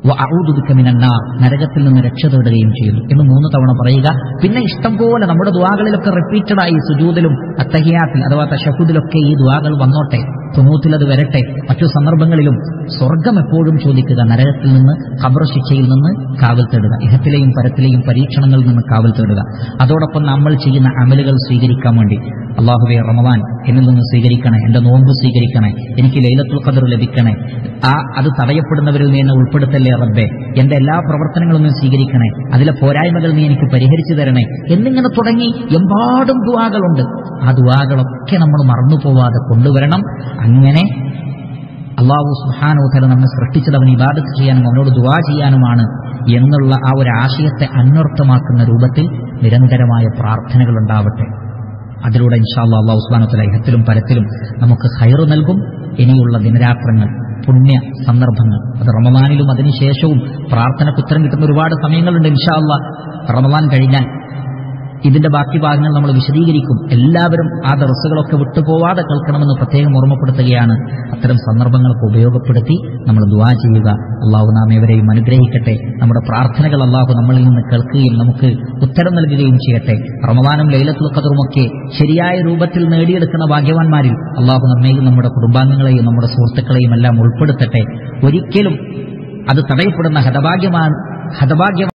വഅഊദു ബിക മിനന്നാർ, നരകത്തിൽ നിന്ന് രക്ഷ തേടുകയും ചെയ്യുന്നു എന്ന് 3 തവണ പറയുക. പിന്നെ ഇഷ്ടം പോലെ നമ്മുടെ ദുആകളിലൊക്കെ റിപ്പീറ്റഡായി സുജൂദിലും അത്തഹിയാത്തിൽ അഥവാ തശഹുദിലൊക്കെ ഈ ദുആകൾ വന്നോട്ടെ, ഖുനൂത്തിൽ അത് വരട്ടെ. മറ്റു സന്ദർഭങ്ങളിലും സ്വർഗം എപ്പോഴും ചോദിക്കുക, നരകത്തിൽ നിന്ന്, ഖബർ ശിക്ഷയിൽ നിന്ന് കാവൽ തേടുക, ഇഹത്തിലെയും പരത്തിലെയും പരീക്ഷണങ്ങളിൽ നിന്ന് കാവൽ തേടുക. അതോടൊപ്പം നമ്മൾ ചെയ്യുന്ന അമലുകൾ സ്വീകരിക്കാൻ വേണ്ടി അല്ലാഹുവേ റമളാൻ എന്നിൽ നിന്ന് സ്വീകരിക്കണേ, എന്റെ നോമ്പ് സ്വീകരിക്കണേ, എനിക്ക് ലൈലത്തുൽ ഖദർ ലഭിക്കണേ, അത് തടയപ്പെടുന്നവരിൽ നീ എന്നെ ഉൾപ്പെടുത്തല്ലേ റബ്ബേ, എന്റെ എല്ലാ പ്രവർത്തനങ്ങളും നീ സ്വീകരിക്കണേ, അതിലെ പോരായ്മകൾ നീ എനിക്ക് പരിഹരിച്ചു തരണേ എന്നിങ്ങനെ തുടങ്ങി എമ്പാടും ദുആകളുണ്ട്. ആ ദുആകളൊക്കെ നമ്മൾ മറന്നുപോവാതെ കൊണ്ടുവരണം. അങ്ങനെ അല്ലാഹു സുബ്ഹാനഹു വ തആല നമ്മെ സൃഷ്ടിച്ചത് അവൻ ഇബാദത്ത് ചെയ്യാനും അവനോട് ദുആ ചെയ്യാനുമാണ് എന്നുള്ള ആ ഒരു ആശയത്തെ അന്വർത്ഥമാക്കുന്ന രൂപത്തിൽ നിരന്തരമായ പ്രാർത്ഥനകൾ ഉണ്ടാവട്ടെ. അതിലൂടെ ഇൻഷാ അല്ലാഹ് അല്ലാഹു സുബ്ഹാനഹു വ തആല ഇഹത്തിലും പരത്തിലും നമുക്ക് ഖൈർ നൽകും. ഇനിയുള്ള ദിനരാത്രങ്ങൾ, പുണ്യ സന്ദർഭങ്ങൾ, അത് റമളാനിലും അതിനുശേഷവും പ്രാർത്ഥനയ്ക്ക് ഉത്തരം കിട്ടുന്ന ഒരുപാട് സമയങ്ങളുണ്ട്. ഇൻഷാ അല്ലാഹ് റമളാൻ കഴിഞ്ഞാൽ ഇതിന്റെ ബാക്കി ഭാഗങ്ങൾ നമ്മൾ വിശദീകരിക്കും. എല്ലാവരും ആ ദർസുകളൊക്കെ വിട്ടുപോവാതെ കേൾക്കണമെന്ന് പ്രത്യേകം ഓർമ്മപ്പെടുത്തുകയാണ്. അത്തരം സന്ദർഭങ്ങൾക്ക് ഉപയോഗപ്പെടുത്തി നമ്മൾ ദുആ ചെയ്യുക. അല്ലാഹു നാം ഏവരെയും അനുഗ്രഹിക്കട്ടെ. നമ്മുടെ പ്രാർത്ഥനകൾ അല്ലാഹു നമ്മളിൽ നിന്ന് കേൾക്കുകയും നമുക്ക് ഉത്തരം നൽകുകയും ചെയ്യട്ടെ. റമളാനും ലൈലത്തുൽ ഖദറുമൊക്കെ ശരിയായ രൂപത്തിൽ നേടിയെടുക്കുന്ന ഭാഗ്യവാന്മാരിൽ അല്ലാഹു നമ്മെയും നമ്മുടെ കുടുംബാംഗങ്ങളെയും നമ്മുടെ സുഹൃത്തുക്കളെയും എല്ലാം ഉൾപ്പെടുത്തട്ടെ. ഒരിക്കലും അത് തടയപ്പെടുന്ന ഹതഭാഗ്യം